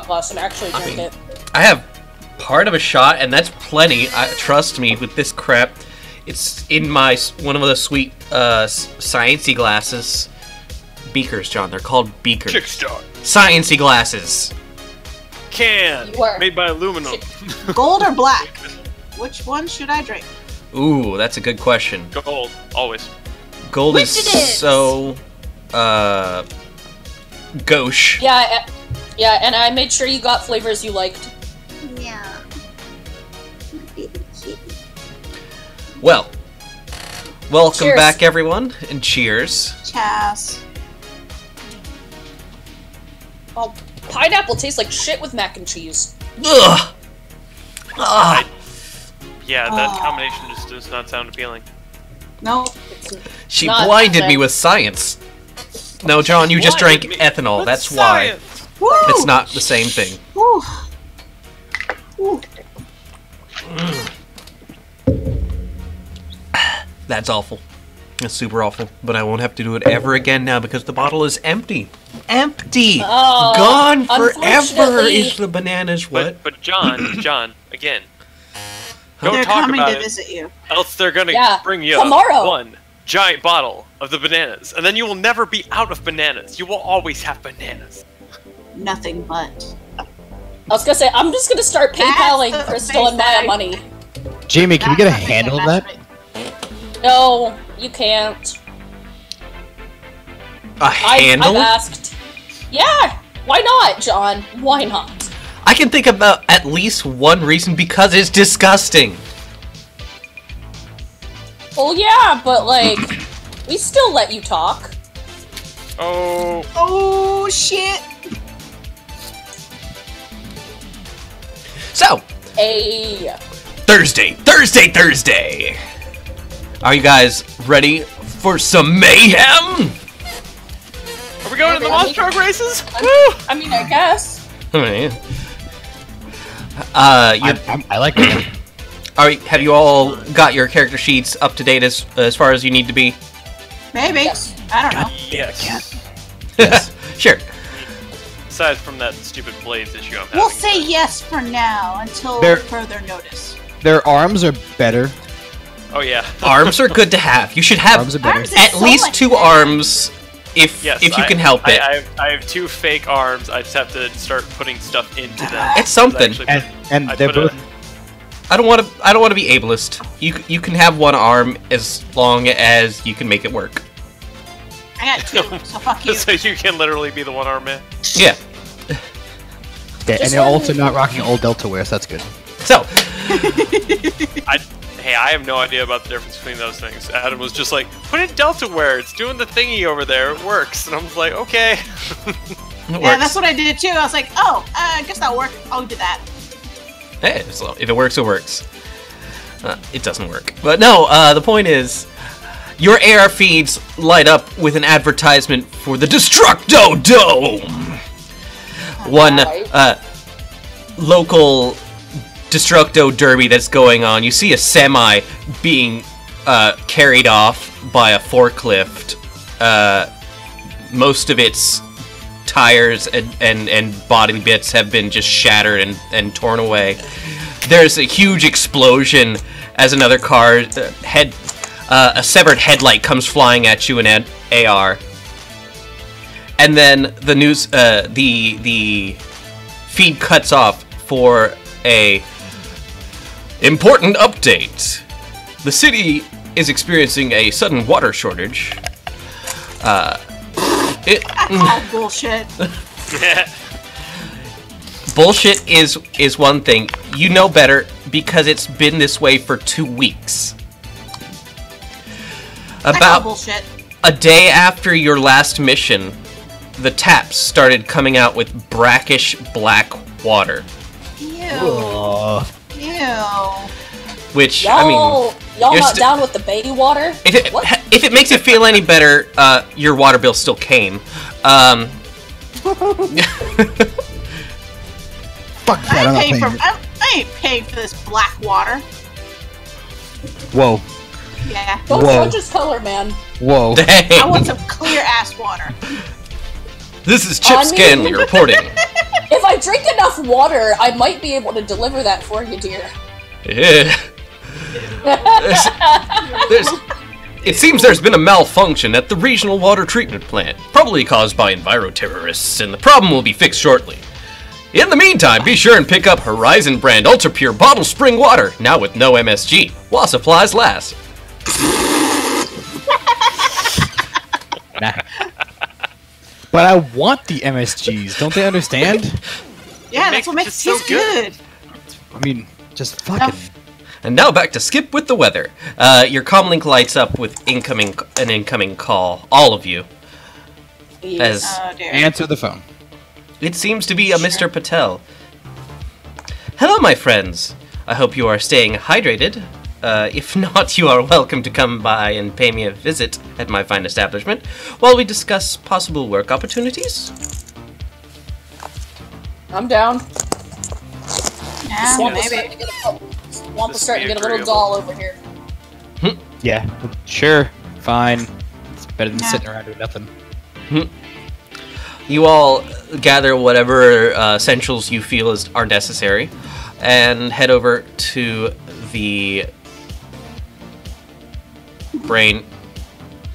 glass and actually drink it. I have part of a shot, and that's plenty. Trust me, with this crap. It's in my one of the sweet sciencey glasses. Beakers, John. They're called beakers. Kickstart. Sciencey glasses. Can. Made by aluminum. Gold or black? Which one should I drink? Ooh, that's a good question. Gold, always. Gold is so gauche. Yeah, and I made sure you got flavors you liked. Yeah. Well, welcome Cheers. back, everyone, and cheers. Chas. Well, pineapple tastes like shit with mac and cheese. Ugh. Ah. Yeah, that combination just does not sound appealing. No. She blinded me with science. No, John, you just drank ethanol. That's why. Woo! It's not the same thing. Woo. Woo. That's awful. That's super awful. But I won't have to do it ever again now because the bottle is empty. Empty! Oh, Gone forever unfortunately. is the bananas. What? But John, again. They're Don't talk coming about to it, visit you. else they're gonna bring you tomorrow. one giant bottle of the bananas, and then you will never be out of bananas. You will always have bananas. Nothing but. I was gonna say, I'm just gonna start PayPaling That's the Crystal and face that Maya money. Jamie, can we get a handle of that? No, you can't. A handle? I've asked. Yeah, why not, John? Why not? I can think about at least one reason, because it's disgusting. Well, yeah, but like, we still let you talk. Oh. Oh, shit. So, Hey. Thursday! Are you guys ready for some mayhem? Are we going to the monster truck races? I mean, I guess. I like it. Have you all got your character sheets up to date as far as you need to be? Maybe. Yes. I don't know. Yes. Sure. Aside from that stupid Blades issue I'm having. We'll say yes for now until further notice. Their arms are better. Oh yeah. Arms are good to have. You should have Arms are better. Arms at so least much 2 better. arms if you can help it. I have 2 fake arms. I just have to start putting stuff into them. It's something. And they're both. I don't want to be ableist. You can have 1 arm as long as you can make it work. I got 2, so fuck you. So you can literally be the one-arm man. Yeah. Yeah, and they're also not rocking old Delta wear, so that's good. So, Hey, I have no idea about the difference between those things. Adam was just like, put in Delta wear. It's doing the thingy over there. It works. And I was like, okay. Yeah, that's what I did too. I was like, oh, I guess that'll work. I'll do that. hey, so if it works, it works. It doesn't work. But no, the point is, your AR feeds light up with an advertisement for the Destructo Dome. One local Destructo derby that's going on. You see a semi being carried off by a forklift. Most of its tires and body bits have been just shattered and torn away. There's a huge explosion as another car a severed headlight comes flying at you in an AR. And then the news, the feed cuts off for a important update. The city is experiencing a sudden water shortage. That's all bullshit. Bullshit is one thing. You know better because it's been this way for 2 weeks. About bullshit. a day after your last mission, the taps started coming out with brackish black water. Ew. Ew. Which, Y'all, I mean, y'all you're not down with the baby water? if it makes you feel any better, your water bill still came. Fuck that, I'm not paying it. I ain't paying for this black water. Whoa. Yeah. Don't Whoa. judge his color, man. Whoa. I Dang. want some clear ass water. This is Chip I mean- Scanley reporting. If I drink enough water, I might be able to deliver that for you, dear. Yeah. It seems there's been a malfunction at the regional water treatment plant, probably caused by enviro-terrorists, and the problem will be fixed shortly. In the meantime, be sure and pick up Horizon brand Ultra Pure bottled spring water, now with no MSG, while supplies last. But I want the MSGs, don't they understand? Yeah, that's what makes it so good. I mean, just fucking... And now back to Skip with the weather. Your comlink lights up with an incoming call. All of you. As answer the phone. It seems to be a Mr. Patel. Hello, my friends. I hope you are staying hydrated. If not, you are welcome to come by and pay me a visit at my fine establishment while we discuss possible work opportunities. I'm down. Yeah, maybe. Swamp is starting to get a little dull over here. Yeah, sure, fine. It's better than sitting around doing nothing. You all gather whatever essentials you feel are necessary, and head over to the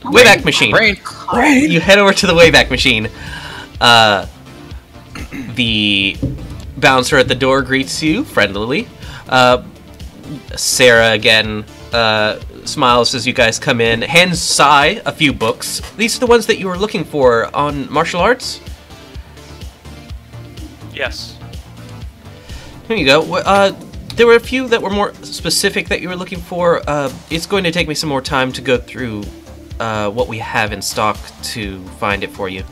Wayback Machine. You head over to the Wayback Machine. The bouncer at the door greets you friendlily. Sarah again smiles as you guys come in, hands Sai a few books. These are the ones that you were looking for on martial arts? Yes. Here you go. There were a few that were more specific that you were looking for. It's going to take me some more time to go through what we have in stock to find it for you.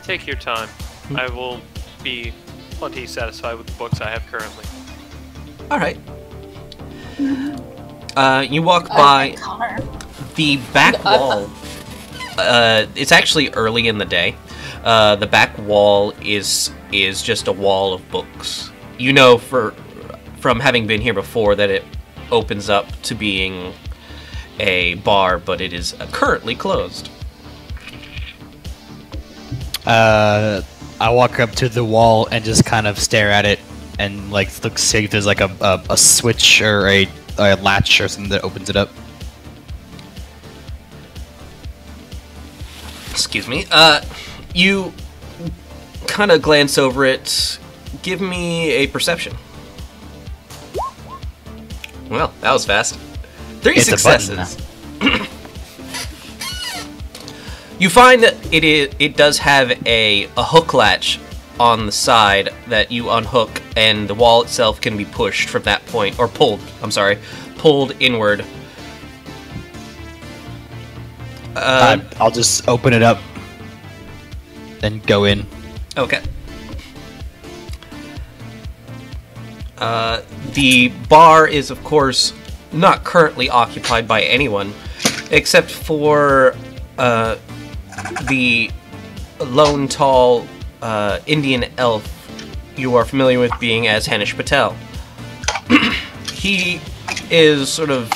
Take your time. I will be plenty satisfied with the books I have currently. Alright. You walk by the back wall. It's actually early in the day. The back wall is just a wall of books. You know from having been here before that it opens up to being a bar, but it is currently closed. I walk up to the wall and just kind of stare at it and like look, see if there's like a switch or a latch or something that opens it up. Excuse me. You kind of glance over it. Give me a perception. Well, that was fast. 3 successes. You find that it does have a hook latch on the side that you unhook, and the wall itself can be pushed from that point, or pulled. I'm sorry, pulled inward. I'll just open it up and go in. Okay. The bar is, of course, not currently occupied by anyone, except for the lone, tall Indian elf you are familiar with being as Hanish Patel. He is sort of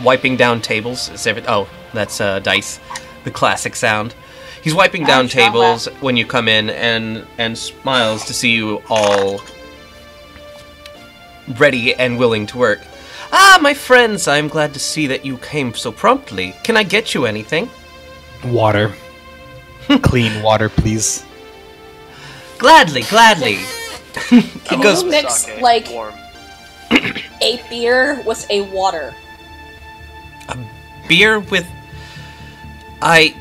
wiping down tables. Oh, that's dice. The classic sound. He's wiping down tables when you come in and smiles to see you all ready and willing to work. Ah, my friends, I'm glad to see that you came so promptly. Can I get you anything? Water. Clean water, please. Gladly. Can you mix, like, a beer with a water? A beer with... I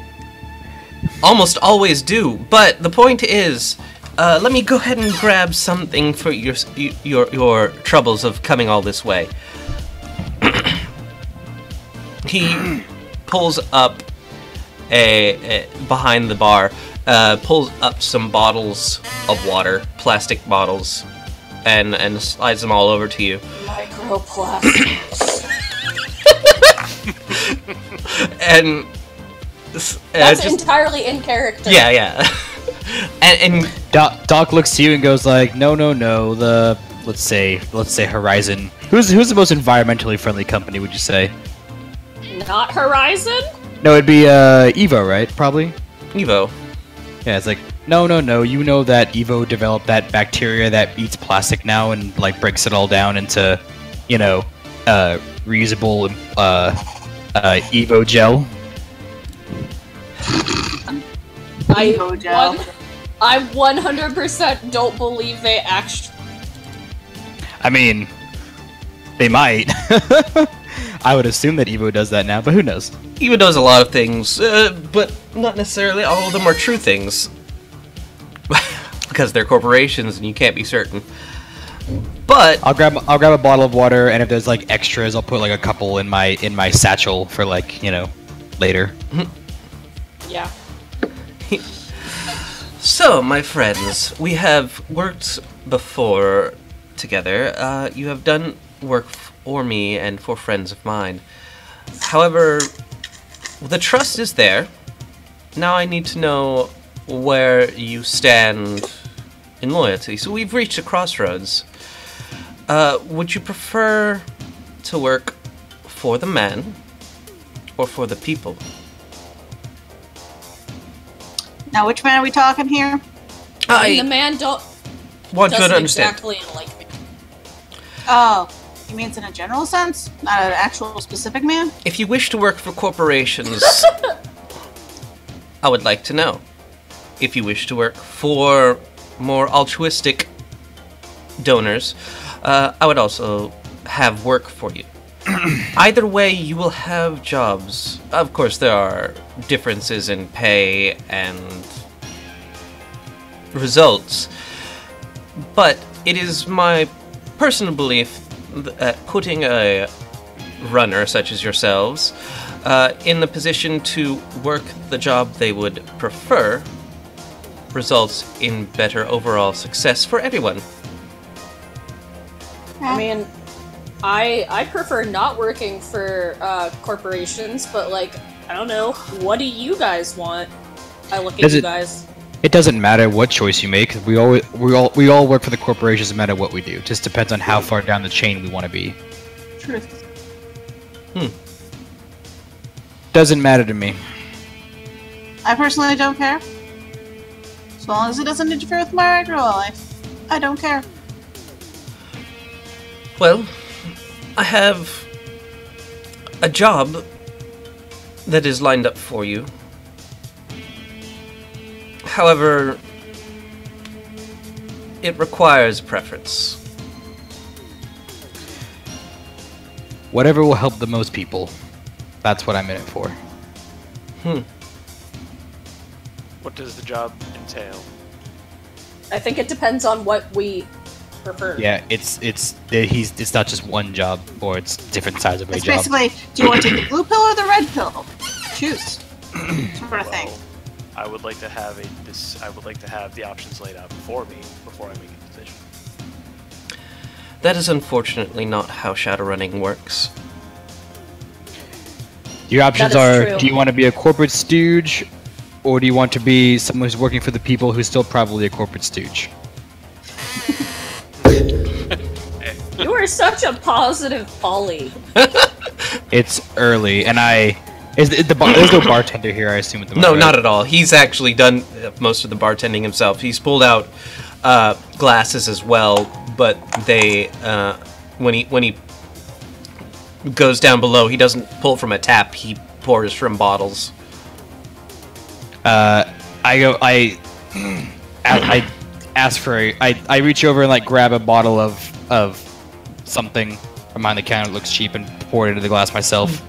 almost always do, but the point is, let me go ahead and grab something for your troubles of coming all this way. He pulls up behind the bar, pulls up some bottles of water, plastic bottles, and slides them all over to you. Microplastics. and that's just, entirely in character. Yeah. and Doc looks to you and goes like, no. The let's say Horizon. Who's the most environmentally friendly company? Would you say? Not Horizon? No, it'd be Evo, right? Probably. Evo. Yeah, it's like No. You know that Evo developed that bacteria that eats plastic now and like breaks it all down into, reusable Evo gel. Evo gel. I 100% don't believe they actually. I mean, they might. I would assume that Evo does that now, but who knows? Evo does a lot of things, but not necessarily all of them are true things. Because they're corporations and you can't be certain. But I'll grab a bottle of water, and if there's like extras, I'll put like a couple in my satchel for like, later. Yeah. So, my friends, we have worked before together. You have done work for me and for friends of mine. However, the trust is there. Now I need to know where you stand in loyalty. So we've reached a crossroads. Would you prefer to work for the man or for the people? Now, which man are we talking here? The man want you to doesn't understand. exactly like me. Oh, you mean in a general sense, not an actual specific man? If you wish to work for corporations, I would like to know. If you wish to work for more altruistic donors, I would also have work for you. Either way, you will have jobs. Of course, there are differences in pay and results, but it is my personal belief that putting a runner such as yourselves in the position to work the job they would prefer results in better overall success for everyone. I mean, I prefer not working for corporations, but like, I don't know, what do you guys want? I look at you guys. It doesn't matter what choice you make. We all work for the corporations no matter what we do. It just depends on how far down the chain we want to be. Truth. Doesn't matter to me. I personally don't care. As long as it doesn't interfere with my regular life, I don't care. Well, I have a job that is lined up for you. However, it requires preference. Whatever will help the most people. That's what I'm in it for. What does the job entail? I think it depends on what we prefer. Yeah, it's not just one job, or it's different sides of a It's job. basically, do you want to take the blue pill or the red pill? Choose. Sort of thing. I would like to have the options laid out before me before I make a decision. That is unfortunately not how Shadowrunning works. Your options That is are: true. do you want to be a corporate stooge, or do you want to be someone who's working for the people who's still probably a corporate stooge? You are such a positive Polly. It's early, and there's no bartender here, I assume. At the No, moment, not right? at all. He's actually done most of the bartending himself. He's pulled out glasses as well, but they when he goes down below, he doesn't pull from a tap. He pours from bottles. I ask for I reach over and like grab a bottle of something from behind the counter that looks cheap and pour it into the glass myself,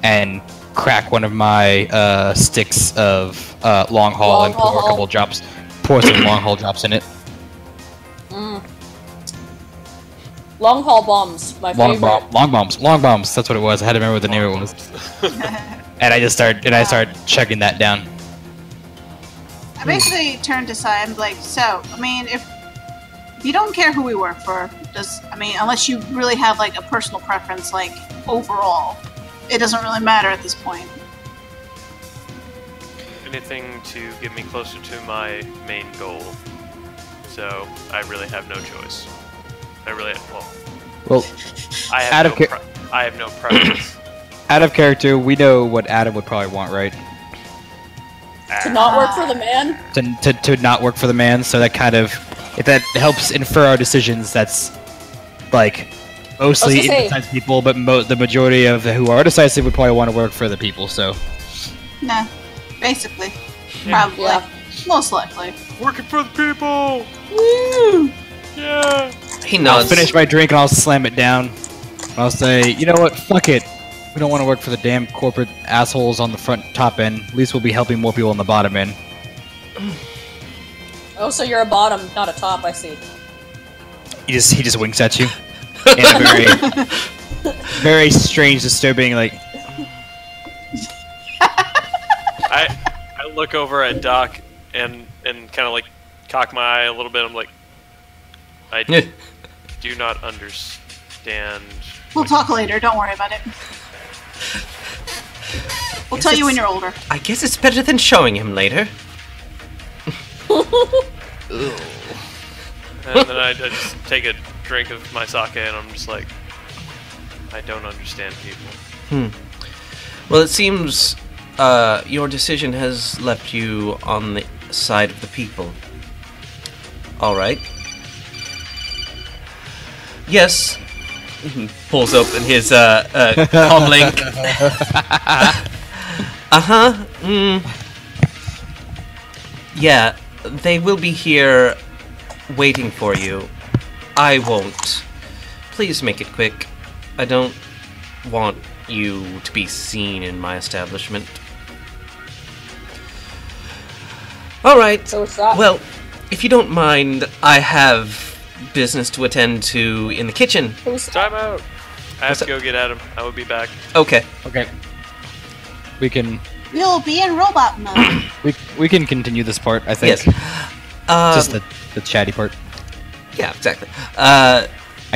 and crack one of my sticks of long haul and pour a couple drops, pour some long haul drops in it. Long haul bombs, my favorite. Long bombs. That's what it was. I had to remember what the name of it was. And I start chugging that down. I basically turned to Sai and like, so, I mean, if you don't care who we work for, unless you really have like a personal preference, like overall, it doesn't really matter at this point. Anything to get me closer to my main goal. So I really have no choice. Well, I have no preference. out of character, we know what Adam would probably want, right? To not work for the man? To not work for the man, so that kind of, if that helps infer our decisions, that's like mostly indecisive people, but the majority of who are decisive would probably want to work for the people, so. Nah, basically. Probably. Yeah. Most likely. Working for the people! Woo! Yeah! He I'll nods. finish my drink and I'll slam it down. I'll say, you know what, fuck it. We don't want to work for the damn corporate assholes on the top end. At least we'll be helping more people on the bottom end. Oh, so you're a bottom, not a top, I see. He just winks at you. In a very, very strange, disturbing, like... I look over at Doc and kind of like cock my eye a little bit. I'm like, I do not understand. We'll talk later, don't worry about it. We'll tell you when you're older. I guess it's better than showing him later. And then I just take a drink of my sake and I'm just like, I don't understand people. Well, it seems your decision has left you on the side of the people. Alright. Yes. He pulls open his comlink. Yeah, they will be here waiting for you. I won't. Please make it quick. I don't want you to be seen in my establishment. Alright. So what's that? Well, if you don't mind, I have business to attend to in the kitchen. Time out. I have to go get Adam. I will be back. Okay. Okay. We can We'll be in robot mode. we can continue this part, I think. Yes. Just the chatty part. Yeah, exactly. I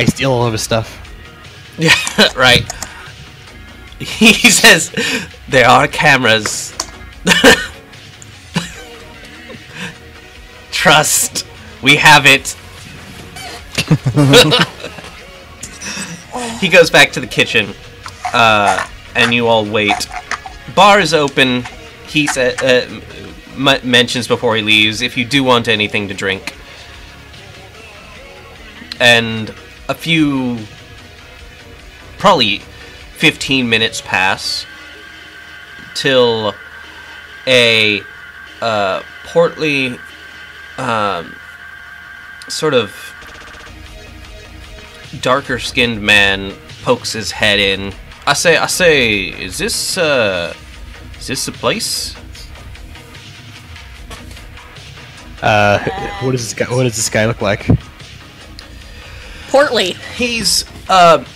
steal all of his stuff. Yeah, right. He says there are cameras. Trust. We have it. He goes back to the kitchen, and you all wait. Bar is open. He mentions before he leaves if you do want anything to drink. And a few, probably 15 minutes pass till a portly, sort of darker-skinned man pokes his head in. I say, is this the place? What does this guy look like? Portly. He's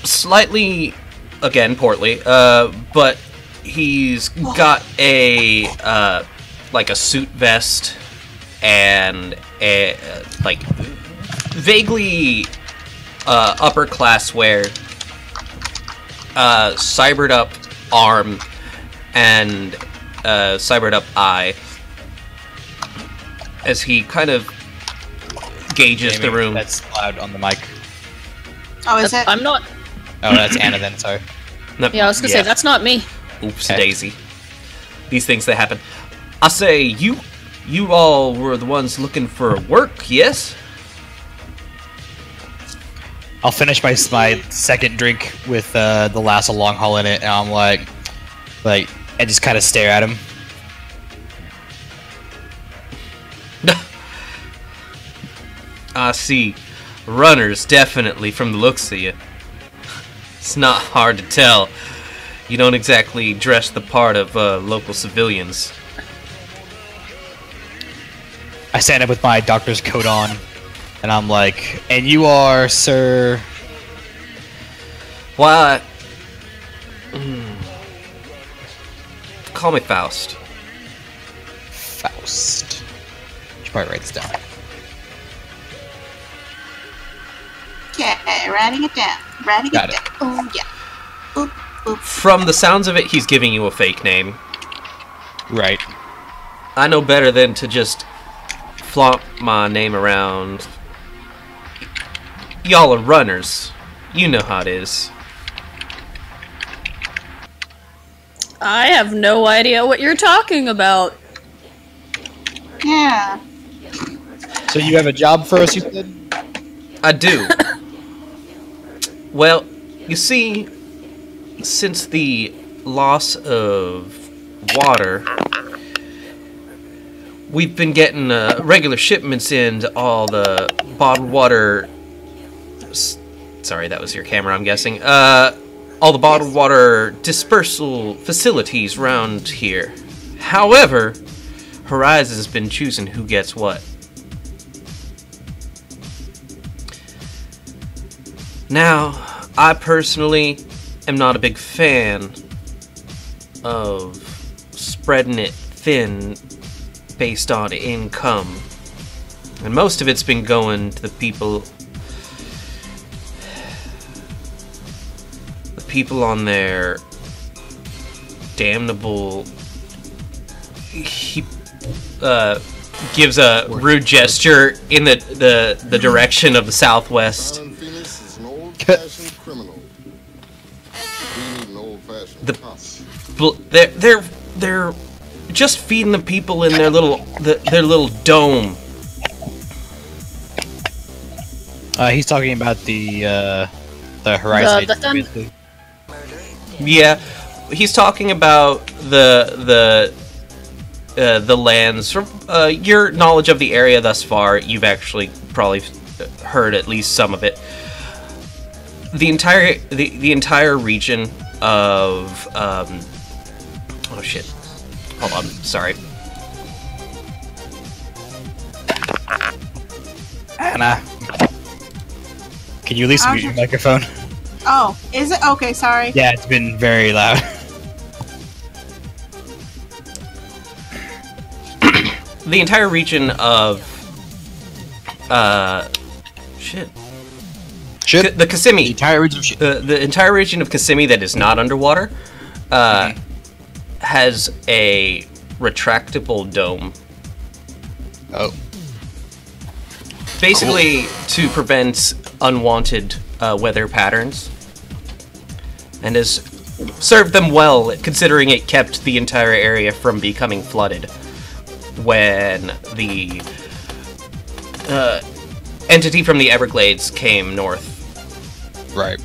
slightly, again, portly, but he's got a like a suit vest and a like vaguely upper class wear, cybered up arm and cybered up eye as he kind of gauges Jamie, the room. That's loud on the mic. Oh, is it? I'm not. Oh, that's Anna then, sorry. No, Yeah, I was gonna say, that's not me. Oops, Okay. daisy. These things, they happen. I say, you all were the ones looking for work, yes? I'll finish my second drink with the last long haul in it, and I'm like, and just kind of stare at him. I see. Runners, definitely, from the looks of you. It's not hard to tell. You don't exactly dress the part of local civilians. I stand up with my doctor's coat on, and I'm like, and you are, sir? Why? Call me Faust. Faust. Should probably write this down. Okay, writing it down. Writing Got it it. down. Oh, yeah. Boop, boop. From the sounds of it, he's giving you a fake name. Right. I know better than to just flaunt my name around. Y'all are runners. You know how it is. I have no idea what you're talking about. Yeah. So you have a job for us, you said? I do. Well, you see, since the loss of water, we've been getting regular shipments in to all the bottled water. Sorry, that was your camera, I'm guessing. All the bottled water dispersal facilities around here. However, Horizon's been choosing who gets what. Now, I personally am not a big fan of spreading it thin based on income. And most of it's been going to the people on their damnable. He gives a rude gesture in the direction of the southwest. They're just feeding the people in their little dome. He's talking about the Horizon. The Yeah, he's talking about the lands. From your knowledge of the area thus far, you've actually probably heard at least some of it. The entire region of oh shit, hold on, sorry. Anna, can you at least mute your microphone? Oh, is it? Okay, sorry. Yeah, it's been very loud. The entire region of shit. The Kissimmee. The entire region of shit. The entire region of Kissimmee that is not underwater has a retractable dome. Oh. Basically, to prevent unwanted weather patterns, and has served them well, considering it kept the entire area from becoming flooded when the entity from the Everglades came north. Right.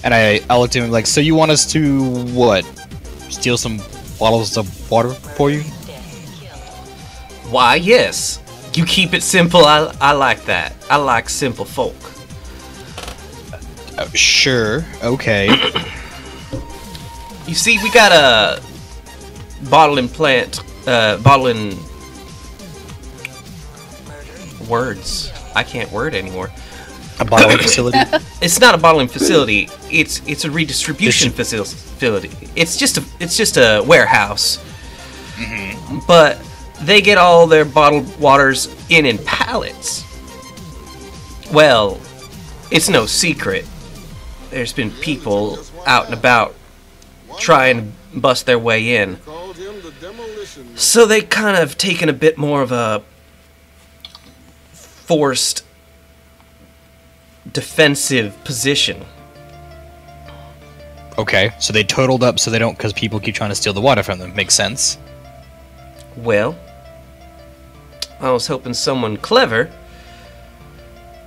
And I looked at him like, so you want us to, what? Steal some bottles of water for you? Why, yes. You keep it simple, I like that. I like simple folk. Sure, okay. You see, we got a bottling plant, bottling words. I can't word anymore. A bottling facility? It's not a bottling facility. It's a redistribution facility. It's just a warehouse. Mm-hmm. But they get all their bottled waters in pallets. Well, it's no secret. There's been people out and about trying to bust their way in. So they kind of taken a bit more of a forced defensive position. Okay, so they totaled up so they don't, because people keep trying to steal the water from them. Makes sense. Well, I was hoping someone clever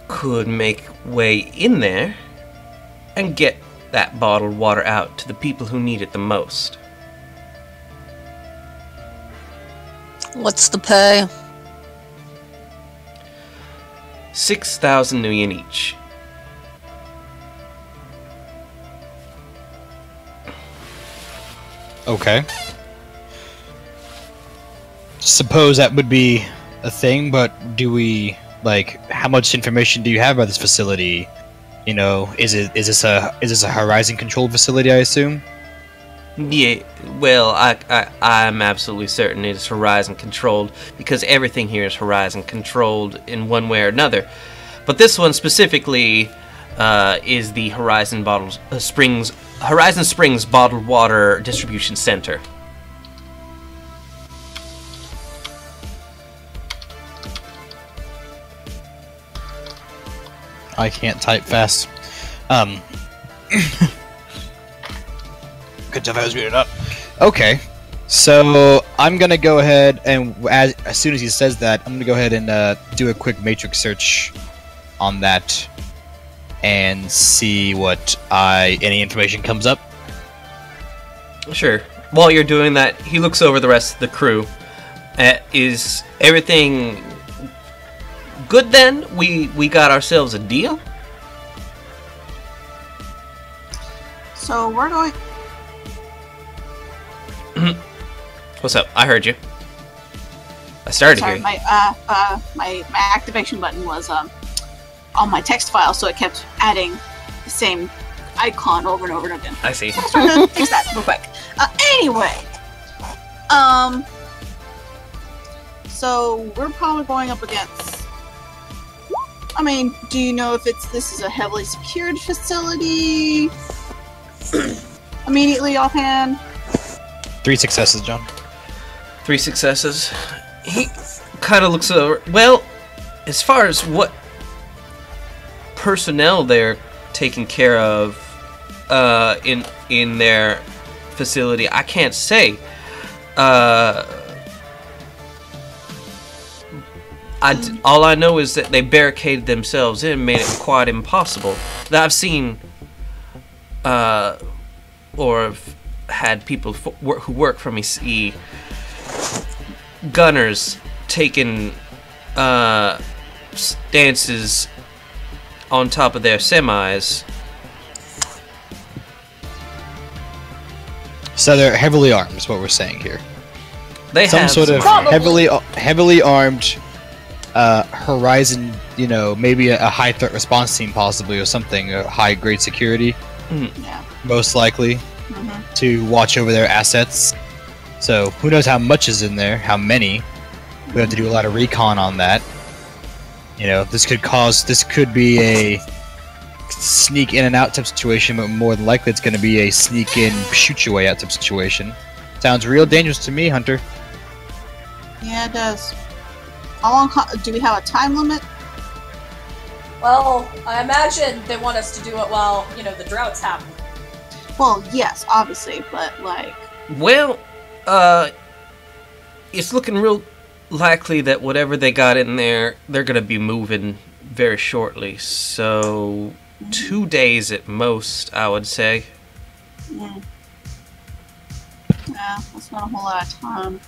could make way in there and get that bottled water out to the people who need it the most. What's the pay? 6,000 nuyen each. Okay. Suppose that would be a thing, but do we, like, how much information do you have about this facility? You know, is this a Horizon controlled facility, I assume? Yeah, well, I'm absolutely certain it is Horizon controlled, because everything here is Horizon controlled in one way or another. But this one specifically is the Horizon Springs Bottled Water Distribution Center. I can't type fast. Good job, I was muted up. Okay. So I'm gonna go ahead and as soon as he says that, I'm gonna go ahead and do a quick matrix search on that and see what any information comes up. Sure. While you're doing that, he looks over the rest of the crew. Is everything good then? We got ourselves a deal? So we're going. What's up? I heard you. I started Sorry, hearing. my activation button was on my text file, so it kept adding the same icon over and over and again. I see. So I was trying to fix that real quick. Anyway, so we're probably going up against. I mean, do you know if this is a heavily secured facility? Immediately offhand. 3 successes, John. 3 successes. He kind of looks over. Well, as far as what personnel they're taking care of in their facility, I can't say. All I know is that they barricaded themselves in, made it quite impossible. I've seen or have had people who work for me see gunners taking stances on top of their semis. So they're heavily armed, is what we're saying here. They Some have sort of Probably. heavily armed Horizon, maybe a high threat response team possibly, or something, a high grade security, Yeah. most likely, to watch over their assets. So who knows how much is in there, how many. We have to do a lot of recon on that. This could be a sneak in and out type situation, but more than likely it's going to be a sneak in, shoot your way out type situation. Sounds real dangerous to me, Hunter. Yeah, it does. How long do we have a time limit? Well, I imagine they want us to do it while, the drought's happening. Well, yes, obviously, but like. Well, it's looking real likely that whatever they got in there, they're gonna be moving very shortly. So 2 days at most, I would say. Yeah, that's not a whole lot of time.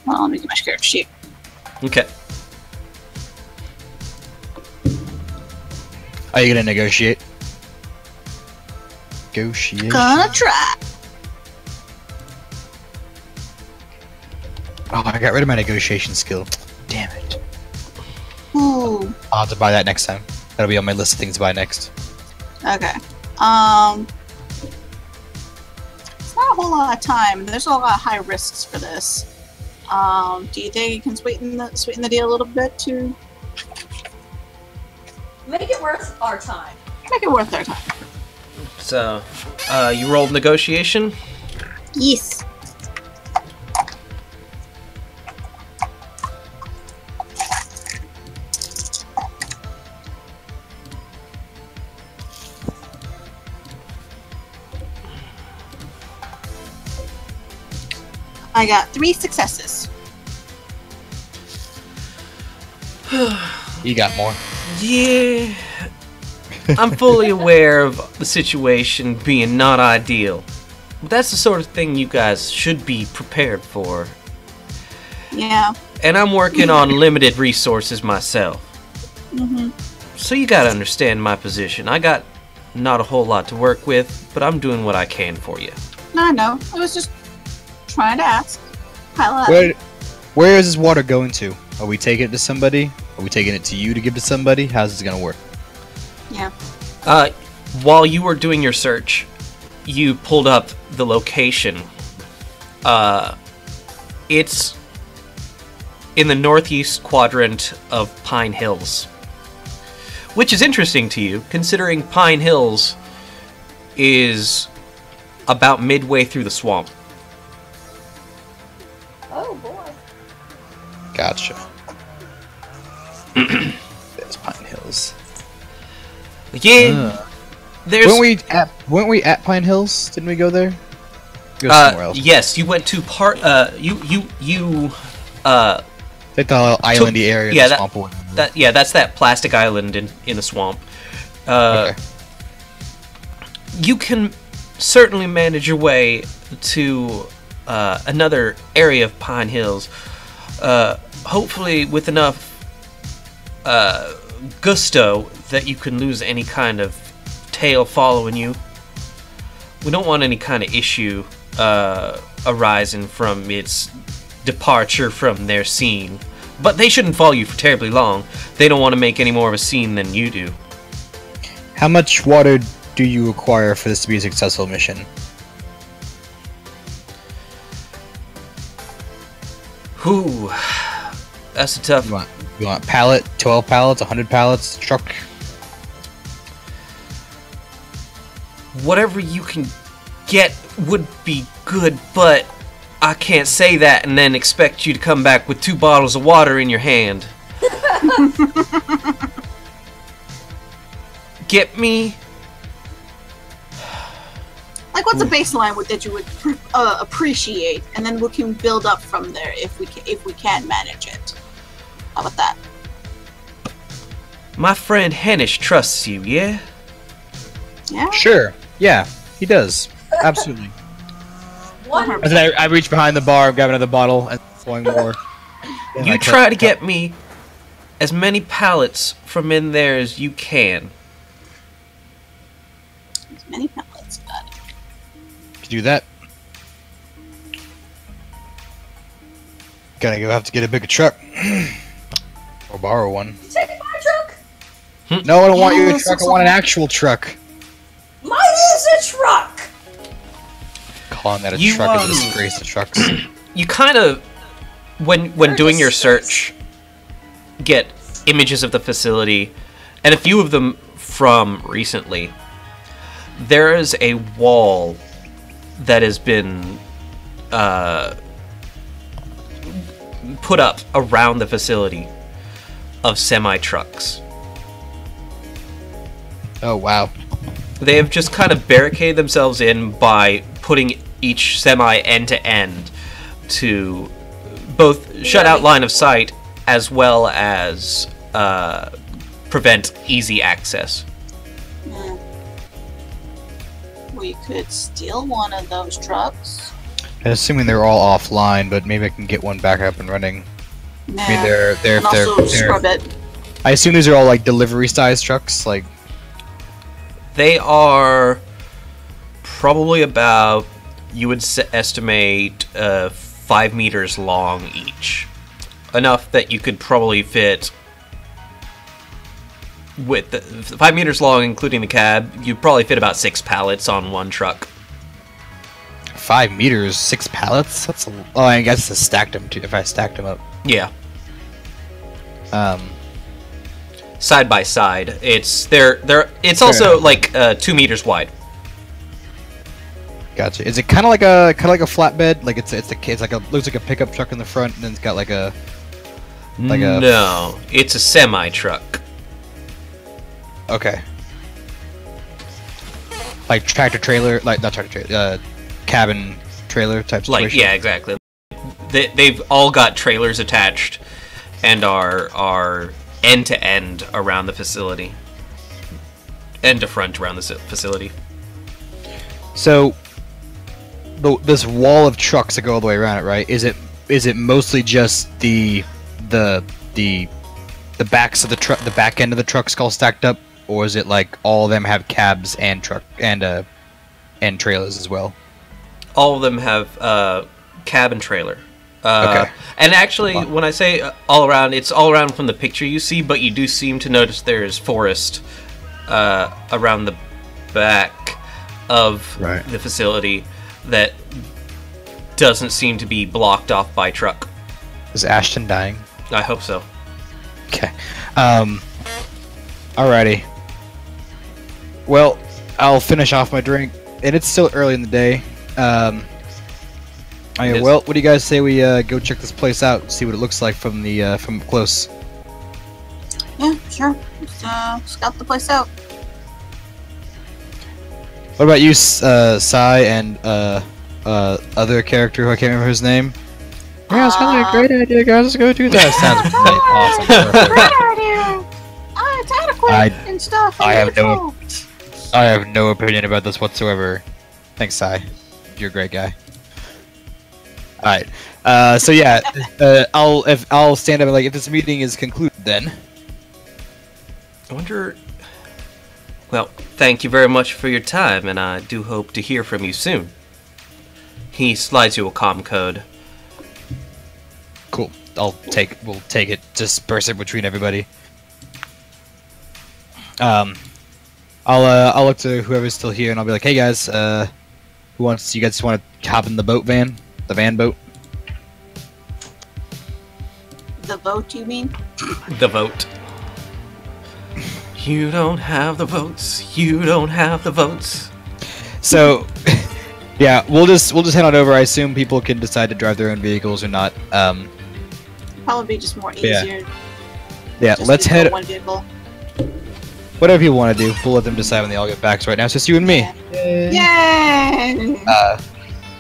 Well, let me get my character sheet. Okay. Are you gonna negotiate? Negotiation. Gonna try. Oh, I got rid of my negotiation skill. Damn it. Ooh. I'll have to buy that next time. That'll be on my list of things to buy next. Okay. It's not a whole lot of time. There's a lot of high risks for this. Do you think you can sweeten the deal a little bit to Make it worth our time. make it worth our time? So, you rolled negotiation? Yes. I got 3 successes. You got more. Yeah. I'm fully aware of the situation being not ideal. But that's the sort of thing you guys should be prepared for. Yeah. And I'm working on limited resources myself. Mhm. So you gotta understand my position. I got not a whole lot to work with, but I'm doing what I can for you. No, no. I was just trying to ask. Highlight. Where is this water going to? Are we taking it to somebody? Are we taking it to you to give to somebody? How's this gonna work? Yeah. While you were doing your search, you pulled up the location. It's in the northeast quadrant of Pine Hills. Which is interesting to you, considering Pine Hills is about midway through the swamp. Oh boy. Gotcha. There's Pine Hills. Yeah. There's weren't we at Pine Hills? Didn't we go there? Go somewhere else. Yes, you went to part. You Like the islandy area. Yeah, in the swamp that's that plastic island in the swamp. Okay. You can certainly manage your way to another area of Pine Hills. Hopefully with enough gusto that you can lose any kind of tail following you. We don't want any kind of issue arising from its departure from their scene. But they shouldn't follow you for terribly long. They don't want to make any more of a scene than you do. How much water do you require for this to be a successful mission? Whew. That's a tough... You want pallet, 12 pallets, 100 pallets, truck? Whatever you can get would be good, but I can't say that and then expect you to come back with 2 bottles of water in your hand. Get me? Like, what's a baseline that you would appreciate, and then we can build up from there if we can manage it. How about that? My friend Hennish trusts you, yeah? Yeah. Sure. Yeah, he does. Absolutely. 100%. And then I reach behind the bar, grab another bottle, and pouring more. You try to get me as many pallets from in there as you can. As many pallets, bud. To do that, gonna have to get a bigger truck. Or borrow one. Take my truck? No, I don't want your truck, I want an actual truck. Mine is a truck! Calling that a truck is a disgrace to trucks. You kind of, when doing your search, get images of the facility, and a few of them from recently. There is a wall that has been put up around the facility of semi-trucks. Oh, wow. They have just kind of barricaded themselves in by putting each semi end to end to both shut out line of sight as well as prevent easy access. We could steal one of those trucks. I'm assuming they're all offline, but maybe I can get one back up and running. Nah. I mean, they're scrub it. I assume these are all like delivery size trucks, like. They are probably about, you would estimate, 5 meters long each. Enough that you could probably fit, with 5 meters long, including the cab, you'd probably fit about 6 pallets on one truck. 5 meters, 6 pallets? That's a... Oh, I guess I stacked them too, if I stacked them up. Yeah. Side by side. It's also like 2 meters wide. Gotcha. Is it kind of like a flatbed? Like it's like a looks like a pickup truck in the front, and then it's got like a No, it's a semi truck. Okay. Like tractor trailer, like not tractor trailer, cabin trailer type situation. Like yeah, exactly. They've all got trailers attached, and are end to end around the facility, end to front around the facility. So, this wall of trucks that go all the way around it, right? Is it mostly just the backs of the truck, the back end of the trucks all stacked up, or is it like all of them have cabs and truck and trailers as well? All of them have cab and trailer. Okay. And actually, when I say all around, it's all around from the picture you see, but you do seem to notice there is forest around the back of the facility that doesn't seem to be blocked off by truck. Is Ashton dying? I hope so. Okay. Alrighty. Well, I'll finish off my drink, and it's still early in the day. Well, what do you guys say we go check this place out, see what it looks like from close? Yeah, sure. Let's scout the place out. What about you, Sai, and other character who I can't remember his name? Yeah, sounds like a great idea, guys. Let's go do that. Sounds great. Awesome. Perfect. Great idea. It's adequate and stuff. And I have no opinion about this whatsoever. Thanks, Sai. You're a great guy. All right. So yeah, I'll stand up and if this meeting is concluded, then. I wonder. Well, thank you very much for your time, and I do hope to hear from you soon. He slides you a comm code. Cool. We'll take it, disperse it between everybody. I'll look to whoever's still here, and I'll be like, hey guys, you guys just want to hop in the van boat? The vote, you mean? The vote. You don't have the votes. You don't have the votes. So, yeah, we'll just head on over. I assume people can decide to drive their own vehicles or not. Probably be just more easier. Yeah, let's head. One vehicle. Whatever people want to do, we'll let them decide when they all get back. So right now it's just you and me. Yay!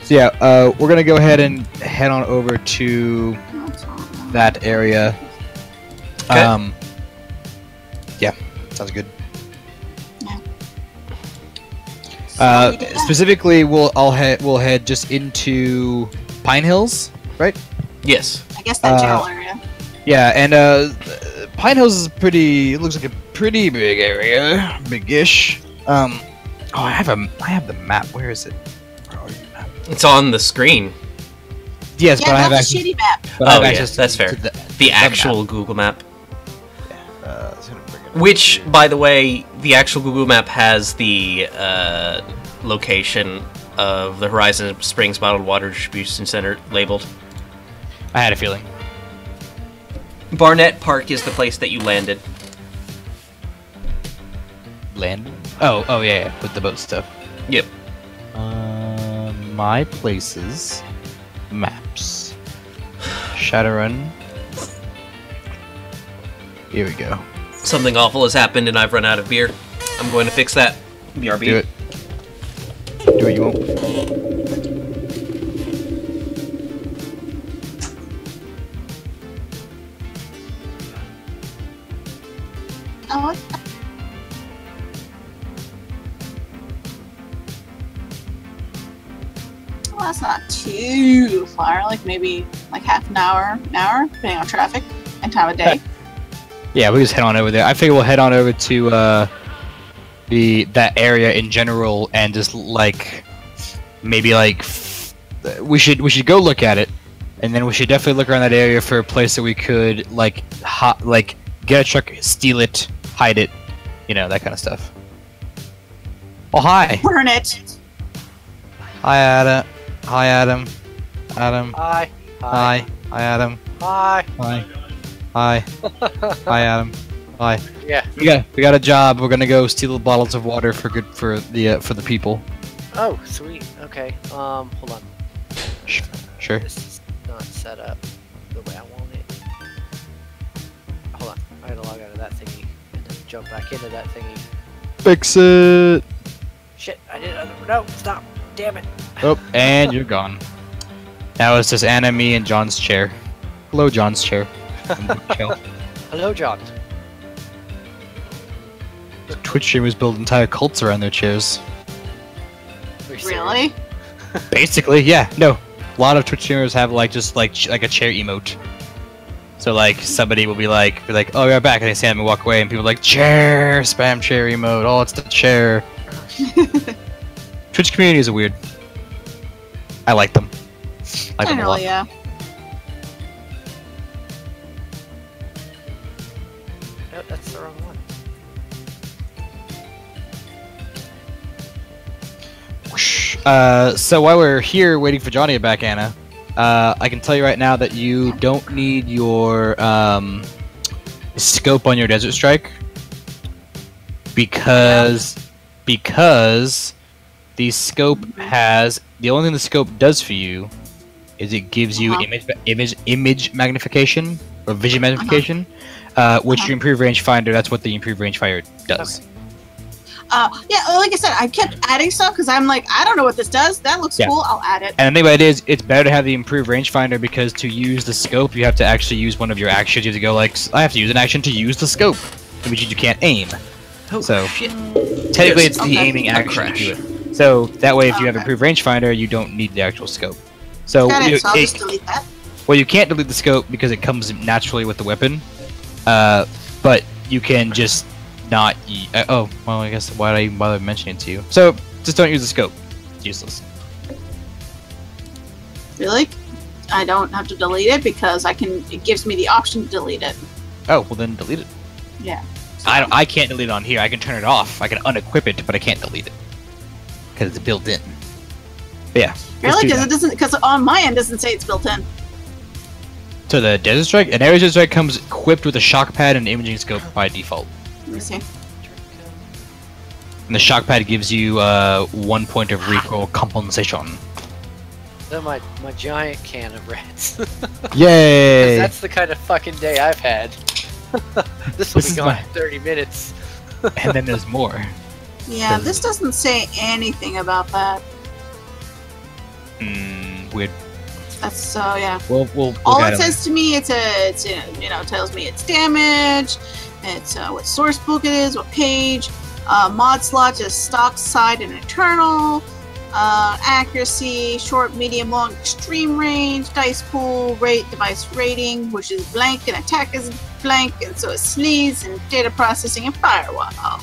So yeah, we're gonna go ahead and head on over to that area. Okay. Yeah, sounds good. Yeah. Specifically, we'll head just into Pine Hills, right? Yes. I guess that general area. Yeah, and Pine Hills is it looks like a pretty big area, big-ish. Oh, I have the map. Where is it? Where are you, map? It's on the screen. Yes, Yeah, but I have that's a access. shitty map. But I have Oh, access yeah, that's fair. to The actual map. Google map. It's gonna bring it up Which, here. by the way, the actual Google map has the location of the Horizon Springs Bottled Water Distribution Center labeled. I had a feeling. Barnett Park is the place that you landed. Land? Oh yeah, with the boat stuff. Yep. My places, maps, Shadowrun. Here we go. Something awful has happened and I've run out of beer. I'm going to fix that. BRB. Do it. Do what you want. Oh, well, that's not too far. Like maybe half an hour, depending on traffic and time of day. Yeah, we just head on over there. I figure we'll head on over to that area in general and just maybe we should go look at it, and then we should definitely look around that area for a place that we could get a truck, steal it, hide it, that kind of stuff. Oh hi. Burn it. Hi Adam. Hi Adam. Adam. Hi. Hi. Hi Adam. Hi. Hi. Hi. Hi Adam. Hi. Yeah. We got a job. We're gonna go steal the bottles of water for the people. Oh, sweet. Okay. Hold on. Sure. This is not set up the way I want it. Hold on. I gotta log out of that thingy and then jump back into that thingy. Fix it. Shit! I did. No! Stop! Damn it! Oh, and you're gone. Now it's just Anna, me, and John's chair. Hello, John's chair. Hello, John. Twitch streamers build entire cults around their chairs. Are you serious? Really? Basically, yeah. No, a lot of Twitch streamers have just a chair emote. So somebody will be like, oh, you're back, and they stand up and walk away, and people are like, chair, spam chair emote. Oh, it's the chair. Twitch communities are weird. I like them. I like them a lot. Generally, yeah. No, that's the wrong one. So while we're here waiting for Johnny to back, Anna, I can tell you right now that you don't need your scope on your Desert Strike because the scope the only thing the scope does for you is it gives you image magnification or vision magnification, which your improved rangefinder, that's what the improved rangefinder does. Yeah, like I said, I kept adding stuff because I'm like, I don't know what this does. That looks cool. I'll add it. And the thing about it is, it's better to have the improved rangefinder because to use the scope, you have to actually use one of your actions. You have to go like, I have to use an action to use the scope, which means you can't aim. Oh, so shit. technically, it's the aiming action to do it. So that way, if you have improved rangefinder, you don't need the actual scope. So, Got it, so I'll just delete that. Well, you can't delete the scope because it comes naturally with the weapon. But you can just not. Oh, well, I guess why did I even bother mentioning it to you? So just don't use the scope. It's useless. Really? I don't have to delete it because I can. It gives me the option to delete it. Oh, well then delete it. Yeah. I can't delete it on here. I can turn it off. I can unequip it, but I can't delete it because it's built in. But yeah. Really? Because it doesn't. Because on my end, it doesn't say it's built in. So the Desert Strike, an Desert Strike comes equipped with a shock pad and imaging scope by default. Let me see. And the shock pad gives you 1 point of recoil compensation. Then my giant can of reds. Yay! That's the kind of fucking day I've had. This will be gone in 30 minutes. And then there's more. Yeah, this doesn't say anything about that. Weird. That's so yeah. We'll all it says to me, it's tells me its damage, it's what source book it is, what page, mod slot is stock, side, and eternal, accuracy, short, medium, long, extreme range, dice pool, rate, device rating, which is blank, and attack is blank, and so is sleeves, and data processing, and firewall.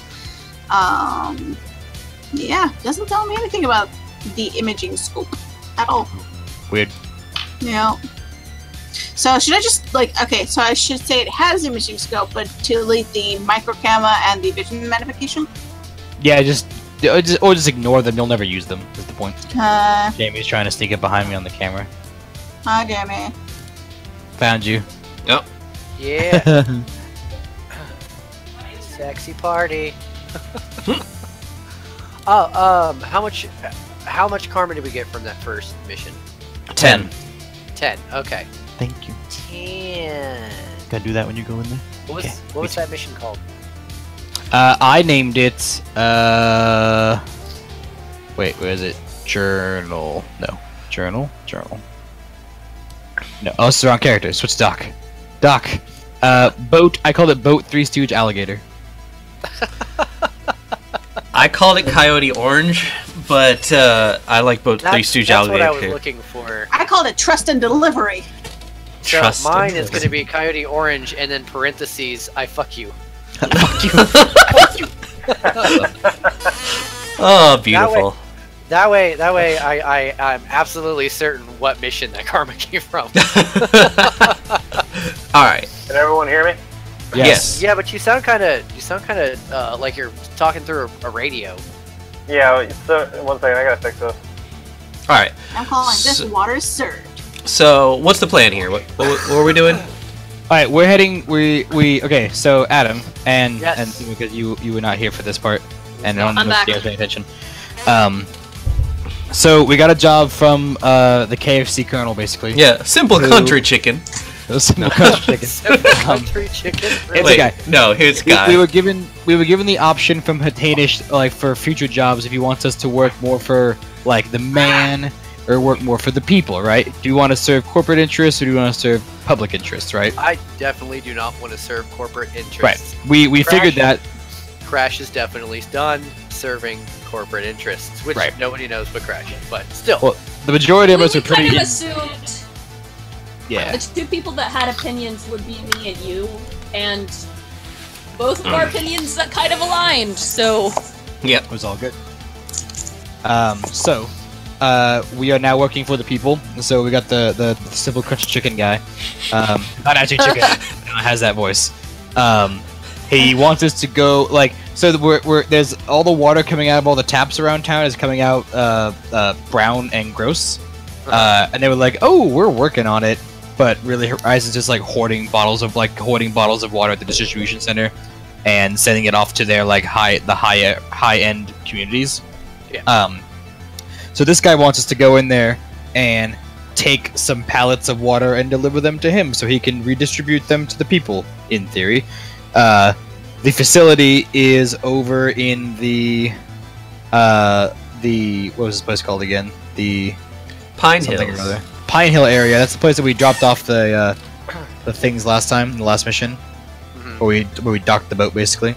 Yeah, doesn't tell me anything about the imaging scope at all. Weird. Yeah. So should I just okay? So I should say it has imaging scope, but to delete the microcamera and the vision magnification. Yeah, just ignore them. You'll never use them. Is the point? Jamie's trying to sneak up behind me on the camera. Hi, Jamie. Found you. Yep. Yeah. Sexy party. Oh, how much karma did we get from that first mission? 10. 10. Okay. Thank you. 10. Gotta do that when you go in there. What was that mission called? I named it. Wait, where is it? Journal. No. Journal. No. Oh, it's the wrong character. Switch Doc. Doc. Boat. I called it Boat 3 Stooge Alligator. I called it Coyote Orange, but I like both Three Stooge Alligator. That's what I was looking for. I called it Trust and Delivery. So mine is going to be Coyote Orange, and then parentheses, I fuck you. Fuck you. Oh, beautiful. That way, I'm absolutely certain what mission that karma came from. All right. Can everyone hear me? Yes. Yeah, but you sound kind of like you're talking through a radio. Yeah. So 1 second, I gotta fix this. All right. I'm calling this water surge. So, what's the plan here? What are we doing? All right, we're heading. Okay. So Adam and Yes. because you were not here for this part, and no I'm one was back. paying attention. So we got a job from the KFC Colonel, basically. Yeah, simple country chicken. Simple country chicken. Country chicken. It's Wait, a guy. no, here's a guy. We were given the option from Hatanish, like for future jobs, if he wants us to work more for like the man or work more for the people, right? Do you want to serve corporate interests or do you want to serve public interests, right? I definitely do not want to serve corporate interests. Right. We figured that. Crash is definitely done serving corporate interests, which Right. nobody knows but Crash. But still. Well, the majority of us are We kind pretty. of assumed Yeah. the two people that had opinions would be me and you, and both of our opinions that kind of aligned. So Yep. It was all good. We are now working for the people. So we got the simple crunchy chicken guy. Not actually chicken. Has that voice. He wants us to go like so. There's all the water coming out of all the taps around town is coming out brown and gross. And they were like, "Oh, we're working on it," but really, Horizon's just like hoarding bottles of water at the distribution center and sending it off to their like high end communities. Yeah. So this guy wants us to go in there and take some pallets of water and deliver them to him so he can redistribute them to the people, in theory. The facility is over in the what was this place called again? The Pine something Hills. or other. Pine Hill area. That's the place that we dropped off the things last time, the last mission, where we docked the boat basically.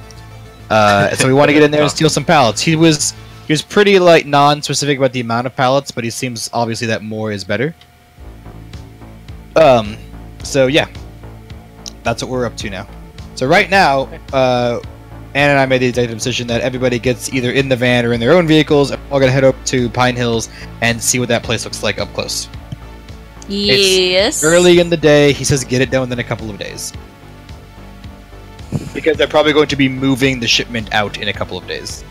So we want to get in there and steal some pallets. He was pretty like non-specific about the amount of pallets, but he seems obviously that more is better. So yeah, that's what we're up to now. So right now, Anna and I made the executive decision that everybody gets either in the van or in their own vehicles. And we're gonna head up to Pine Hills and see what that place looks like up close. Yes. It's early in the day. He says get it done within a couple of days. Because they're probably going to be moving the shipment out in a couple of days.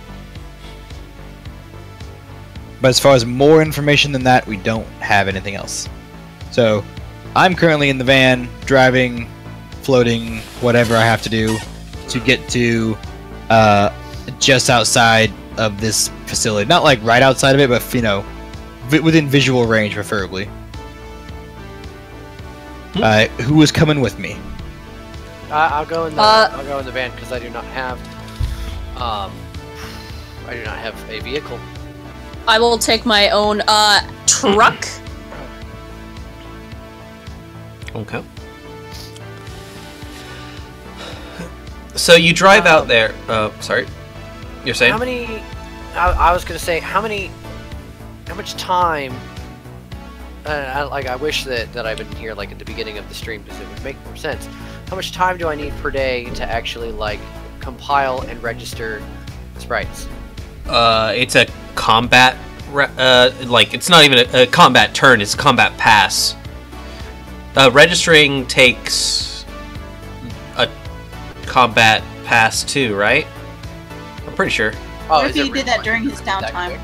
But as far as more information than that, we don't have anything else. So, I'm currently in the van, driving, floating, whatever I have to do to get to just outside of this facility. Not like right outside of it, but, you know, within visual range, preferably. Who is coming with me? I'll go in the I'll go in the van because I do not have a vehicle. I will take my own truck. Okay. So you drive out there. Sorry, you're saying? How many? I was gonna say how much time? I wish that I've been here like at the beginning of the stream because it would make more sense. How much time do I need per day to actually like compile and register sprites? It's a combat. Like it's not even a combat turn. It's a combat pass. Registering takes a combat pass too, right? I'm pretty sure. Oh, What if he did that during his downtime?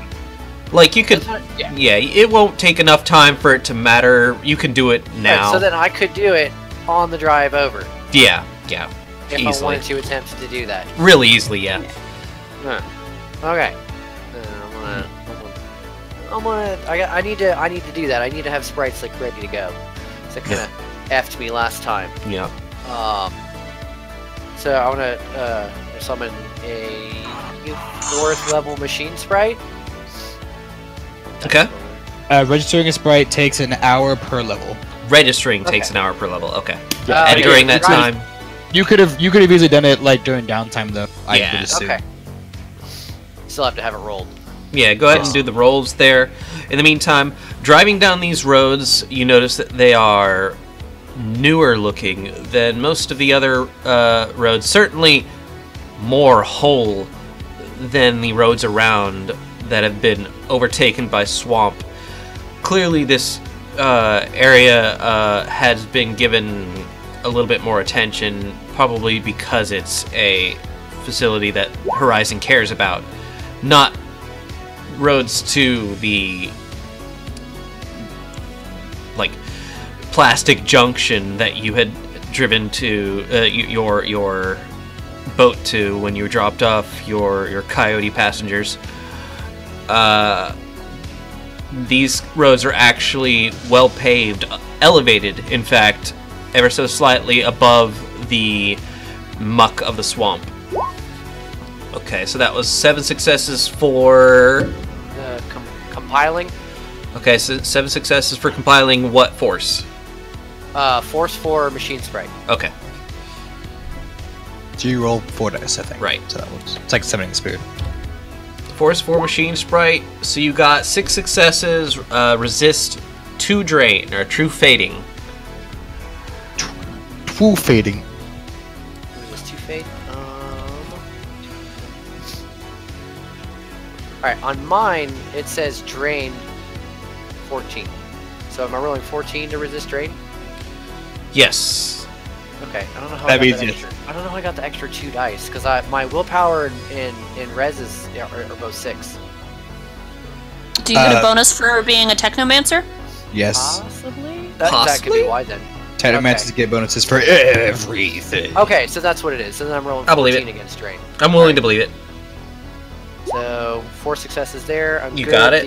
Like you could, yeah. yeah. It won't take enough time for it to matter. You can do it now. Right, so then I could do it on the drive over. Yeah, If easily. I wanted to attempt to do that. Really easily, yeah. Okay. I need to do that. I need to have sprites like ready to go. So it kind of effed me last time. Yeah. So I want to summon a 4th level machine sprite. Okay. Registering a sprite takes an hour per level. Registering takes an hour per level. Okay. Yeah, And during that right. time, You could have easily done it like during downtime though. I Yeah. would assume. Okay. Still have to have it rolled. yeah, go ahead and do the rolls there. In the meantime, driving down these roads, you notice that they are newer looking than most of the other roads. Certainly more whole than the roads around that have been overtaken by swamp. Clearly this area has been given a little bit more attention, probably because it's a facility that Horizon cares about, not roads to the like plastic junction that you had driven to your boat to when you dropped off your coyote passengers. These roads are actually well paved, elevated, in fact, ever so slightly above the muck of the swamp. Okay, so that was 7 successes for... Compiling? Okay, so 7 successes for compiling what force? Force for machine sprite. Okay, So you roll 4 dice, I think. right. So that was it's like summoning the spirit. Force for machine sprite, so you got 6 successes, resist 2 drain, or true fading. True fading. Was 2 fade? Alright, on mine, it says drain 14. So am I rolling 14 to resist drain? Yes. Okay, I don't know how That I means got that yes. extra. I don't know how I got the extra 2 dice, because my willpower and res are both 6. Do you get a bonus for being a technomancer? Yes. Possibly? That could be why then. Technomancers get bonuses for everything. Okay, so that's what it is. So then I'm rolling I believe 14 it. against drain. I'm willing to believe it. So 4 successes there. I'm You good. got it.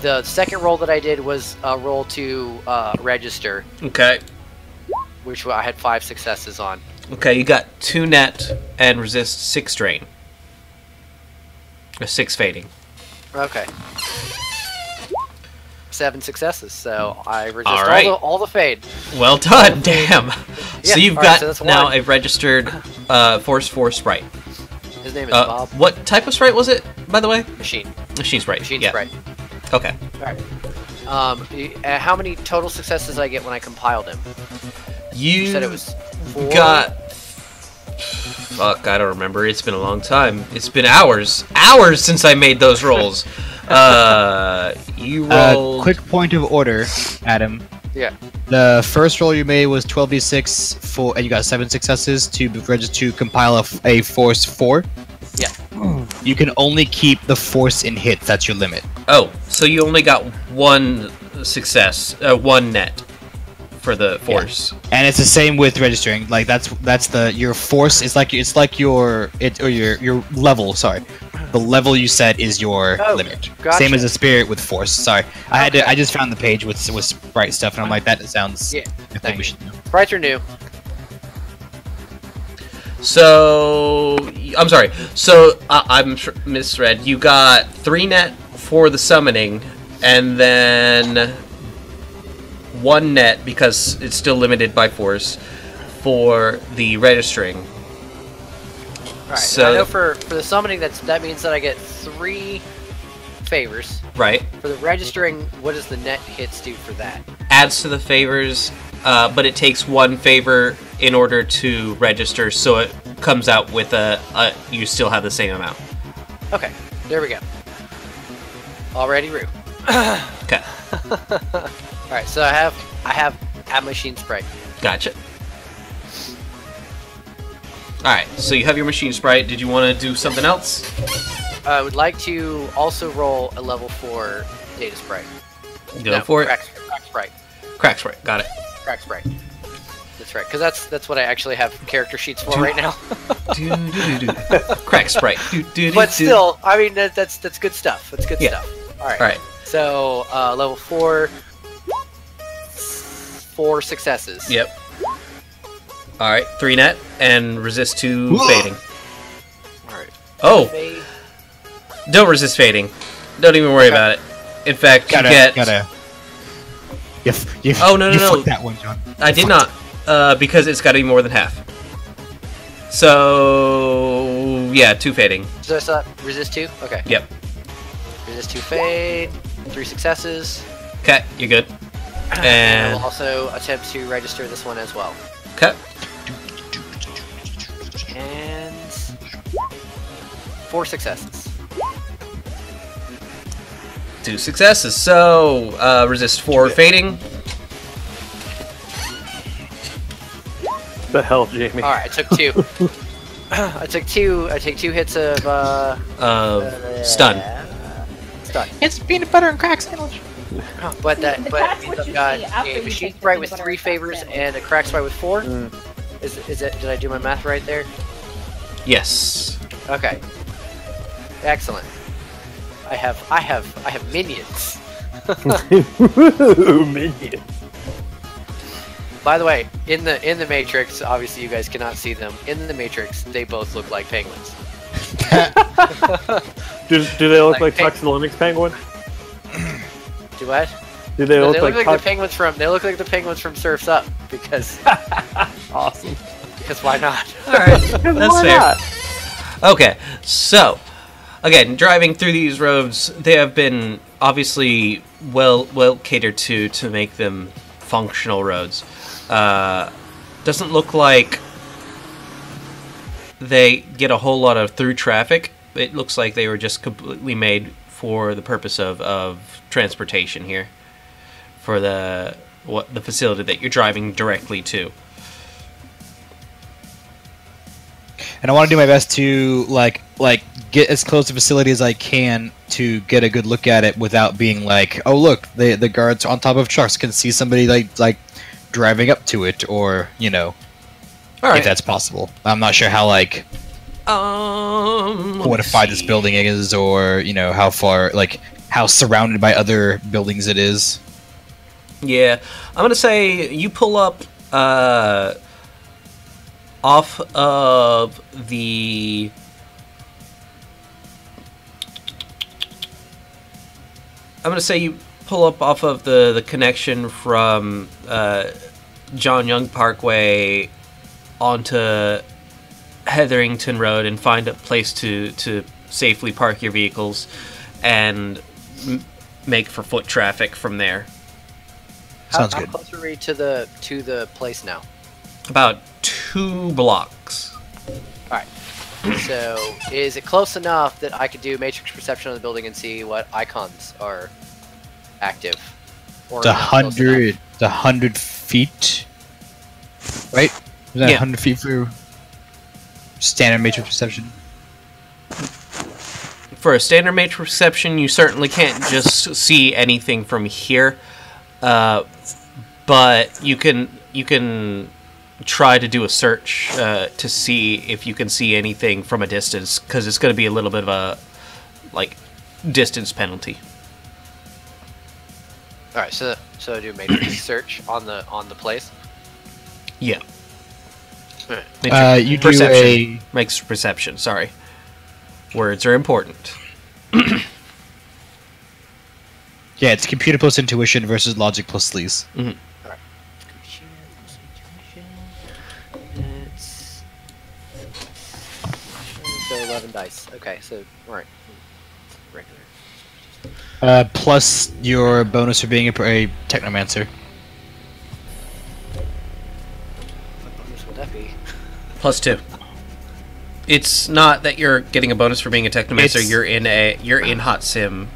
The second roll that I did was a roll to register, Okay. which I had 5 successes on. Okay, you got 2 net and resist 6 drain. Or 6 fading. Okay. 7 successes, so I resist Alright. all the fade. Well done, damn. Yeah, So you've alright, got so that's now one. a registered Force 4 sprite. His name is Bob. What type of sprite was it, by the way? Machine. Machine sprite. Machine yeah. sprite. Okay. Alright. How many total successes I get when I compiled him? You said it was 4? Got... Fuck, I don't remember. It's been a long time. It's been hours. Hours since I made those rolls. You rolled... Quick point of order, Adam. Yeah. The first roll you made was 12d6 and you got 7 successes to register to compile a force 4. Yeah. You can only keep the force in hits. That's your limit. Oh, so you only got 1 success, 1 net for the force. Yeah. And it's the same with registering. Like that's your force. It's like your level. Sorry, the level you set is your limit. Gotcha. Same as the spirit with force. Sorry, I just found the page with sprite stuff, and I'm like, that sounds. Yeah. I think we should know. Sprites are new. So I'm sorry. So I'm misread. You got 3 net for the summoning, and then 1 net because it's still limited by force for the registering. Alright. So I know for the summoning that means that I get 3 favors. right. For the registering, what does the net hits do for that? Adds to the favors, but it takes 1 favor in order to register, so it comes out with you still have the same amount. Okay, there we go. Already Roo. Okay, Alright, so I have a machine sprite. gotcha. Alright, so you have your machine sprite. Did you want to do something else? I would like to also roll a level 4 data sprite. Go for it. Crack sprite. Crack sprite, got it. Crack sprite. That's right, because that's what I actually have character sheets for right now. Crack sprite. But still, I mean that's good stuff. That's good Yeah. stuff. All right. Alright, So level 4, 4 successes. yep. Alright, 3 net and resist 2 fading. All right. Oh, Fade. don't resist fading. Don't even worry about it. In fact, you get... Oh, no, you no. fucked that one, John. I did not, because it's got to be more than half. So, yeah, 2 fading. So that's resist 2. Okay. Yep. Resist 2 fade. 3 successes. Okay, you're good. And I And will also attempt to register this one as well. okay, And 4 successes. 2 successes. So, resist 4 fading. The hell, Jamie? All right, I took 2. I take 2 hits of Stun. stun. It's peanut butter and crack sandwich. But that That's but what I've you got see after a you machine take the sprite with peanut 3 butter favors crack and a crack sprite with 4. Is it? Did I do my math right there? Yes. Okay. Excellent. I have minions. Minion. By the way, in the Matrix, obviously you guys cannot see them. In the Matrix, they both look like penguins. Do they look like Like Tux the Linux Penguin? Do what? Do they No, look they look like Tux? the penguins from. They look like the penguins from Surf's Up because Awesome. why not? Alright, that's Why fair. not? Okay, so, again, driving through these roads, they have been obviously well catered to make them functional roads. Doesn't look like they get a whole lot of through traffic. It looks like they were just completely made for the purpose of transportation here, for the facility that you're driving directly to. And I want to do my best to like get as close to the facility as I can to get a good look at it without being like, oh look, the guards on top of trucks can see somebody like driving up to it, or if that's possible. I'm not sure how fortified this building is, or how far, how surrounded by other buildings it is. Yeah, I'm gonna say you pull up off of the... I'm going to say you pull up off of the connection from John Young Parkway onto Hetherington Road and find a place to safely park your vehicles and make for foot traffic from there. Sounds How good. close are we to the place now? About 2 blocks. Alright. So, is it close enough that I could do matrix perception on the building and see what icons are active? Or The not close enough? 100 feet, right? Is that Yeah. 100 feet for standard matrix perception? For a standard matrix perception, you certainly can't just see anything from here, but you can try to do a search to see if you can see anything from a distance, because it's going to be a little bit of a distance penalty. All right, so I do matrix search on the place. Yeah. You do perception. Makes perception. Sorry, words are important. Yeah, it's computer plus intuition versus logic plus sleaze. Mm-hmm. All right. It's so 11 dice. Okay, so all right, regular. Plus your bonus for being a technomancer. What bonus would that be? +2. It's not that you're getting a bonus for being a technomancer. You're in hot sim.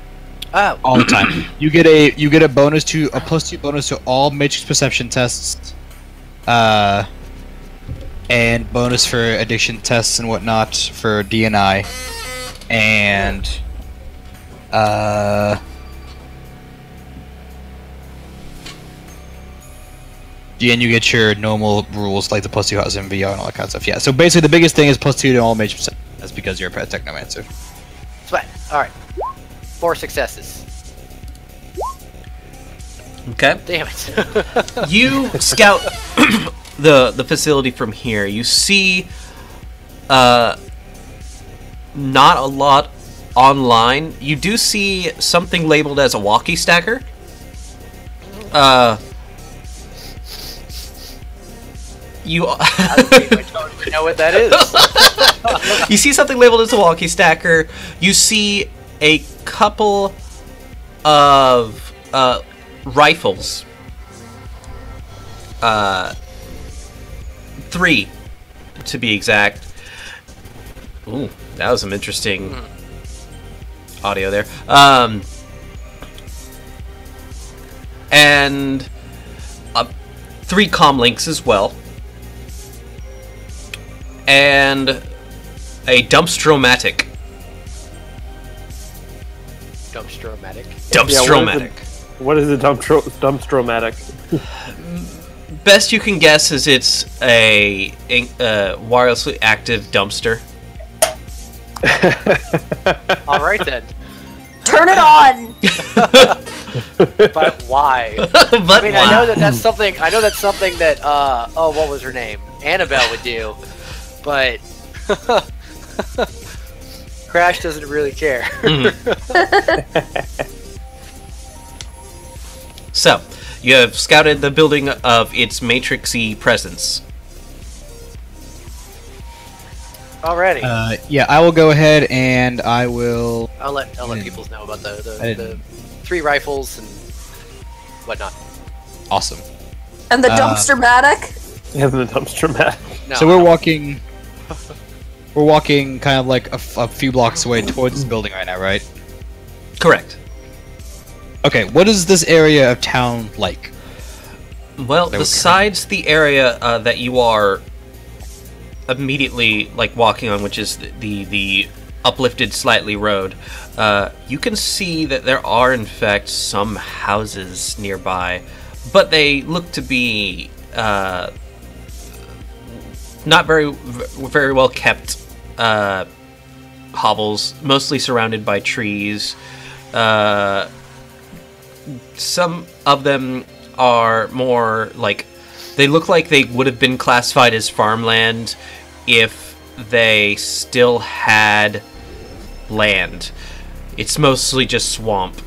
Oh, All the time. You get a bonus to a +2 bonus to all matrix perception tests, and bonus for addiction tests and whatnot for DNI, and and you get your normal rules like the +2 hot sim VR and all that kind of stuff. Yeah. So basically, the biggest thing is +2 to all matrix perception. That's because you're a technomancer. sweat. All right, 4 successes. Okay. Damn it. You scout the facility from here. You see not a lot online. You do see something labeled as a walkie stacker. You I don't even know what that is. You see something labeled as a walkie stacker. You see a couple of rifles. 3 to be exact. Ooh, that was some interesting audio there. And 3 comm links as well. And a dumpstromatic. Dumpstromatic. Dumpstromatic. What is a dumpstromatic? Best you can guess is it's a wirelessly active dumpster. All right then. Turn it on! But why? But I mean, I know that's something. I know that's something that. Oh, what was her name? Annabelle would do, but Crash doesn't really care. So, you have scouted the building of its matrixy presence. Already. Yeah, I will go ahead and I will. I'll let people know about the 3 rifles and whatnot. Awesome. And the dumpster-matic? Yeah, the dumpstromatic. No, So we're walking. We're walking kind of like a few blocks away towards this building right now, right? Correct. Okay, what is this area of town like? Well, besides the area that you are immediately walking on, which is the uplifted slightly road, you can see that there are in fact some houses nearby, but they look to be not very well kept hovels, mostly surrounded by trees. Some of them are more like They look like they would have been classified as farmland if they still had land. It's mostly just swamp.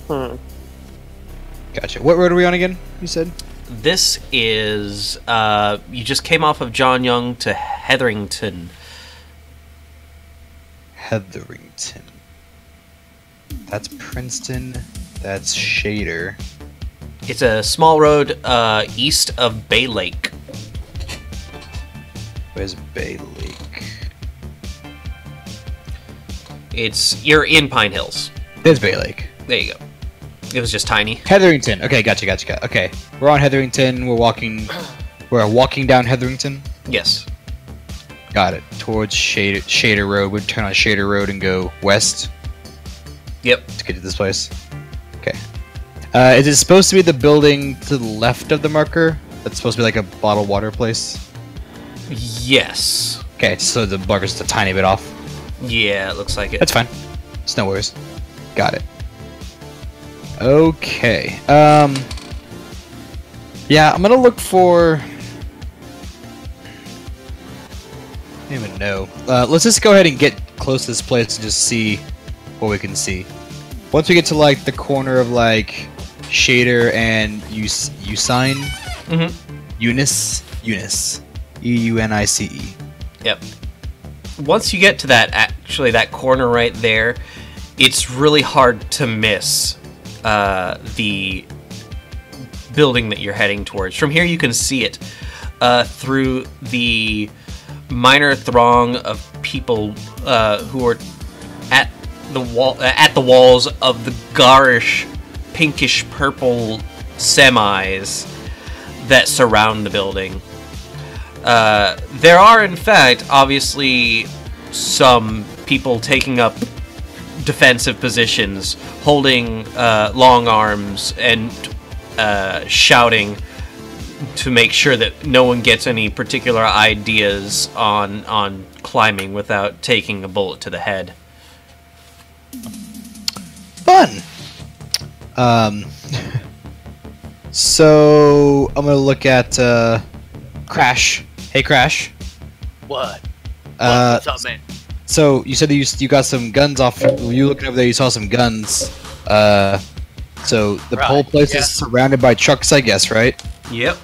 Gotcha. What road are we on again, you said? This is, you just came off of John Young to Hetherington. Hetherington. That's Princeton. That's Shader. It's a small road east of Bay Lake. Where's Bay Lake? You're in Pine Hills. There's Bay Lake. There you go. It was just tiny. Hetherington. Okay, gotcha. Okay, we're on Hetherington. We're walking down Hetherington. Yes. Got it. Towards Shader Road. We'd turn on Shader Road and go west. Yep. To get to this place. Okay. Is it supposed to be the building to the left of the marker? That's supposed to be like a bottled water place? Yes. Okay, so the marker's just a tiny bit off. Yeah, it looks like it. That's fine. It's no worries. Got it. Okay. Yeah, I'm gonna look for... I don't even know. Let's just go ahead and get close to this place and just see what we can see. Once we get to like the corner of like Shader and Usign, Eunice, E-U-N-I-C-E. Yep. Once you get to that corner right there, it's really hard to miss the building that you're heading towards. From here, you can see it through the minor throng of people who are at the walls of the garish, pinkish purple semis that surround the building. There are, in fact, obviously some people taking up defensive positions, holding long arms and shouting to make sure that no one gets any particular ideas on climbing without taking a bullet to the head. Fun! So I'm gonna look at Crash. Hey, Crash. What? What's up, man? So you said that you got some guns off. You looking over there? You saw some guns. So the whole place is surrounded by trucks, I guess, right? Yep.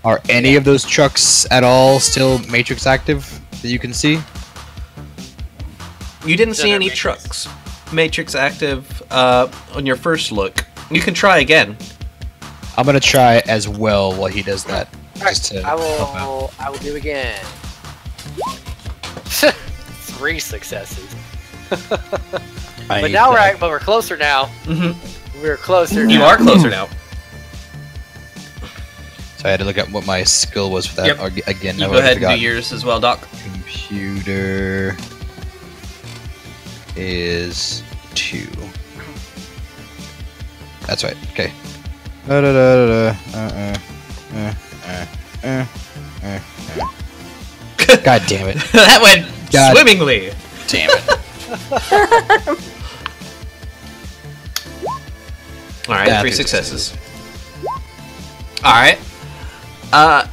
Are any of those trucks at all still Matrix active that you can see? You didn't see any trucks Matrix active on your first look. You can try again. I'm gonna try as well while he does that. Alright, I will do again. 3 successes. But now we're closer now. We're closer. You are closer now. So I had to look at what my skill was for that. Yep. Again, you go ahead and do yours as well, Doc. Computer is 2. That's right. Okay. God damn it. That went swimmingly. Damn it. Alright, 3 successes. Alright.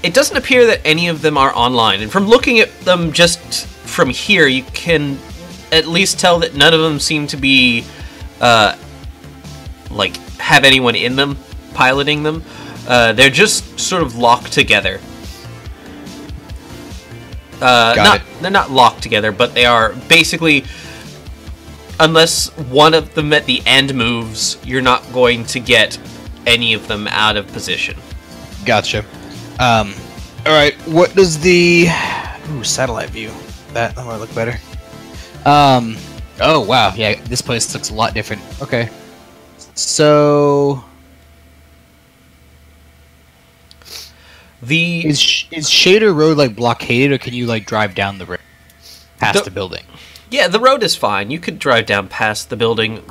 It doesn't appear that any of them are online, and from looking at them just from here, you can at least tell that none of them seem to be, like, have anyone in them, piloting them. They're just sort of locked together. They're not locked together, but they are basically, unless one of them at the end moves, you're not going to get any of them out of position. Gotcha. Alright, what does the... Ooh, satellite view. That might look better. Oh, wow. Yeah, this place looks a lot different. Okay. So... Is Shader Road, like, blockaded, or can you, like, drive down the road past the building? Yeah, the road is fine. You could drive down past the building,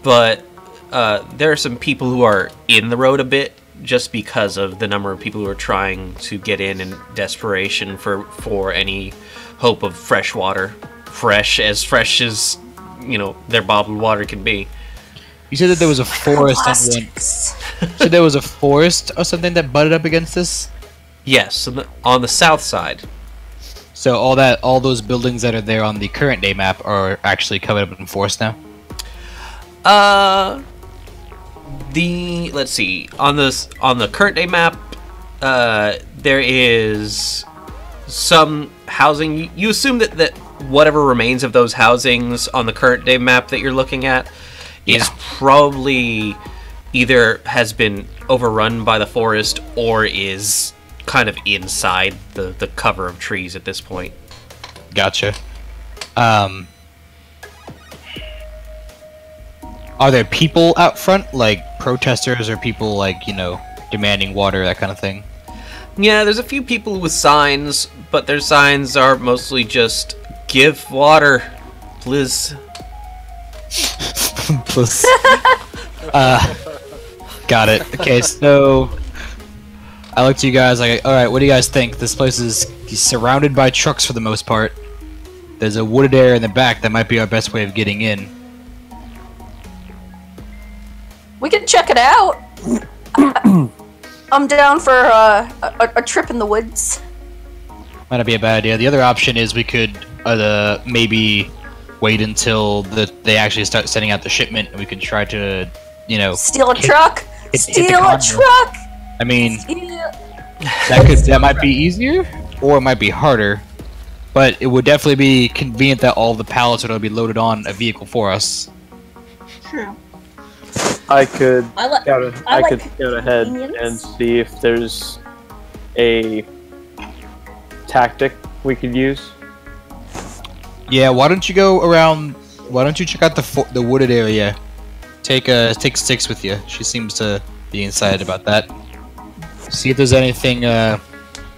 but there are some people who are in the road a bit, just because of the number of people who are trying to get in desperation for any hope of fresh water. Fresh as, you know, their bottled water can be. You said that there was a forest on one. So there was a forest or something that butted up against this? Yes, on the south side. So all those buildings that are there on the current day map are actually covered up in forest now? Let's see. On the current day map, there is some housing. You assume that whatever remains of those housings on the current day map that you're looking at is probably either has been overrun by the forest or is kind of inside the cover of trees at this point. Gotcha. Are there people out front, like protesters or people like, demanding water, that kind of thing? Yeah, there's a few people with signs, but their signs are mostly just, give water, please. Please. Got it. Okay, so I look to you guys like, alright, what do you guys think? This place is surrounded by trucks for the most part. There's a wooded area in the back that might be our best way of getting in. We can check it out. I'm down for a trip in the woods. Might not be a bad idea. The other option is we could maybe wait until they actually start sending out the shipment, and we can try to, steal a truck. Steal a truck. I mean, that might be easier, or it might be harder. But it would definitely be convenient that all the pallets would be loaded on a vehicle for us. True. I could I could scout ahead and see if there's a tactic we could use. Yeah, why don't you go around? Why don't you check out the wooded area? Take Styx with you. She seems to be excited about that. See if there's anything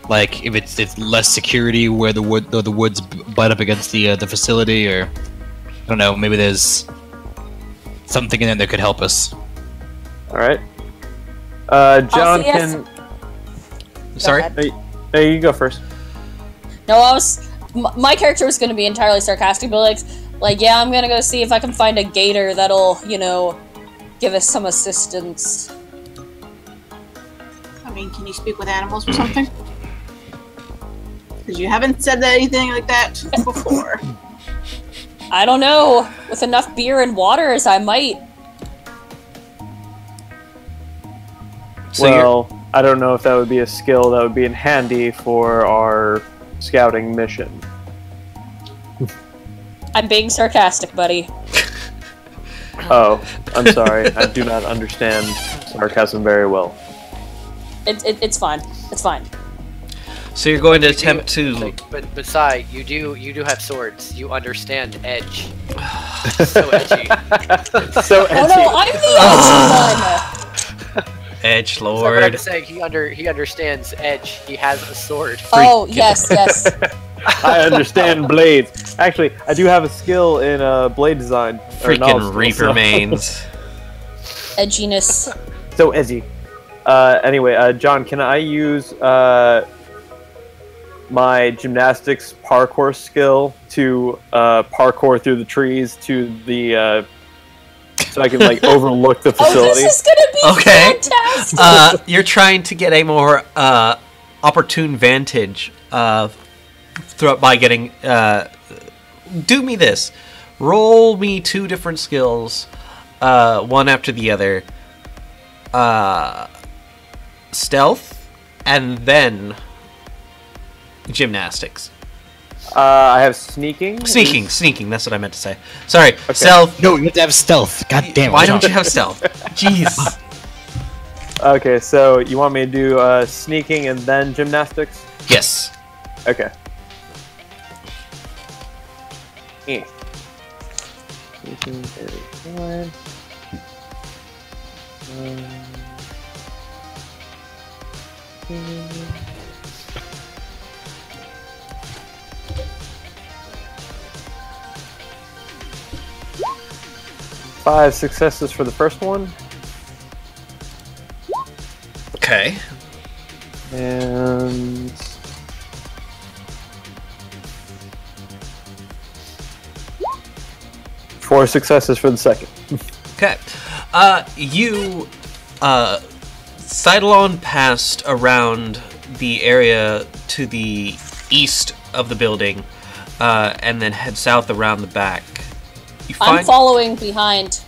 like if it's less security where the woods butt up against the facility, or I don't know. Maybe there's something in there that could help us. All right. John can. Sorry. Hey, you go first. No, my character was going to be entirely sarcastic, but like, yeah, I'm going to go see if I can find a gator that'll, give us some assistance. I mean, can you speak with animals or something? Because you haven't said anything like that before. I don't know. With enough beer and waters, I might. Well, I don't know if that would be a skill that would be handy for our scouting mission. I'm being sarcastic, buddy. Oh, I'm sorry. I do not understand sarcasm very well. It's fine. It's fine. So you're going to attempt to... But Sai, you do have swords. You understand edge. So edgy. So edgy. Oh no, I'm the edgy one! Edge So Lord. I'm saying he understands edge. He has a sword. Oh, yes. I understand blades. Actually, I do have a skill in blade design. Freaking Reaper mains. Edginess. So edgy. Anyway, John, can I use my gymnastics parkour skill to parkour through the trees to the so I can overlook the facility? Oh, this is gonna be fantastic! You're trying to get a more opportune vantage by getting. Do me this. Roll me 2 different skills, one after the other. Stealth, and then gymnastics. I have sneaking. Sneaking. That's what I meant to say. Sorry. Okay. Stealth. No, you have to have stealth. God damn it. Why don't you have stealth? Jeez. Okay, so you want me to do sneaking and then gymnastics? Yes. Okay. Yeah. Sneaking is fine. 5 successes for the first one. Okay. And 4 successes for the second. Okay. You sidle on past around the area to the east of the building, and then head south around the back. I'm following behind.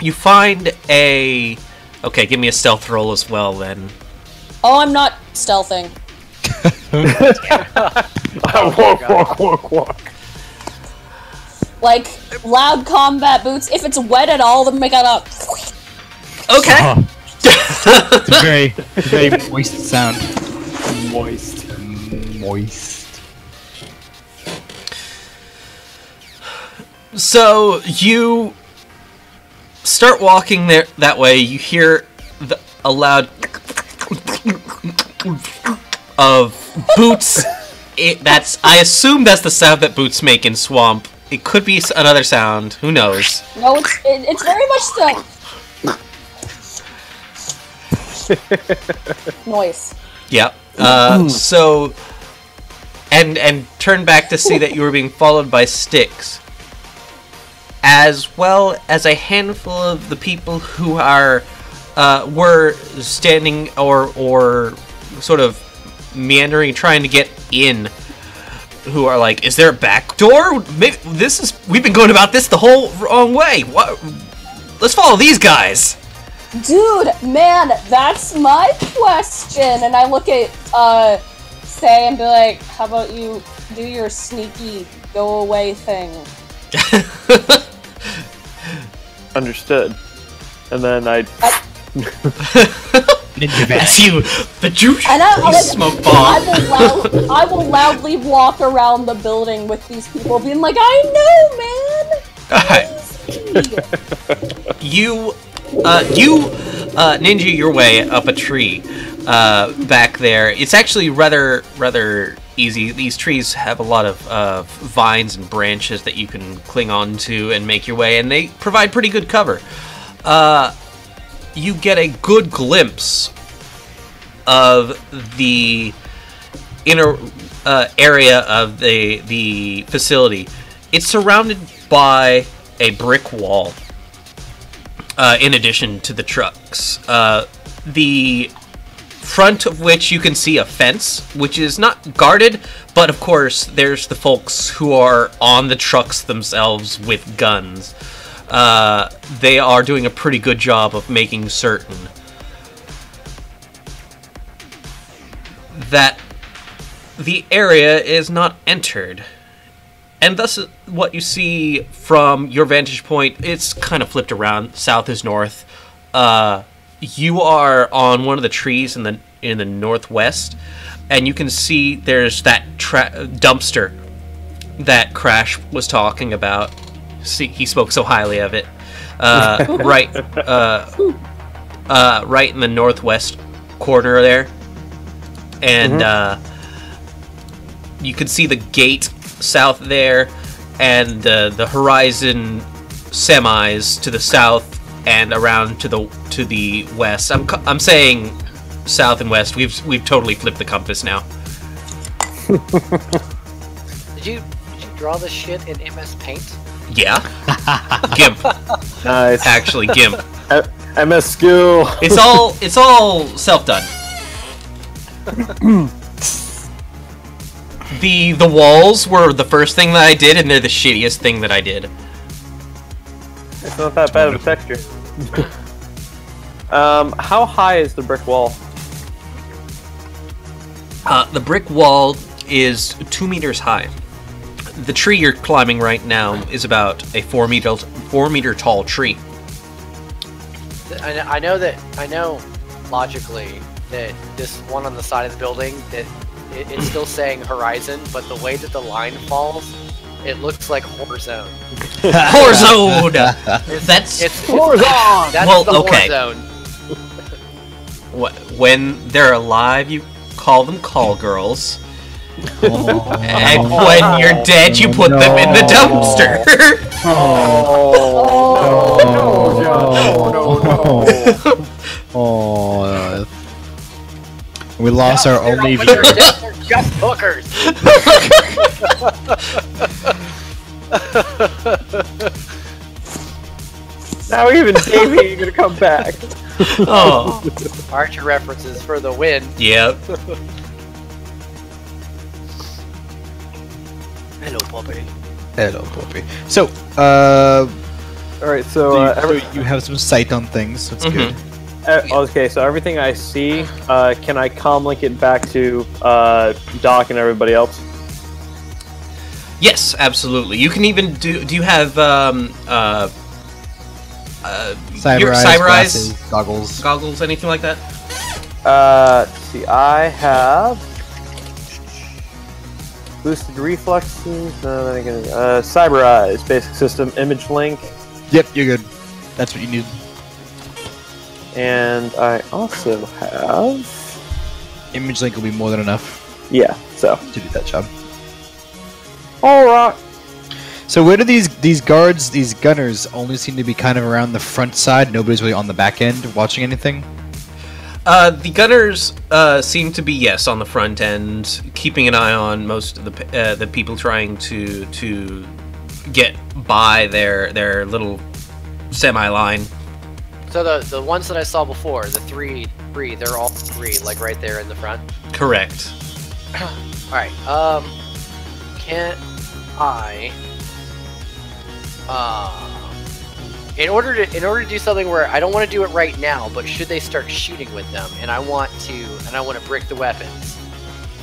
You find a... Okay, give me a stealth roll as well, then. Oh, I'm not stealthing. Walk. Like, loud combat boots. If it's wet at all, then make it up. Okay. It's a very moist sound. Moist. So you start walking there that way. You hear a loud of boots. I assume that's the sound that boots make in swamp. It could be another sound. Who knows? No, it's very much the noise. Yep. So, and turn back to see that you were being followed by Styx, as well as a handful of the people who were standing or sort of meandering, trying to get in. Who are like, is there a back door? Maybe we've been going about this the whole wrong way. What? Let's follow these guys. Dude, man, that's my question. And I look at Faye and be like, how about you do your sneaky go away thing? Understood. And then That's you, the juice. And smoke bomb. I will loudly walk around the building with these people, being like, I know, man. You ninja your way up a tree back there. It's actually rather easy. These trees have a lot of vines and branches that you can cling on to and make your way, and they provide pretty good cover. You get a good glimpse of the inner area of the facility. It's surrounded by a brick wall, in addition to the trucks. The front of which you can see a fence, which is not guarded, but of course there's the folks who are on the trucks themselves with guns. They are doing a pretty good job of making certain that the area is not entered. And thus, what you see from your vantage point, it's kind of flipped around. South is north. You are on one of the trees in the northwest, and you can see there's that dumpster that Crash was talking about. See, he spoke so highly of it. Right in the northwest corner there, and you can see the gate south there, and the Horizon semis to the south and around to the west. I'm saying south and west. We've totally flipped the compass now. Did you draw this shit in MS Paint? Yeah. GIMP. Nice. Actually, GIMP. MS School. It's all self-done. The walls were the first thing that I did, and they're the shittiest thing that I did. It's not that bad of a texture. How high is the brick wall? The brick wall is 2 meters high. The tree you're climbing right now is about a 4 meter tall tree. I know logically that this one on the side of the building, that it's still saying Horizon, but the way that the line falls, it looks like Warzone. Warzone! That's Warzone! That's well, the okay. Warzone. When they're alive, you call them call girls. And when you're dead, you put them in the dumpster. Oh, we lost our only viewer. They're just hookers. Now even Davey ain't gonna come back. Oh. Archer references for the win. Yep. Hello, puppy. Hello, Poppy. So, Alright, so you have some sight on things. That's good. okay, so everything I see, can I comm link it back to Doc and everybody else? Yes, absolutely. You can even do. Do you have Cyber eyes, glasses, goggles, anything like that? Let's see, I have boosted reflexes. No, that ain't gonna. Cyber eyes, basic system, image link. Yep, you're good. That's what you need. And I also have Image link will be more than enough. Yeah, so to do that job. All right. So where do these guards, these gunners, only seem to be kind of around the front side? Nobody's really on the back end watching anything? The gunners seem to be, yes, on the front end, keeping an eye on most of the people trying to get by their little semi-line. So the ones that I saw before, the three, they're all three, like right there in the front? Correct. Alright, can I... in order to do something where I don't want to do it right now, but should they start shooting with them, and I want to brick the weapons,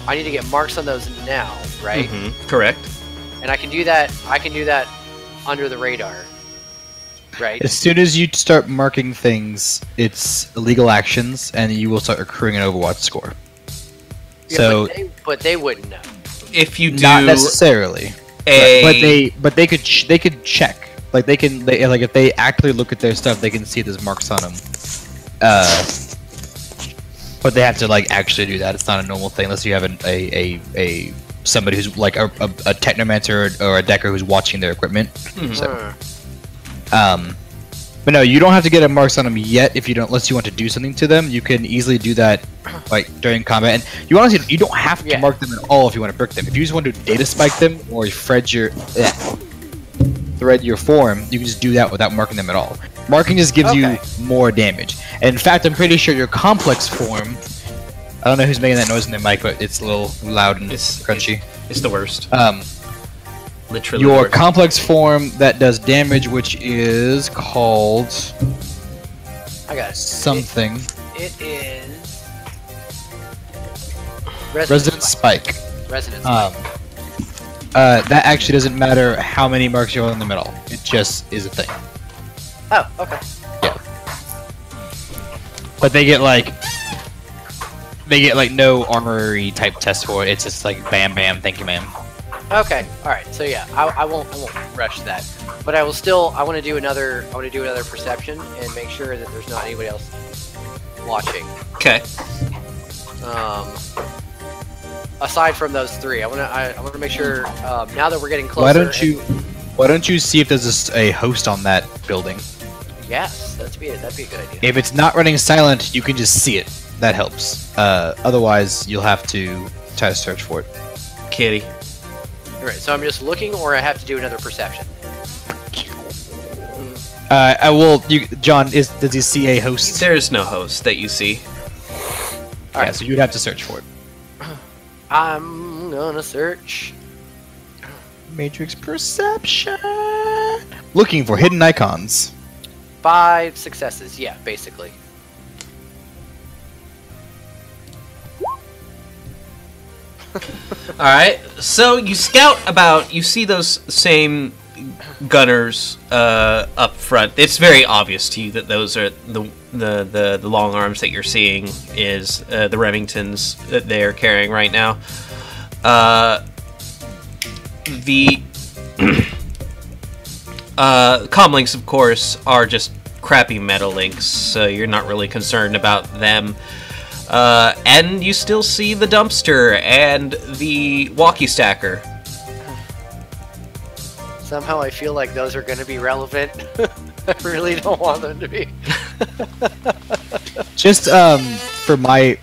I need to get marks on those now, right? Mm-hmm. Correct. And I can do that under the radar, right? As soon as you start marking things, it's illegal actions, and you will start accruing an Overwatch score. Yeah, So, but they wouldn't know. If you do, not necessarily. But they could check. Like if they actively look at their stuff, they can see there's marks on them. But they have to like actually do that. It's not a normal thing unless you have a somebody who's like a technomancer or a decker who's watching their equipment. Mm-hmm. So, but no, you don't have to get a marks on them yet unless you want to do something to them. You can easily do that like during combat, and you don't have to mark them at all if you want to brick them. If you just want to data spike them or thread your form, you can just do that without marking them at all. Marking just gives you more damage. And in fact, I'm pretty sure your complex form, I don't know who's making that noise in their mic, but it's a little loud and crunchy. It's the worst. Literally. Your complex form that does damage, which is called... I got it. Something. It is... Resonant Spike. Resonant Spike. That actually doesn't matter how many marks you have on them at all. It just is a thing. Oh, okay. Yeah. But they get like no armory type test for it. It's just like bam bam, thank you ma'am. Okay, alright, so yeah, I won't rush that. But I want to do another perception and make sure that there's not anybody else watching. Okay. Aside from those three, I want to make sure now that we're getting closer. Why don't you see if there's a host on that building? Yes, that'd be a good idea. If it's not running silent, you can just see it. That helps. Otherwise, you'll have to try to search for it. Kitty. Alright, so I'm just looking, or I have to do another perception? I will. John, does he see a host? There's no host that you see. Yeah, so you'd have to search for it. I'm gonna search. Matrix perception. Looking for hidden icons. 5 successes, yeah, basically. Alright, so you scout about, you see those same gunners up front. It's very obvious to you that those are the long arms that you're seeing is the Remingtons that they're carrying right now. The comlinks, of course, are just crappy metal links, so you're not really concerned about them. And you still see the dumpster and the walkie stacker. Somehow I feel like those are going to be relevant. I really don't want them to be. Just for my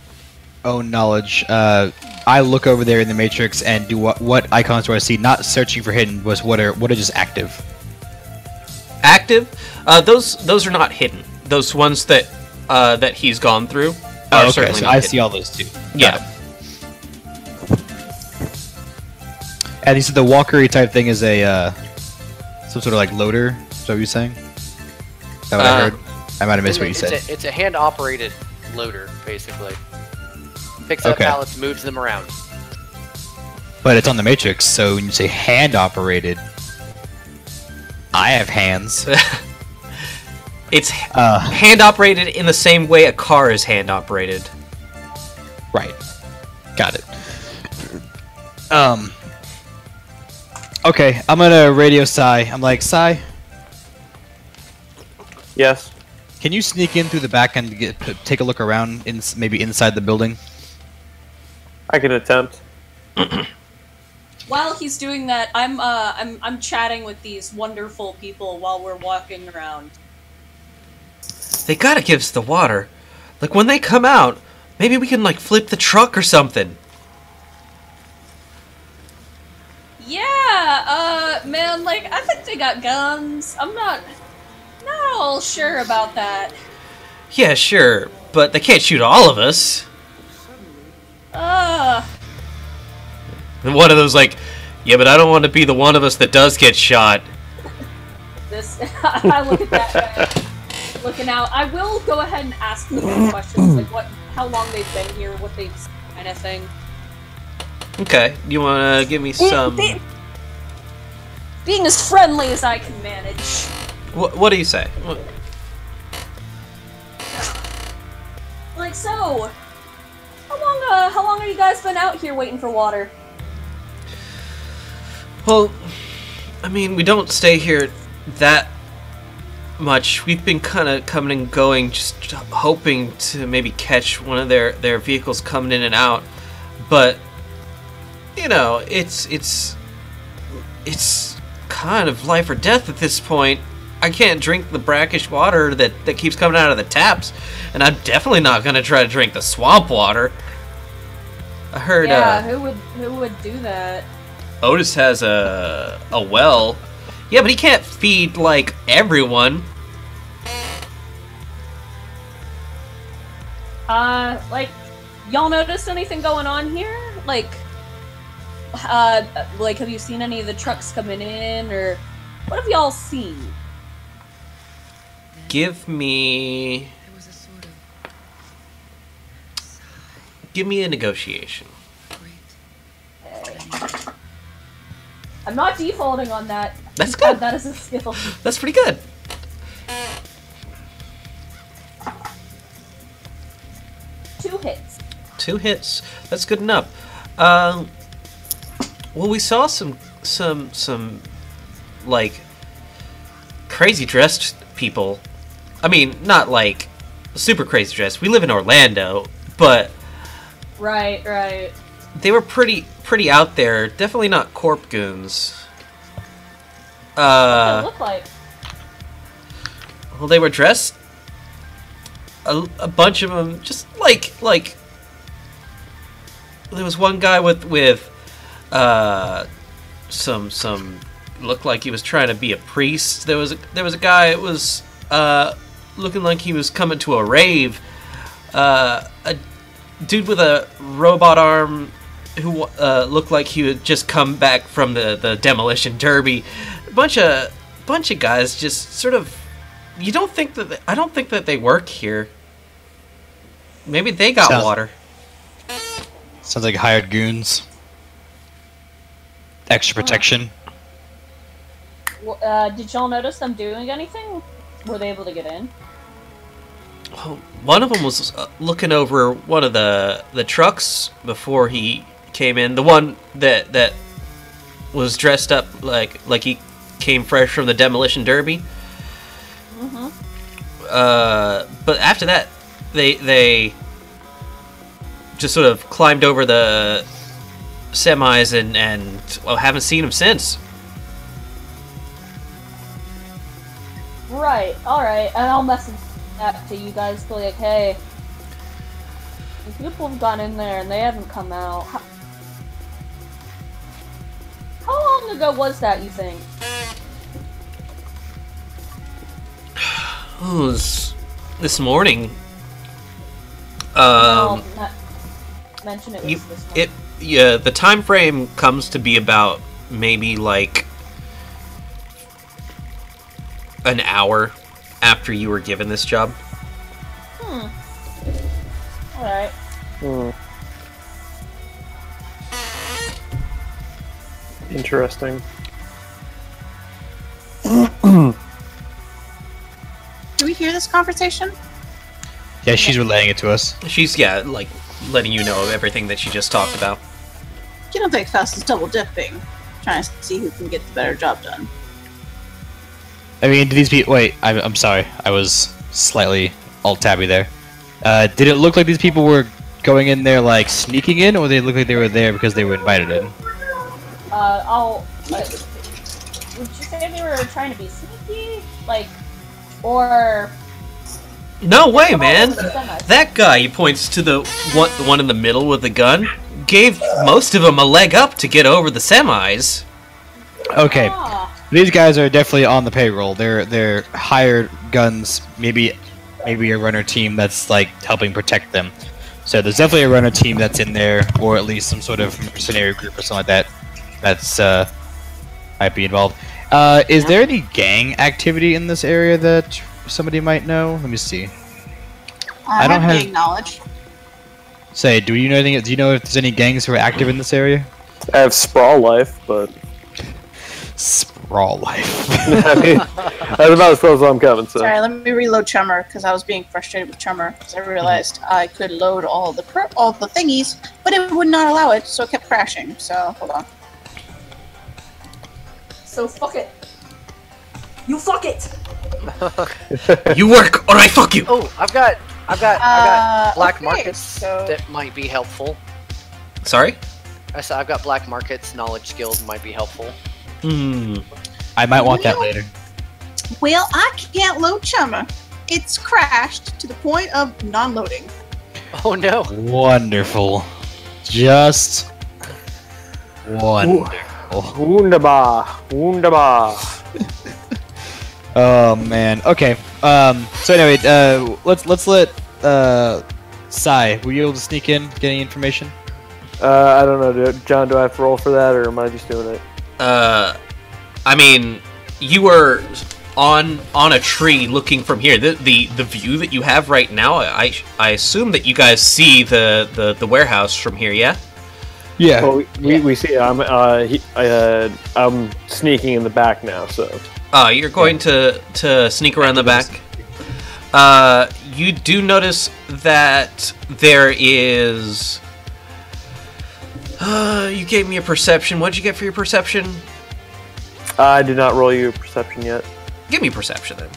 own knowledge, I look over there in the Matrix and do what icons do I see? Not searching for hidden, was what are just active. active. Those are not hidden. Those ones that that he's gone through are Oh, okay, certainly so not I hidden. see all those too. Yeah. And you said the walkery type thing is a some sort of like loader. Is that what you're saying? Is that what I heard? I might have missed what you said. It's a hand-operated loader, basically. Picks up Okay. pallets, moves them around. But it's on the Matrix, so when you say hand operated, I have hands. It's hand operated in the same way a car is hand operated. Right. Got it. Okay, I'm gonna radio Sai. I'm like, Sai, Yes. can you sneak in through the back and take a look around, maybe inside the building? I can attempt. While he's doing that, I'm chatting with these wonderful people while we're walking around. They gotta give us the water. Like, when they come out, maybe we can, like, flip the truck or something. Yeah, man, like, I think they got guns. I'm not all sure about that. Yeah, sure, but they can't shoot all of us. And one of those, like, yeah, but I don't want to be the one of us that does get shot. This, I look at that guy looking out. I will go ahead and ask them some questions, like how long they've been here, what they've seen, kind of thing. Okay, you want to give me some... Being as friendly as I can manage. What do you say? Like, so, how long have you guys been out here waiting for water? Well, I mean, we don't stay here that much. We've been kind of coming and going, just hoping to maybe catch one of their vehicles coming in and out. But, you know, it's kind of life or death at this point. I can't drink the brackish water that keeps coming out of the taps, and I'm definitely not going to try to drink the swamp water. I heard, Yeah, who would do that? Otis has a well. Yeah, but he can't feed, like, everyone. Like, y'all noticed anything going on here? Like, have you seen any of the trucks coming in, or what have y'all seen? Give me a negotiation. I'm not defaulting on that. That's good. That is a skill. That's pretty good. Two hits. 2 hits. That's good enough. Well, we saw some like crazy dressed people. I mean, not like super crazy dressed. We live in Orlando, but Right. they were pretty out there. Definitely not corp goons. What does it look like? Well, they were dressed. A bunch of them, just like there was one guy with some looked like he was trying to be a priest. There was a guy that was looking like he was coming to a rave. A dude with a robot arm who looked like he had just come back from the demolition derby. A bunch of guys just sort of. I don't think that they work here. Maybe they got water. Sounds like hired goons. Extra protection. Did y'all notice them doing anything? Were they able to get in? Well, one of them was looking over one of the trucks before he came in. The one that was dressed up like he came fresh from the demolition derby. Mm-hmm. But after that, they just sort of climbed over the semis and well, haven't seen him since. Right, alright, and I'll message that to you guys, be like, hey, people have gone in there and they haven't come out. How long ago was that, you think? Oh, this morning. No, not mention it was this one. Yeah, the time frame comes to be about maybe like an hour after you were given this job. Alright. Interesting. Do we hear this conversation? Yeah, she's relaying it to us. She's like letting you know everything that she just talked about. You don't think Faust is double dipping, trying to see who can get the better job done? I mean, do these people? Wait, I'm sorry. I was slightly alt-tabby there. Did it look like these people were going in there like sneaking in, or they look like they were there because they were invited in? Would you say they were trying to be sneaky? Like, or... No way, man! That guy, he points to the one in the middle with the gun, gave most of them a leg up to get over the semis. Okay, Ah. these guys are definitely on the payroll. They're hired guns, maybe a runner team that's like helping protect them. So there's definitely a runner team that's in there, or at least some sort of mercenary group or something like that. That's might be involved. Is there any gang activity in this area that somebody might know? Let me see. I don't have have- gang knowledge. Say, do you know anything? Do you know if there's any gangs who are active in this area? I have Sprawl Life, but Sprawl life. I mean, that's about as close as I'm coming. So Sorry, let me reload Chummer because I was being frustrated with Chummer because I realized I could load all the thingies, but it would not allow it, so it kept crashing. So hold on. So fuck it. You fuck it! You work, or I fuck you! Oh, I've got black okay, markets so- that might be helpful. Sorry? I said I've got black markets, knowledge skills might be helpful. I might want that later. Well, I can't load Chummer. It's crashed to the point of non-loading. Oh no! Wonderful. Just wonderful. Wunderbar. Oh man. Okay. So anyway, let's let Sai. Were you able to sneak in, get any information? I don't know, John. Do I have to roll for that, or am I just doing it? I mean, you were on a tree looking from here. The view that you have right now, I assume that you guys see the warehouse from here, yeah? Yeah. Well, we see. I'm sneaking in the back now, so. You're going to sneak around the back. You do notice that there is. You gave me a perception. What'd you get for your perception? I did not roll you a perception yet. Give me perception then.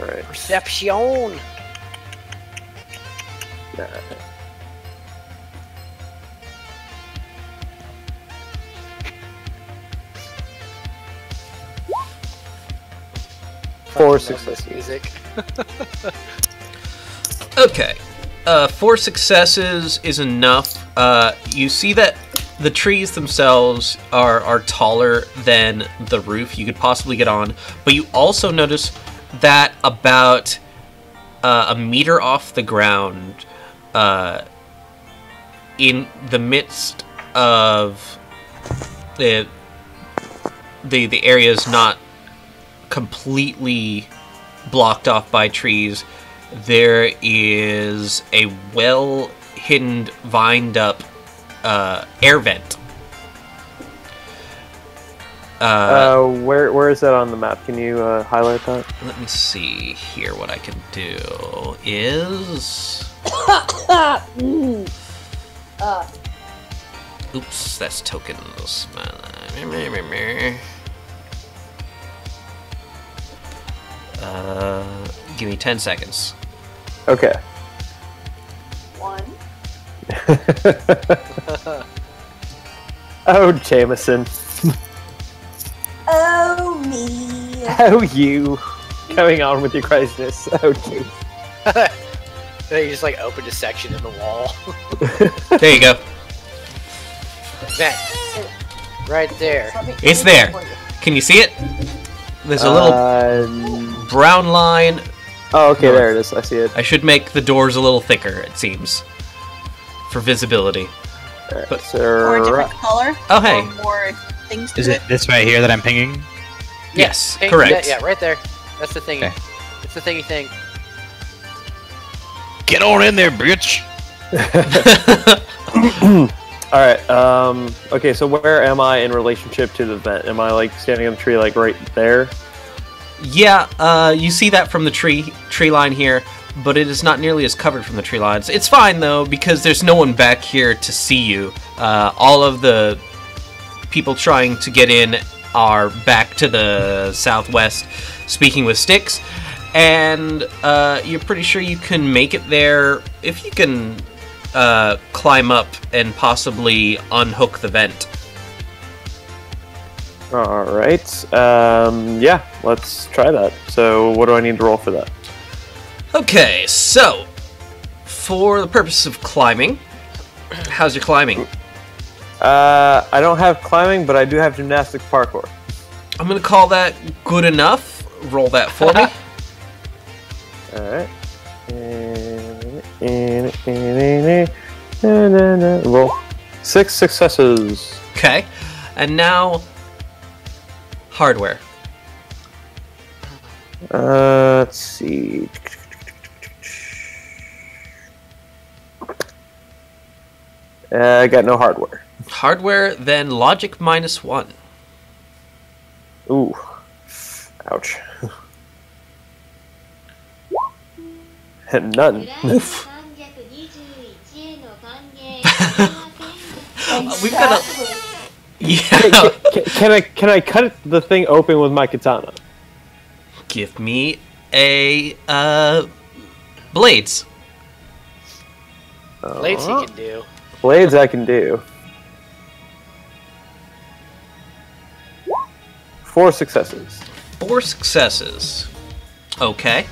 Alright. Perception. Four Fucking love this successes. music. Okay. 4 successes is enough. You see that the trees themselves are taller than the roof you could possibly get on, but you also notice that about a meter off the ground, in the midst of the areas not completely blocked off by trees, there is a well-hidden, vined-up air vent. Where is that on the map? Can you highlight that? Let me see here. What I can do is... Oops, that's tokens. Give me 10 seconds. Okay. 1. Oh, Jameson. Oh, me. Oh, you. Going on with your craziness. Oh, jeez. They just like opened a section in the wall. There you go. Vent. Right there. It's there. Can you see it? There's a little... brown line. Oh, okay, North. there it is. I see it. I should make the doors a little thicker, it seems, for visibility. Alright, But- Or a so different color. Oh, hey. Or more things to Is it it. this right here that I'm pinging? Yes, Hey, correct. Yeah, right there. That's the thingy. Okay. It's the thingy thing. Get on in there, bitch! all right. Okay, so where am I in relationship to the vent? Am I like standing on the tree, like right there? Yeah, you see that from the tree line here, but it is not nearly as covered from the tree lines. It's fine though, because there's no one back here to see you. All of the people trying to get in are back to the southwest, speaking with sticks, and you're pretty sure you can make it there if you can climb up and possibly unhook the vent. All right. Yeah, let's try that. So, what do I need to roll for that? Okay, so for the purpose of climbing, how's your climbing? I don't have climbing, but I do have gymnastic parkour. I'm gonna call that good enough. Roll that for me. All right. Roll 6 successes. Okay, and now hardware. Let's see. I got no hardware. Hardware, then logic -1. Ooh. Ouch. None. Oof. We've got a yeah. Can I cut the thing open with my katana? Give me a blades. Blades he can do. Blades I can do. 4 successes. 4 successes. Okay.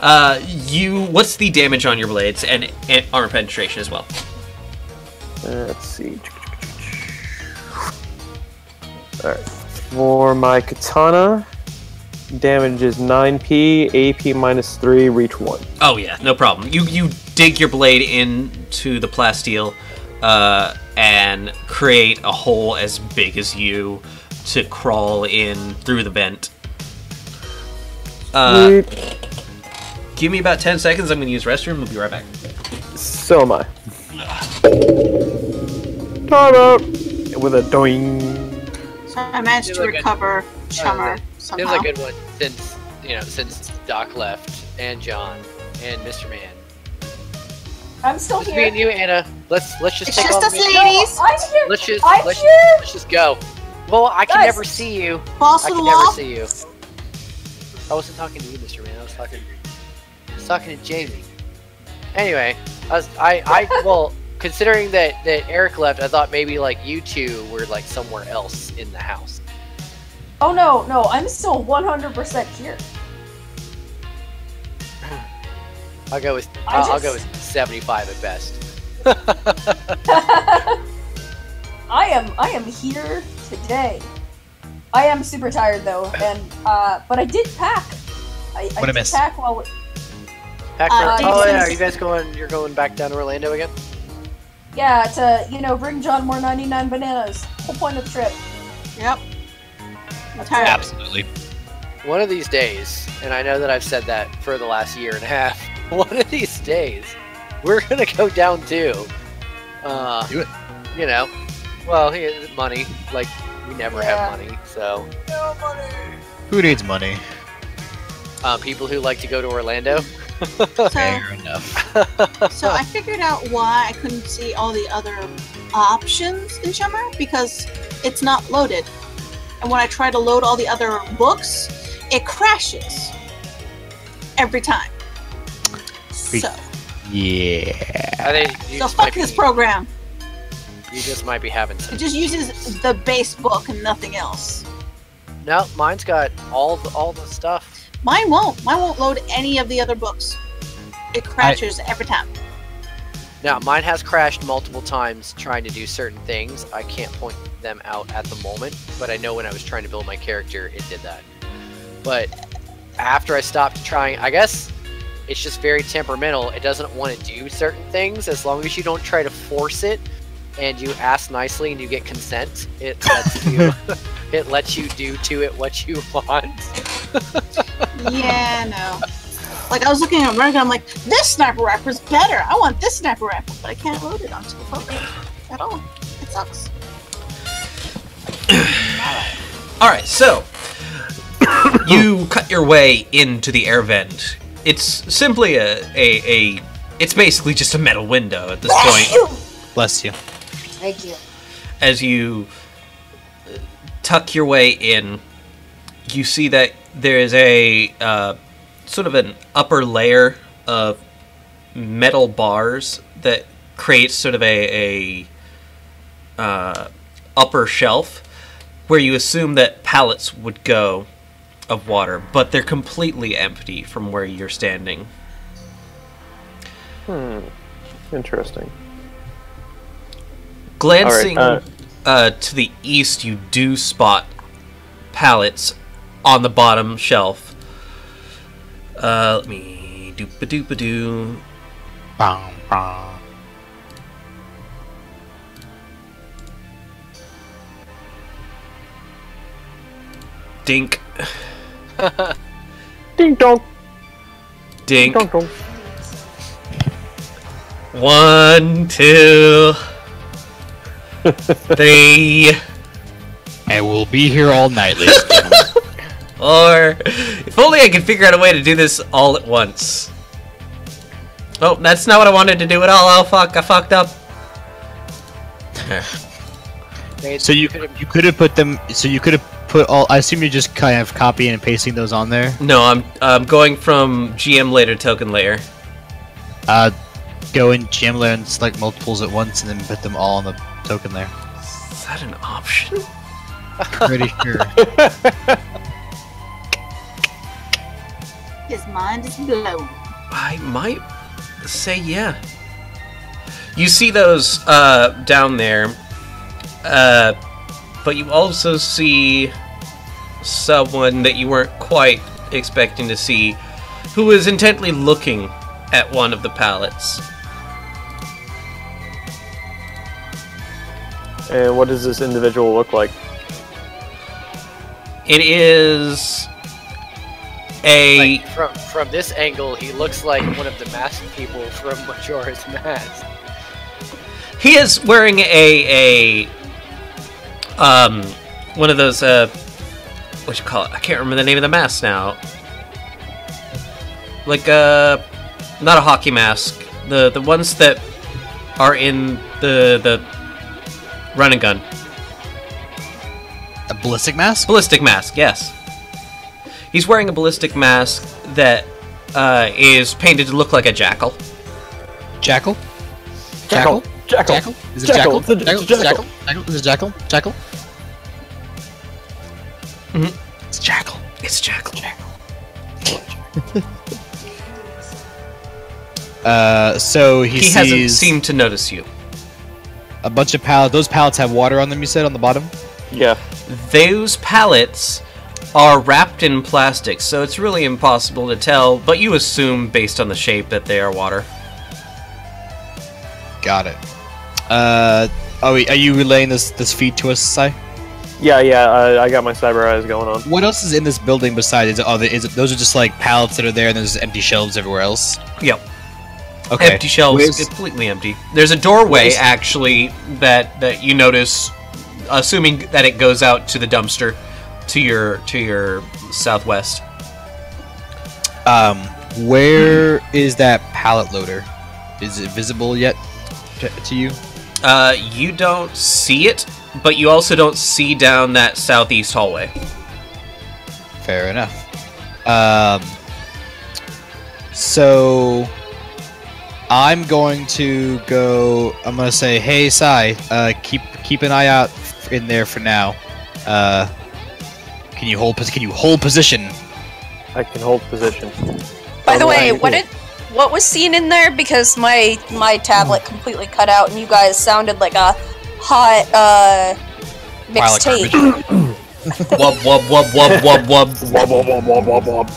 What's the damage on your blades and armor penetration as well? Let's see. Alright. For my katana, damage is 9p, AP -3, reach 1. Oh yeah, no problem. You dig your blade into the plasteel and create a hole as big as you to crawl in through the vent. Give me about 10 seconds. I'm going to use restroom. We'll be right back. So am I. Time out! With a doing. So I managed to recover Chummer It somehow. was a good one since Doc left and John and Mr. Man. I'm still Just here. me and you, Anna. Let's just It's take just off us the mission. ladies. I'm here. Let's here. just go. Well, I can Guys. never see you. Boss I of the can never wall. see you. I wasn't talking to you, Mr. Man. I was talking to Jamie. Anyway, well, considering that Eric left, I thought maybe like you two were like somewhere else in the house. Oh no, I'm still 100% here. I'll go with I I'll go just- with 75 at best. I am here today. I am super tired though, and but I did pack. I What I did missed? pack while Pack Uh, for, oh yeah, Jason- are you guys going? You're going back down to Orlando again? yeah to bring John more 99 bananas. Whole point of the trip. Yep. I'm tired. Absolutely. One of these days, and I know that I've said that for the last year and a half. One of these days, we're gonna go down too. Do it. You know, well, money. Like we never Yeah. have money, so Who needs money? people who like to go to Orlando. Fair enough. So I figured out why I couldn't see all the other options in Chummer, because it's not loaded. And when I try to load all the other books, it crashes every time. So, Yeah. I think you so just fuck might be, this program. You just might be having some. It just uses the base book and nothing else. No, mine's got all the stuff. Mine won't. Mine won't load any of the other books. It crashes every time. Now, mine has crashed multiple times trying to do certain things. I can't point them out at the moment, but I know when I was trying to build my character, it did that. But after I stopped trying, I guess it's just very temperamental. It doesn't want to do certain things as long as you don't try to force it and you ask nicely and you get consent. It lets you, it lets you do to it what you want. Yeah, no. Like, I was looking at America, I'm like, this sniper rifle's better. I want this sniper rifle, but I can't load it onto the phone at all. It sucks. Alright, so you cut your way into the air vent. It's simply it's basically just a metal window at this point. Bless you. Thank you. As you tuck your way in, you see that there is a sort of an upper layer of metal bars that creates sort of a upper shelf where you assume that pallets would go of water, but they're completely empty from where you're standing. Interesting. Glancing All right, to the east, you do spot pallets on the bottom shelf. Let me doop-a-doop-a-doo. Bum, bum. Dink. Ding dong. Dink. Dong dong. 1, 2, 3. And we'll be here all night, ladies and gentlemen. Or if only I could figure out a way to do this all at once. Oh, that's not what I wanted to do at all. Oh fuck, I fucked up. So you could have put them. So you could have put all. I assume you're just kind of copying and pasting those on there. No, I'm going from GM layer to token layer. Go in GM layer and select multiples at once, and then put them all on the token layer. Is that an option? Pretty sure. His mind is blown. I might say yeah. You see those down there, but you also see someone that you weren't quite expecting to see, who is intently looking at one of the pallets. And what does this individual look like? It is a... Like, from this angle, he looks like one of the masked people from Majora's Mask. He is wearing a one of those what you call it? I can't remember the name of the mask now. Like not a hockey mask. The ones that are in the run and gun. A ballistic mask? Ballistic mask, yes. He's wearing a ballistic mask that is painted to look like a jackal. Jackal? Jackal. Jackal. Jackal? Is it jackal? Jackal. Jackal? Jackal. Jackal? Is it jackal? Jackal? Mm-hmm. It's jackal. It's jackal. So he sees hasn't seemed to notice you. a bunch of pallets. Those pallets have water on them, you said, on the bottom? Yeah. Those pallets are wrapped in plastic, so it's really impossible to tell, but you assume, based on the shape, that they are water. Got it. Are you relaying this feed to us, Sai? Yeah, I got my cyber eyes going on. What else is in this building besides? Those are just like pallets that are there, and there's empty shelves everywhere else. Yep. Okay. Empty shelves, completely empty. There's a doorway, actually, that you notice, assuming that it goes out to the dumpster to your southwest. Where is that pallet loader? Is it visible yet to you? You don't see it, but you also don't see down that southeast hallway. Fair enough. So I'm going to go. I'm going to say, hey, Sai, keep an eye out in there for now. Can you hold position? I can hold position. By the way, what was seen in there? Because my tablet completely cut out, and you guys sounded like a hot Pile of mixtape. Wub wub wub wub wub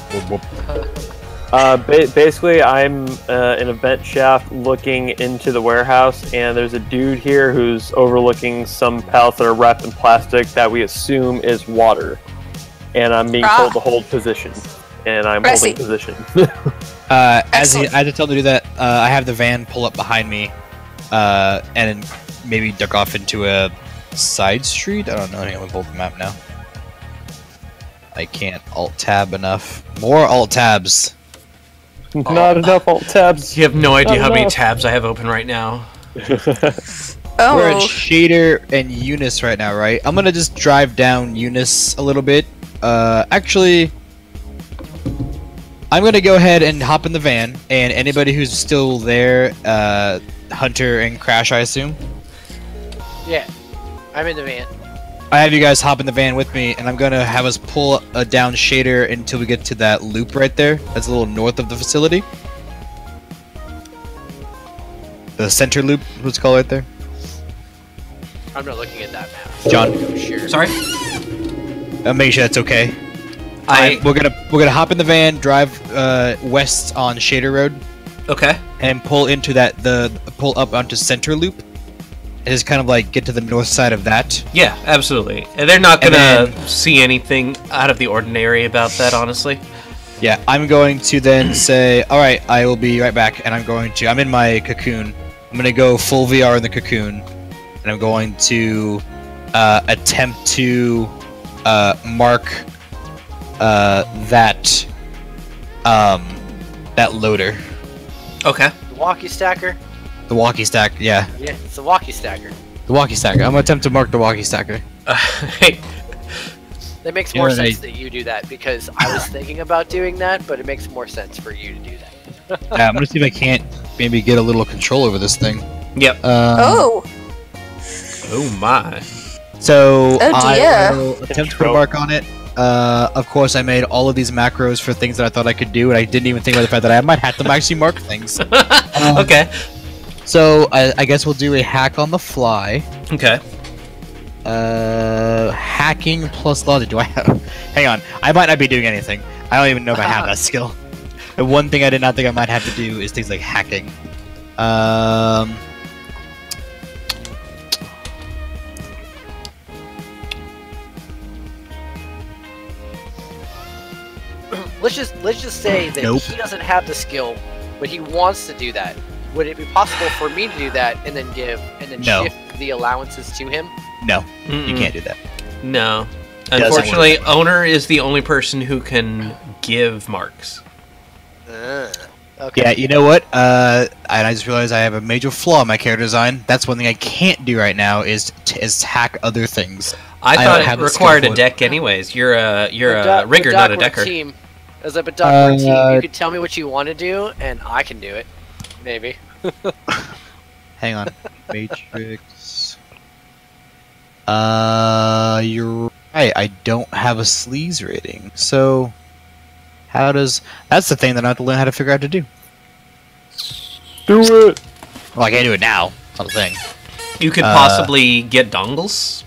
wub. Basically, I'm in a vent shaft looking into the warehouse, and there's a dude here who's overlooking some pallets that are wrapped in plastic that we assume is water. And I'm being told to hold position, and I'm holding position. As I tell him to do that, I have the van pull up behind me, and then maybe duck off into a side street. I don't know. I'm gonna pull the map now. I can't alt tab enough. More alt tabs. Not enough alt tabs. You have no idea how many tabs I have open right now. We're in Shader and Eunice right now, right? I'm gonna just drive down Eunice a little bit. Actually, I'm gonna go ahead and hop in the van, and anybody who's still there, Hunter and Crash, I assume. Yeah, I'm in the van. I have you guys hop in the van with me, and I'm gonna have us pull down Shader until we get to that loop right there. That's a little north of the facility. The center loop, what's it called right there? I'm not looking at that map. John. Sure. Sorry. Make sure that's okay. We're gonna hop in the van, drive west on Shader Road. Okay. And pull into pull up onto center loop. And just kind of like get to the north side of that. Yeah, absolutely. And they're not gonna see anything out of the ordinary about that, honestly. Yeah, I'm going to then say, all right, I will be right back, and I'm in my cocoon. I'm gonna go full VR in the cocoon, and I'm going to attempt to mark that loader. Okay. The walkie stacker? The walkie stack, yeah. Yeah, it's the walkie stacker. The walkie stacker. I'm gonna attempt to mark the walkie stacker. Hey. That makes more sense that you do that, because I was thinking about doing that, but it makes more sense for you to do that. Yeah, I'm gonna see if I can't maybe get a little control over this thing. Yep. Oh my. Oh So dear. I will attempt to put a mark on it. Of course, I made all of these macros for things that I thought I could do, and I didn't even think about the fact that I might have to actually mark things. Okay. So I guess we'll do a hack on the fly. Okay. Hacking plus logic. Do I have? Hang on. I might not be doing anything. I don't even know if I have that skill. The one thing I did not think I might have to do is things like hacking. Let's just say that he doesn't have the skill, but he wants to do that. Would it be possible for me to do that and then shift the allowances to him? No, you can't do that. No. Unfortunately, Owner is the only person who can give marks. Okay. Yeah, you know what? And I just realized I have a major flaw in my character design. That's one thing I can't do right now is hack other things. I thought it required a deck anyways. You're a rigger, not a decker. Team. As a team, you could tell me what you want to do, and I can do it. Maybe. Hang on. Matrix. You're right. I don't have a sleaze rating. So, that's the thing that I have to learn how to figure out to do. Do it! Well, I can't do it now. That's not a thing. You could possibly get dongles.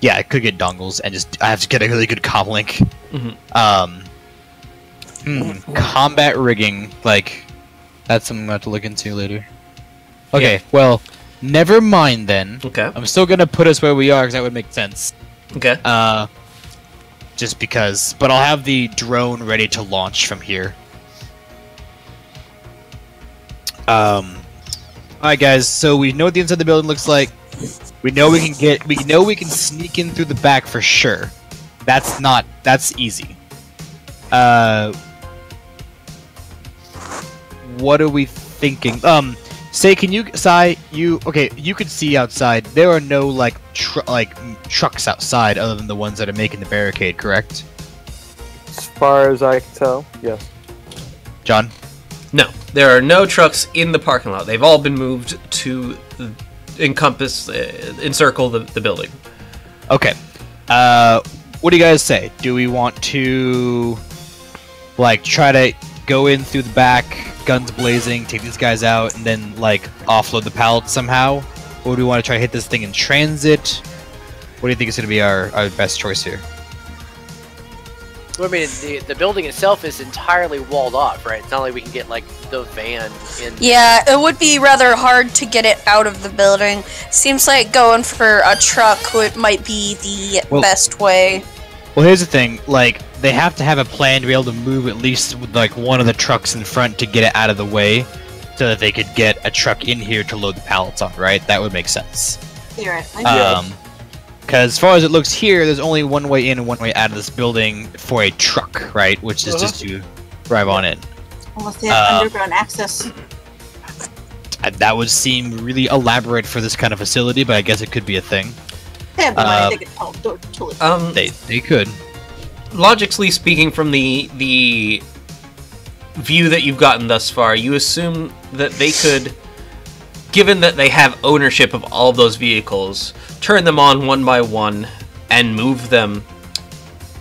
Yeah, I could get dongles, and I have to get a really good comm link. Combat rigging, that's something I have to look into later. Okay, Yeah. well, never mind then. Okay. I'm still gonna put us where we are, because that would make sense. Okay. Just because, but I'll have the drone ready to launch from here. Alright guys, so we know what the inside of the building looks like. We know we can sneak in through the back for sure. That's easy. What are we thinking? You could see outside. There are no trucks outside other than the ones that are making the barricade, correct? As far as I can tell, yes. John? No, there are no trucks in the parking lot. They've all been moved to encircle the building. Okay. What do you guys say? Do we want to try to go in through the back, guns blazing, take these guys out, and then offload the pallets somehow? Or do we want to try to hit this thing in transit? What do you think is going to be our best choice here? Well, I mean, the building itself is entirely walled off, right? It's not like we can get like the van in. Yeah, it would be rather hard to get it out of the building. Seems like going for a truck might be the best way. Well, here's the thing. Like, they have to have a plan to be able to move at least with, like, one of the trucks in front to get it out of the way, so that they could get a truck in here to load the pallets on. Right? That would make sense. Theoretically. Because as far as it looks here, there's only one way in and one way out of this building for a truck, right? Which is just to drive on in. Unless they have underground access. That would seem really elaborate for this kind of facility, but I guess it could be a thing. They have the money, they could totally. They could. Logically speaking, from the view that you've gotten thus far, you assume that they could, given that they have ownership of all of those vehicles, turn them on one by one and move them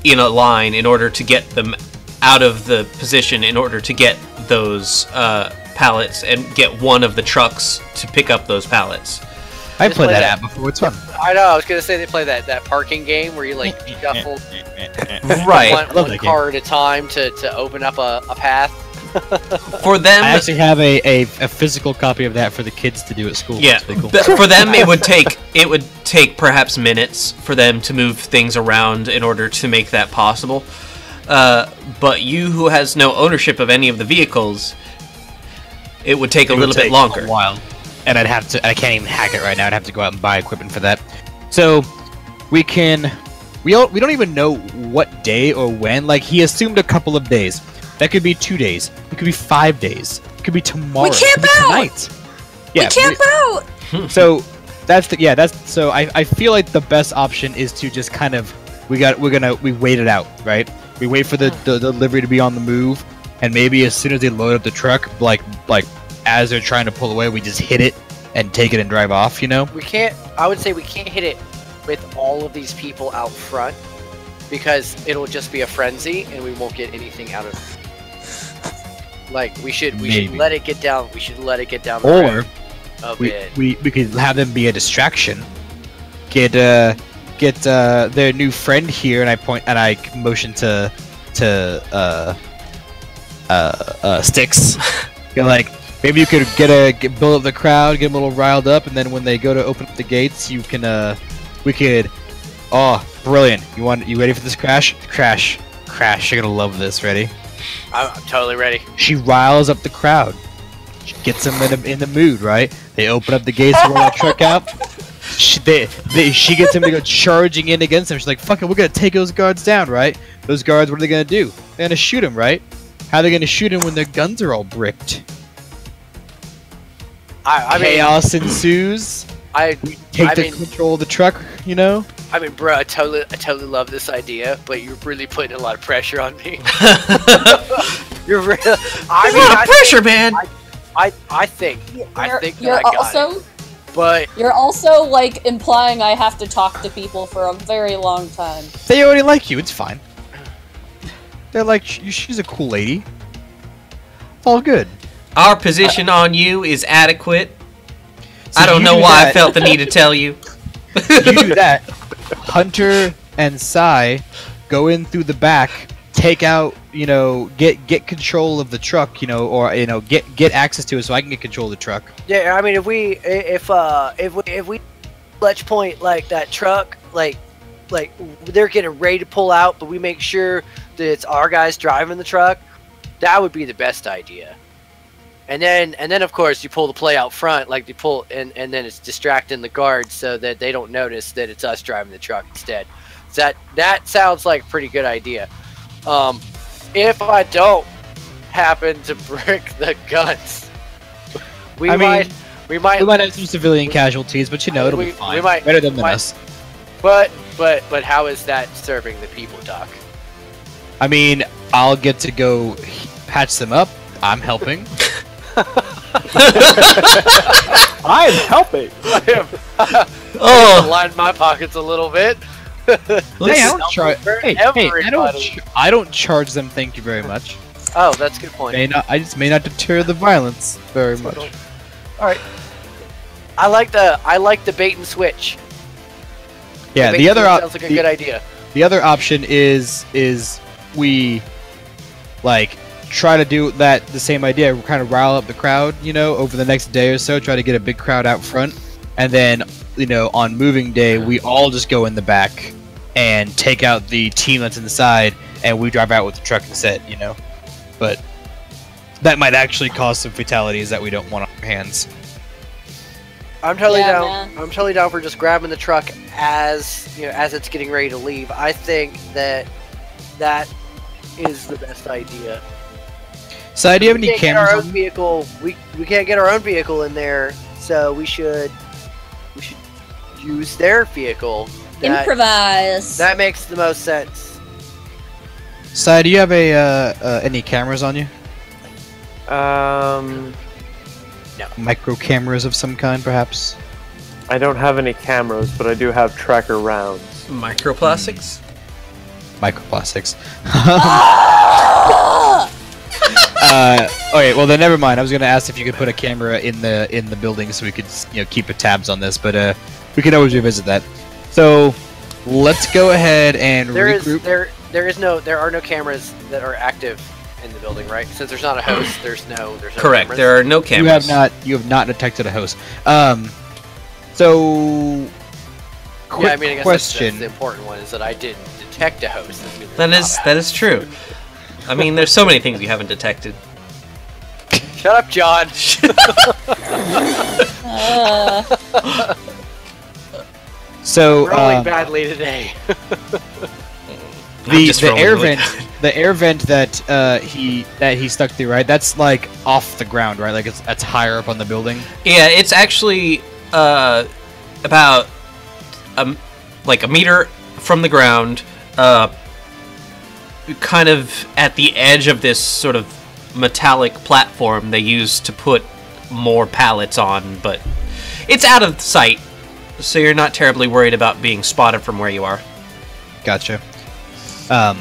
in a line in order to get them out of the position, in order to get those pallets and get one of the trucks to pick up those pallets. I played that app before. It's fun. I know. I was gonna say they play that parking game where you like shuffle Right. one car at a time to open up a path. For them, I actually have a physical copy of that for the kids to do at school. Yeah, cool. For them it would take perhaps minutes for them to move things around in order to make that possible. But you, who has no ownership of any of the vehicles, it would take a little bit longer. A while. And I can't even hack it right now. I'd have to go out and buy equipment for that. So we don't even know what day or when. Like, he assumed a couple of days. That could be 2 days. It could be 5 days. It could be tomorrow. We camp out. Tonight. Yeah, we camp out. So so I feel like the best option is to just kind of we wait it out, right? We wait for the delivery to be on the move, and maybe as soon as they load up the truck, like as they're trying to pull away, we just hit it and take it and drive off, you know? I would say we can't hit it with all of these people out front, because it'll just be a frenzy and we won't get anything out of it. Like, we should let it get down. We should let it get down the road a bit. We could have them be a distraction. Get their new friend here, and I motion to Sticks. You're like, maybe you could build up the crowd, get them a little riled up, and then when they go to open up the gates, you can we could. Oh, brilliant! You ready for this crash? Crash! You're gonna love this. Ready? I'm totally ready. She riles up the crowd. She gets them in the mood, right? They open up the gates to roll that truck out. She gets them to go charging in against them. She's like, "Fuck it, we're gonna take those guards down, right? Those guards, what are they gonna do? They're gonna shoot him, right? How are they gonna shoot him when their guns are all bricked? Chaos ensues. We take control of the truck, you know." I mean, bro, I totally love this idea, but you're really putting a lot of pressure on me. You're really. I mean, a lot of pressure, man. I think you're I got also. it. But you're also like implying I have to talk to people for a very long time. They already like you. It's fine. They're like, she's a cool lady. It's all good. Our position on you is adequate. So I don't know why I felt the need to tell you. You do that. Hunter and Sai go in through the back, take out, get control of the truck, or get access to it so I can get control of the truck. Yeah, I mean, if we clutch point like that truck, like they're getting ready to pull out, but we make sure that it's our guys driving the truck, that would be the best idea. And then of course you pull the play out front, like you pull and then it's distracting the guards so that they don't notice that it's us driving the truck instead. So that sounds like a pretty good idea. If I don't happen to brick the guns, we might have some civilian casualties, but it'll be fine. Better than us. But how is that serving the people, Doc? I mean, I'll get to go patch them up. I'm helping. I'm helping. Line my pockets a little bit. Hey, I don't charge them. Thank you very much. Oh, that's a good point. I just may not deter the violence very much. All right. I like the bait and switch. Yeah, It the other sounds like a good idea. The other option is we like try to do that the same idea. We kind of rile up the crowd, you know, over the next day or so. Try to get a big crowd out front, and then you know on moving day we all just go in the back and take out the team that's inside, and we drive out with the truck instead. You know, but that might actually cause some fatalities that we don't want on our hands. I'm totally Yeah, down. man. I'm totally down for just grabbing the truck as as it's getting ready to leave. I think that is the best idea. So, do you have any We can't get cameras? our own on? vehicle. We can't get our own vehicle in there, so we should use their vehicle. Improvise. That makes the most sense. Sai, do you have any cameras on you? Micro cameras of some kind, perhaps? I don't have any cameras, but I do have tracker rounds. Microplastics? Microplastics. Okay, well then never mind. I was gonna ask if you could put a camera in the building so we could keep tabs on this, but we can always revisit that. So let's go ahead and regroup. There are no cameras that are active in the building, right? Since there's not a host, there's no Correct. cameras. There are no cameras. You have not detected a host. So quick Yeah, I mean, I guess question. that's the important one is that I didn't detect a host. That is true. I mean, there's so many things you haven't detected. Shut up, John. So We're rolling badly today. the air vent that he stuck through, right? That's like off the ground, right? Like that's higher up on the building. Yeah, it's actually about like a meter from the ground, kind of at the edge of this sort of metallic platform they use to put more pallets on, but it's out of sight, so you're not terribly worried about being spotted from where you are. Gotcha. Oh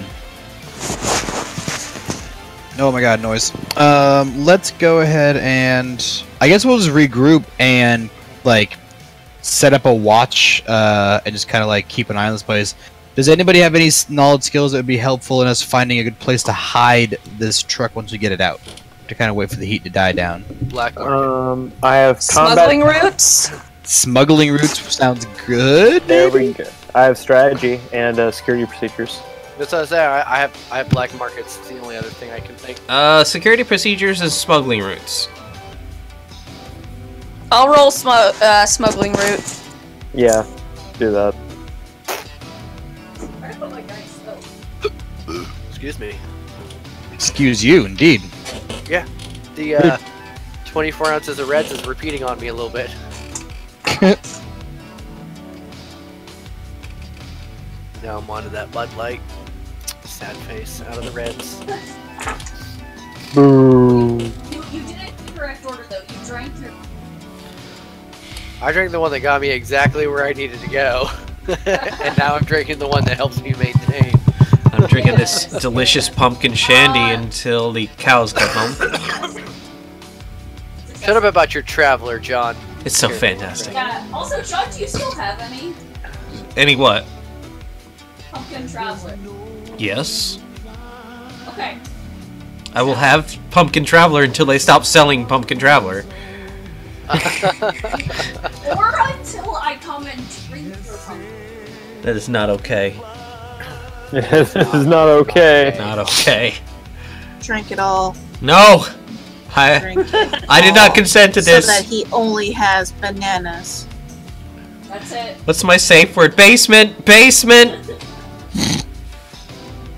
my god, noise. Let's go ahead and I guess we'll just regroup and like set up a watch and just kind of like keep an eye on this place. Does anybody have any knowledge skills that would be helpful in us finding a good place to hide this truck once we get it out? To kind of wait for the heat to die down. Black market. I have Smuggling combat. routes. Smuggling routes sounds good. There we go. I have strategy and security procedures. That's what I was saying. I have black markets. It's the only other thing I can think. Security procedures and smuggling routes. I'll roll smuggling route. Yeah, do that. Excuse me. Excuse you, indeed. Yeah. The 24 ounces of Reds is repeating on me a little bit. Now I'm onto that Bud Light. Sad face out of the Reds. Boo. You did it in the correct order, though. You drank your... I drank the one that got me exactly where I needed to go. And now I'm drinking the one that helps me maintain. I'm drinking this delicious pumpkin shandy until the cows come home. Shut up about your traveler, John. It's so fantastic. Yeah. Also, Chuck, do you still have any Any what? pumpkin traveler? Yes. Okay. I will have Pumpkin Traveler until they stop selling Pumpkin Traveler. Or until I come and drink your pumpkin. That is not okay. This is not okay. Not okay. Drink it all. No! Drink I did not consent to this. So that he only has bananas. That's it. What's my safe word? Basement! Basement!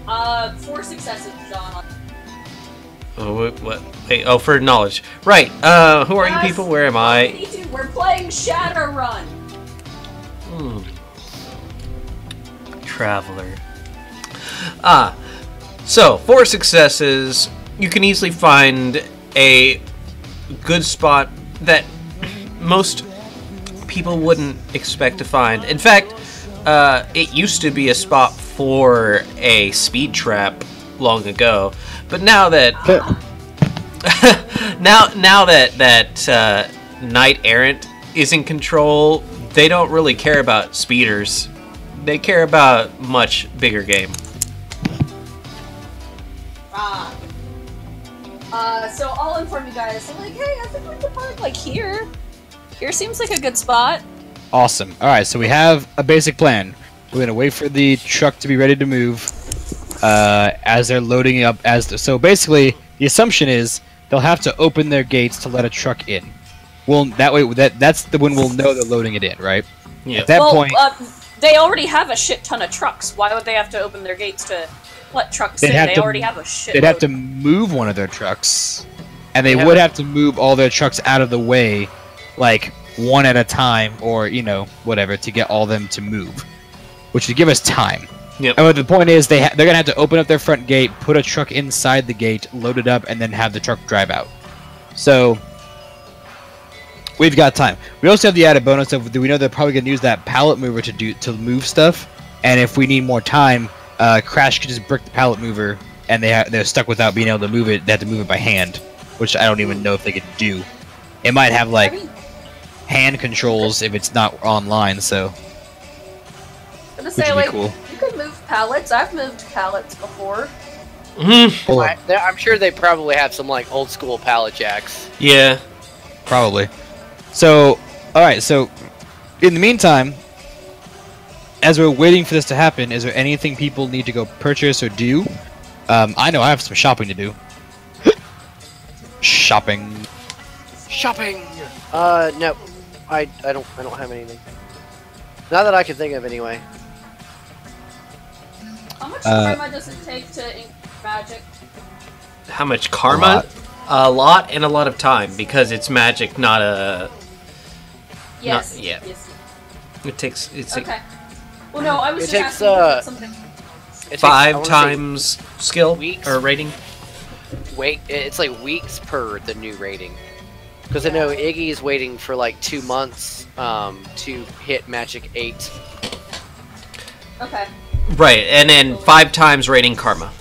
4 successes, John. Oh, what? Wait, oh, for knowledge. Right, who are you people? Where am I? We're playing Shadowrun. Traveler. So, 4 successes. You can easily find a good spot that most people wouldn't expect to find. In fact, it used to be a spot for a speed trap long ago, but now that now that Knight Errant is in control, they don't really care about speeders They care about much bigger game. So I'll inform you guys. I'm like, hey, I think we could park like here. Here seems like a good spot. Awesome. All right, so we have a basic plan. We're gonna wait for the truck to be ready to move as they're loading up. So basically, the assumption is they'll have to open their gates to let a truck in. Well, that way, that's the when we'll know they're loading it in, right? Yeah. At that point, they already have a shit ton of trucks. Why would they have to open their gates to let trucks in? They already have a shit. They'd have to move one of their trucks, and they would have to move all their trucks out of the way, like one at a time, or whatever, to get all them to move, which would give us time. Yep. And the point is, they're gonna have to open up their front gate, put a truck inside the gate, load it up, and then have the truck drive out. So we've got time. We also have the added bonus of we know they're probably gonna use that pallet mover to move stuff, and if we need more time, Crash could just brick the pallet mover, and they're stuck without being able to move it. They have to move it by hand, which I don't even know if they could do. It might have like hand controls if it's not online, so I'm gonna which say, would be like, cool. you could move pallets. I've moved pallets before. I'm sure they probably have some like old school pallet jacks. Yeah. Probably. So, alright, so in the meantime, as we're waiting for this to happen, is there anything people need to go purchase or do? I know I have some shopping to do. Shopping. No. I don't have anything. Not that I can think of anyway. How much karma does it take to ink magic? How much karma? A lot and a lot of time, because it's magic, not a... Yes. Yeah. Yes. It takes... Okay. Well, no, I was It just takes, asking something. It takes, 5 times skill weeks. or rating. Wait, it's like weeks per the new rating. Because I know Iggy's waiting for like 2 months to hit Magic 8. Okay. Right, and then 5 times rating karma.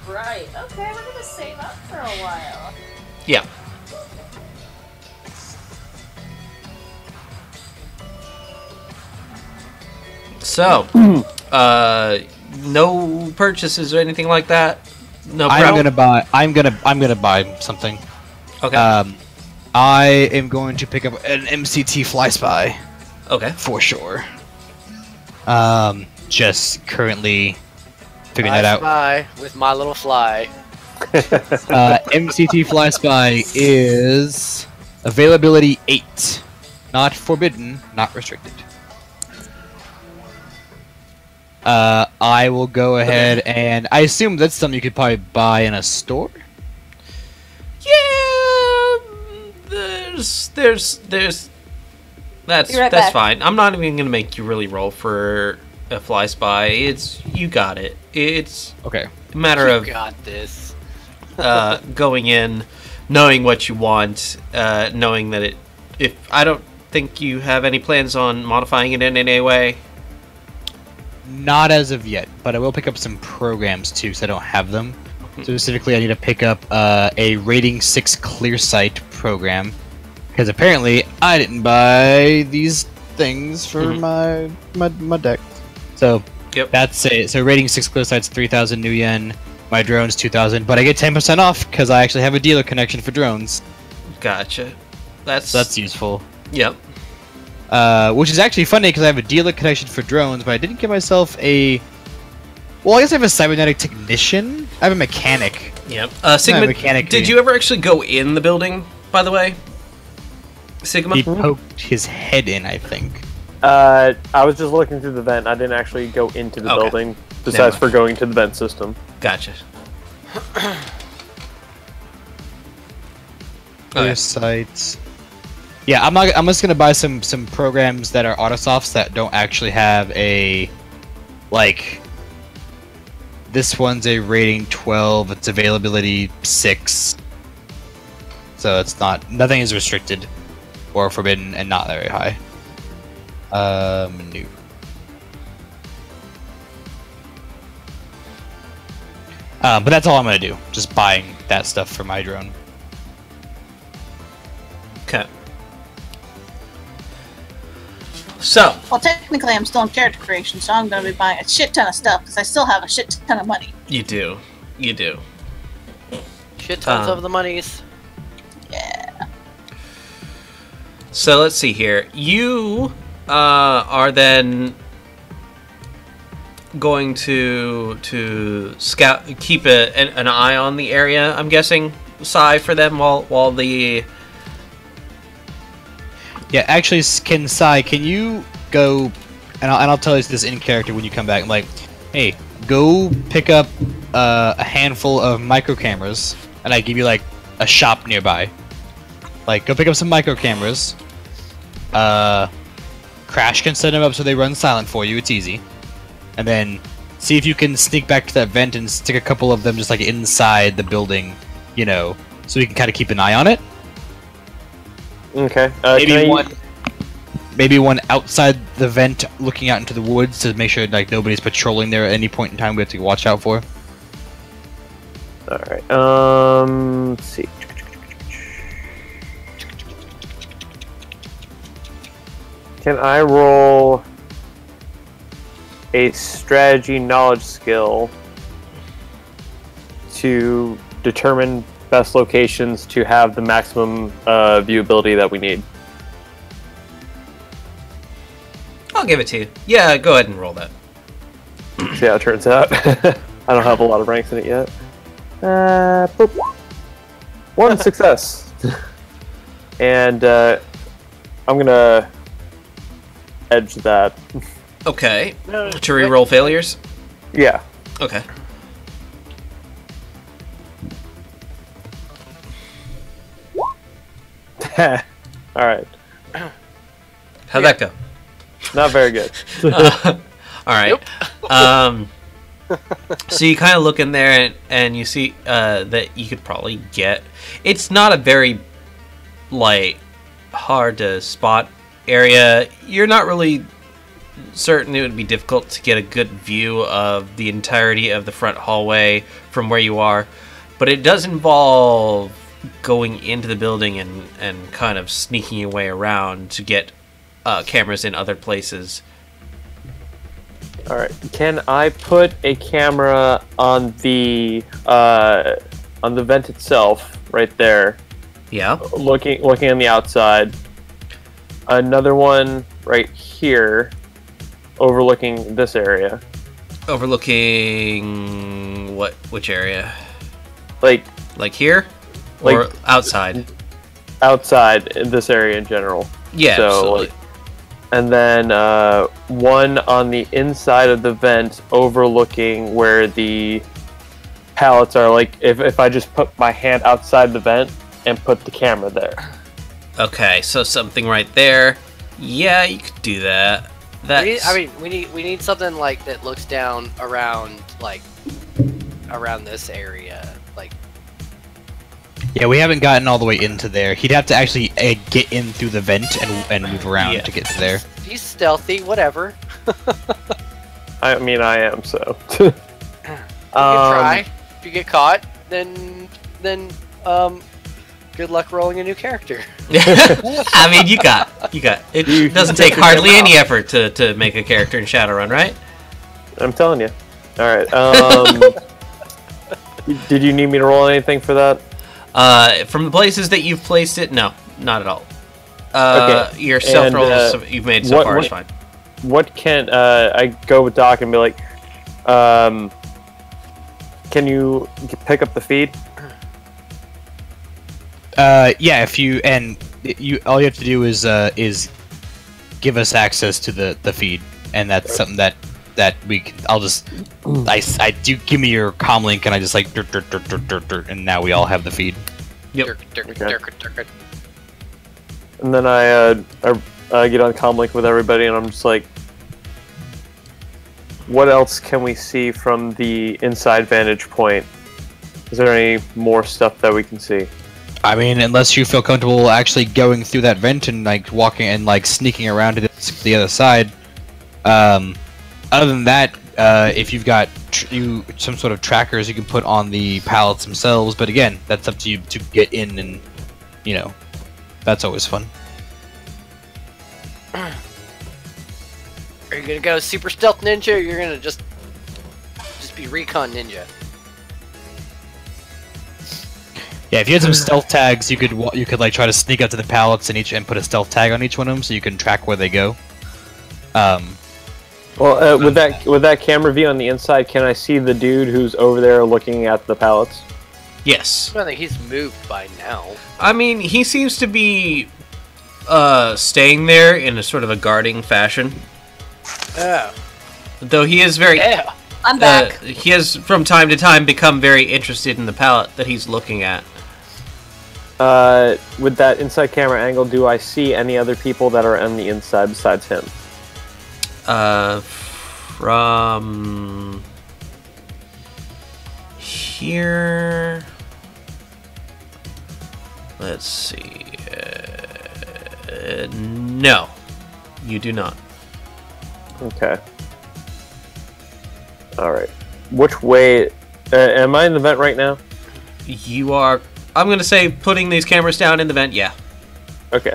Right. Okay, we're gonna save up for a while. Yeah. So, no purchases or anything like that. No. I'm gonna buy something. Okay. I am going to pick up an MCT Fly Spy Okay. for sure. Just currently figuring that out. Spy with my little fly. MCT Fly Spy is availability 8. Not forbidden, not restricted. I will go ahead and I assume that's something you could probably buy in a store. Yeah. There's. That's fine. I'm not even gonna make you really roll for a fly spy. You got it. It's Okay. a matter You of got this. going in, knowing what you want, knowing that if I don't think you have any plans on modifying it in any way. Not as of yet, but I will pick up some programs too, because I don't have them. Specifically, I need to pick up a rating 6 clear sight program, because apparently I didn't buy these things for my deck. So that's it. So rating 6 clear sight's 3,000 new yen. My drone's 2,000, but I get 10% off because I actually have a dealer connection for drones. Gotcha. That's useful. Yep. Which is actually funny because I have a dealer connection for drones, but I didn't get myself a... Well, I guess I have a cybernetic technician. I have a mechanic. Yep. Sigma, did you ever actually go in the building, by the way? Sigma? He poked his head in, I think. I was just looking through the vent. I didn't actually go into the building, besides for going to the vent system. Gotcha. Clear sights. Yeah, I'm just gonna buy some programs that are autosofts that don't actually have a like. This one's a rating 12. It's availability 6. So it's nothing is restricted or forbidden and not very high. New. But that's all I'm gonna do. Just buying that stuff for my drone. Okay. So, Well, technically, I'm still in character creation, so I'm going to be buying a shit ton of stuff because I still have a shit ton of money. you do. Shit tons of the monies. Yeah. So let's see here. You are then going to scout, keep an eye on the area. I'm guessing, Sai, for them while the. Yeah, actually, can you go, and I'll tell you this in character when you come back. I'm like, hey, go pick up a handful of micro cameras, and I give you like a shop nearby. Like, go pick up some micro cameras. Crash can set them up so they run silent for you. It's easy. And then see if you can sneak back to that vent and stick a couple of them just like inside the building, you know, so we can kind of keep an eye on it. Okay. Maybe one outside the vent, looking out into the woods to make sure like nobody's patrolling there at any point in time. We have to watch out for. All right. Let's see. Can I roll a strategy knowledge skill to determine best locations to have the maximum viewability that we need? I'll give it to you. Yeah, go ahead and roll that. See how it turns out. I don't have a lot of ranks in it yet. Boop. One success. And I'm gonna edge that. Okay. To re-roll failures? Yeah. Okay. Alright. How'd that go? Not very good. Alright. So you kind of look in there and you see that you could probably get... It's not a very, like, hard to spot area. You're not really certain it would be difficult to get a good view of the entirety of the front hallway from where you are, but it does involve going into the building and kind of sneaking your way around to get cameras in other places. Alright, can I put a camera on the vent itself, right there? Yeah. Looking on the outside. Another one right here, overlooking this area. Overlooking what? Which area? Like here, or like outside? Outside in this area in general. Yeah, so, absolutely. And then one on the inside of the vent, overlooking where the pallets are. Like if I just put my hand outside the vent and put the camera there. Okay, so something right there. Yeah, you could do that. We need something like that looks down around this area, like. Yeah, we haven't gotten all the way into there. He'd have to actually get in through the vent and move around to get to there. He's stealthy, whatever. I mean, I am so. You can try. If you get caught, then good luck rolling a new character. I mean, you got. It doesn't take hardly any effort to make a character in Shadowrun, right? I'm telling you. All right. Did you need me to roll anything for that? From the places that you've placed it, no, not at all. Okay. Your stealth rolls you've made so far is fine. What can I go with Doc and be like? Can you pick up the feed? Yeah. If you all you have to do is give us access to the feed, and that's something that we can. I do give me your comm link, and I just like dirt, and now we all have the feed. Yep. Okay. And then I get on comm link with everybody, and I'm just like, what else can we see from the inside vantage point? Is there any more stuff that we can see? I mean, unless you feel comfortable actually going through that vent and like walking and like sneaking around to the other side. Other than that, if you've got some sort of trackers you can put on the pallets themselves, but again, that's up to you to get in, and Are you gonna go super stealth ninja, or you're gonna just be recon ninja? Yeah, if you had some stealth tags, you could like try to sneak up to the pallets and put a stealth tag on each one of them, so you can track where they go. Well, with that camera view on the inside, can I see the dude who's over there looking at the pallets? Yes. I think he's moved by now. I mean, he seems to be staying there in a sort of a guarding fashion. Yeah. Though he is very... Yeah. I'm back. He has, from time to time, become very interested in the pallet that he's looking at. With that inside camera angle, do I see any other people that are on the inside besides him? From here, let's see. No, you do not. Okay. All right. Which way? Am I in the vent right now? You are. I'm gonna say putting these cameras down in the vent. Yeah. Okay.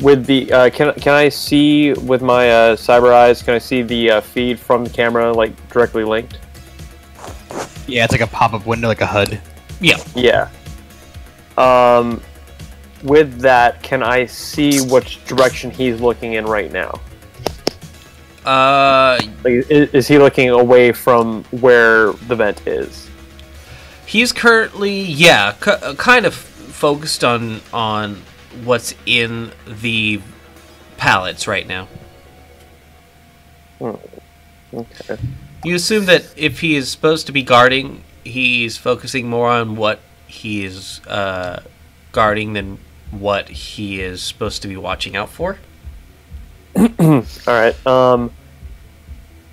With the can I see with my cyber eyes? Can I see the feed from the camera like directly linked? Yeah, it's like a pop-up window, like a HUD. Yeah. Yeah. With that, can I see which direction he's looking in right now? Like, is he looking away from where the vent is? He's currently, kind of focused on what's in the pallets right now. Okay. You assume that if he is supposed to be guarding, he's focusing more on what he is guarding than what he is supposed to be watching out for? Alright,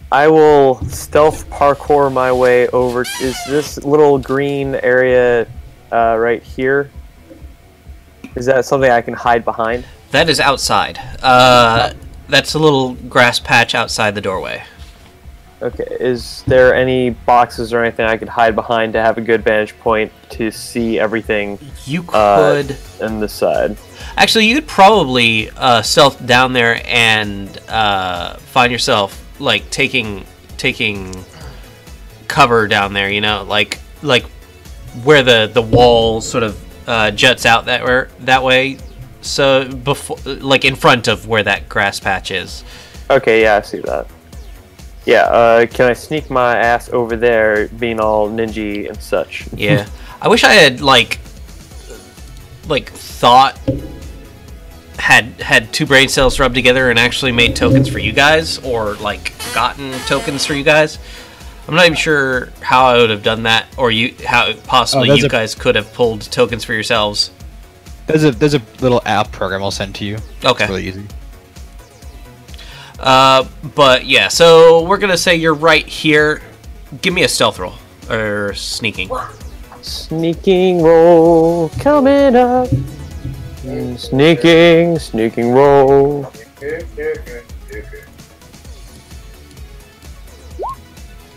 I will stealth parkour my way over. Is this little green area right here? Is that something I can hide behind? That is outside. That's a little grass patch outside the doorway. Okay, is there any boxes or anything I could hide behind to have a good vantage point to see everything? You could... on this side. Actually, you'd probably stealth down there and find yourself like taking cover down there. You know, like where the wall sort of juts out that way. So before, like in front of where that grass patch is. Okay, yeah, I see that. Yeah, can I sneak my ass over there, being all ninja and such? Yeah, I wish I had like thought had two brain cells rubbed together and actually made tokens for you guys, or like gotten tokens for you guys. I'm not even sure how I would have done that, or how possibly you guys could have pulled tokens for yourselves. There's a little app program I'll send to you. Okay. It's really easy. But yeah, so we're gonna say you're right here. Give me a stealth roll or sneaking. Sneaking roll coming up. Sneaking roll.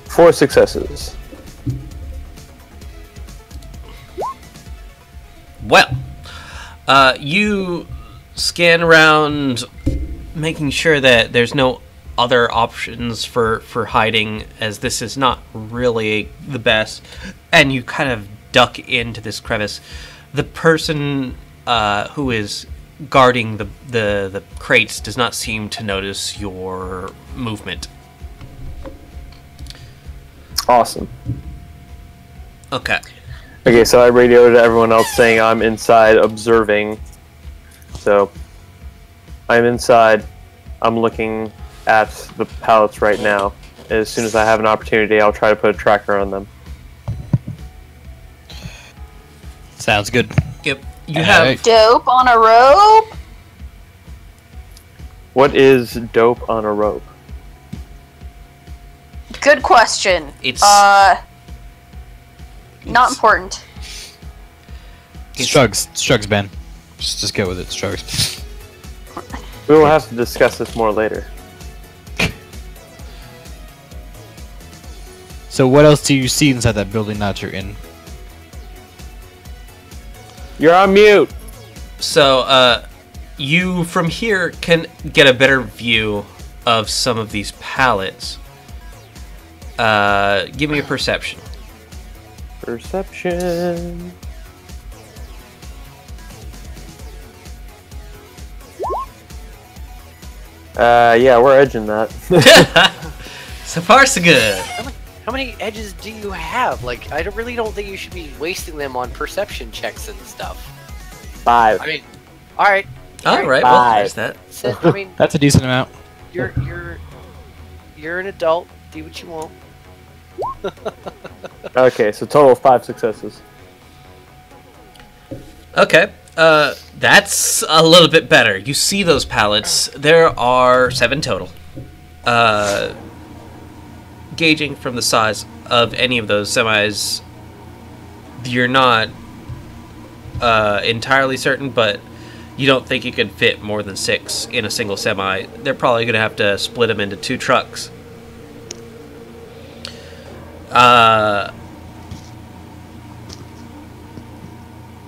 4 successes. Well, you scan around, making sure that there's no other options for hiding, as this is not really the best, and you kind of duck into this crevice. The person who is guarding the crates does not seem to notice your movement. Awesome. Okay. Okay, so I radioed to everyone else saying I'm inside observing. So I'm inside. I'm looking at the pallets right now. As soon as I have an opportunity, I'll try to put a tracker on them. Sounds good. Yep. You have Dope on a rope? What is dope on a rope? Good question. It's not important. Strugs, Ben. Just go with it, Strugs. We will have to discuss this more later. So what else do you see inside that building that you're in? You're on mute! so You from here can get a better view of some of these pallets. Give me a perception. Perception. Yeah, we're edging that. So far, so good. How many edges do you have? Like, I really don't think you should be wasting them on perception checks and stuff. 5. I mean, all right. All right, well, there's that. So, I mean, That's a decent amount. you're an adult. Do what you want. Okay, so total of 5 successes. Okay, that's a little bit better. You see those pallets. There are 7 total. Gauging from the size of any of those semis, you're not entirely certain, but you don't think you could fit more than 6 in a single semi. They're probably going to have to split them into 2 trucks.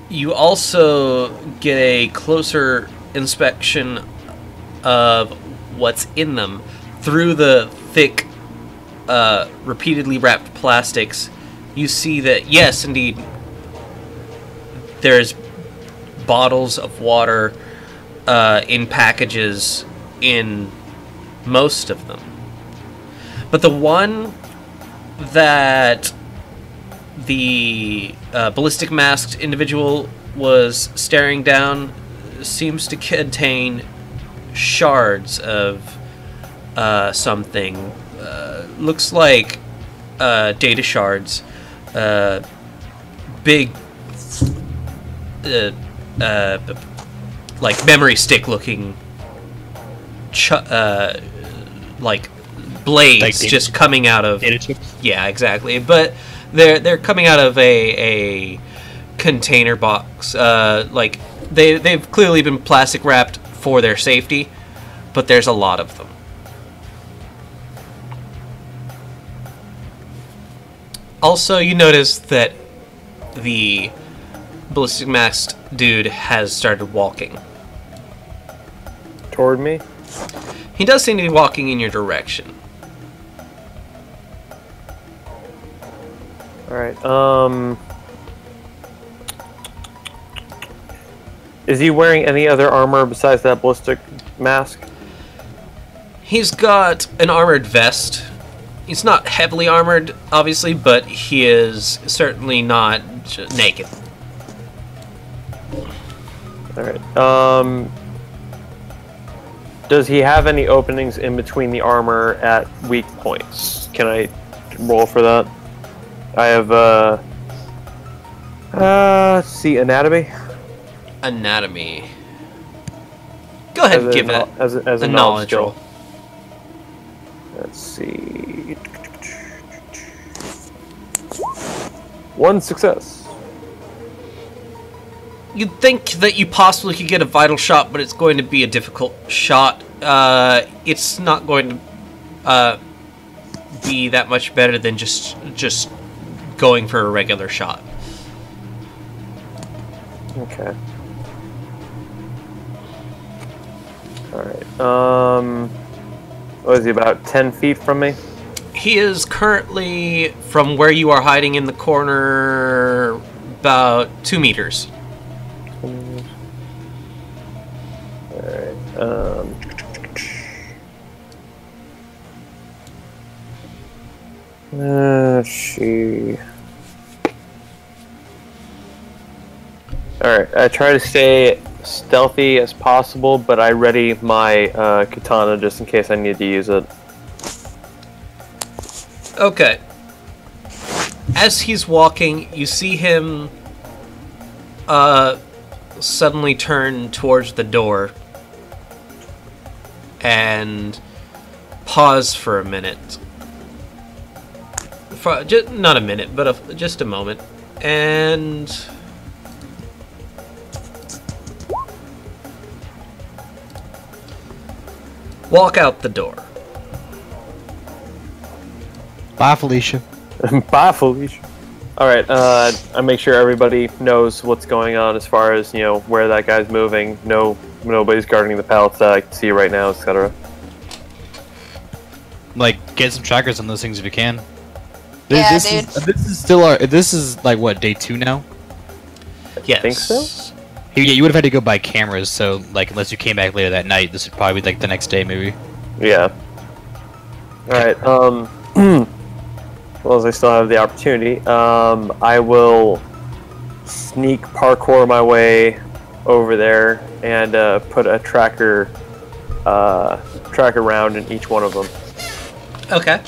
You also get a closer inspection of what's in them through the thick, repeatedly wrapped plastics. You see that, yes, indeed, there's bottles of water in packages in most of them. But the one that the ballistic masked individual was staring down seems to contain shards of something. Looks like data shards. Big like memory stick looking like blades Like just coming out of Data chips? yeah, exactly, but they're coming out of a container box. Like they've clearly been plastic wrapped for their safety, but there's a lot of them. Also, you notice that the ballistic masked dude has started walking. Toward me? He does seem to be walking in your direction. Alright, is he wearing any other armor besides that ballistic mask? He's got an armored vest. He's not heavily armored, obviously, but he is certainly not naked. Alright, does he have any openings in between the armor at weak points? Can I roll for that? I have, let's see, anatomy? Anatomy. Go ahead and give it as a knowledge roll. Let's see. 1 success. You'd think that you possibly could get a vital shot, but it's going to be a difficult shot. It's not going to be that much better than just going for a regular shot. Okay. Alright, what is he, about 10 feet from me? He is currently, from where you are hiding in the corner, about 2 meters. Alright, she... Alright, I try to stay stealthy as possible, but I ready my katana just in case I need to use it. Okay. As he's walking, you see him suddenly turn towards the door and pause for a minute. Not a minute, but just a moment. And walk out the door. Bye, Felicia. Bye, Felicia. All right. I make sure everybody knows what's going on as far as where that guy's moving. Nobody's guarding the pallets that I can see right now, etc. Like, get some trackers on those things if you can. Yeah, This is like what, day 2 now? Yes. Think so? Yeah, you would have had to go by cameras. So like, unless you came back later that night, this would probably be like the next day, maybe. Yeah. All right. Well, as I still have the opportunity, I will sneak parkour my way over there and put a tracker round in each one of them. Okay.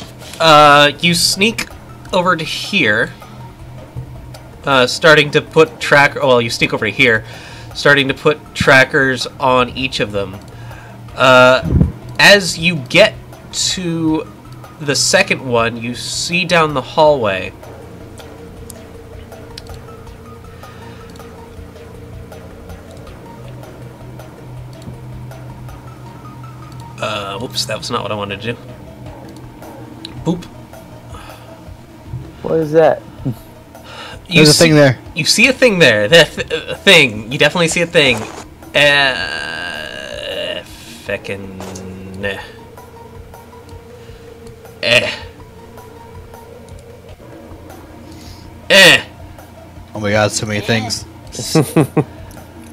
You sneak over to here, starting to put you sneak over to here, starting to put trackers on each of them. As you get to the second one, you see down the hallway whoops, that was not what I wanted to do. Boop. What is that? There's a thing there. You see a thing there. The thing. You definitely see a thing. Feckin'. Oh my god, so many things.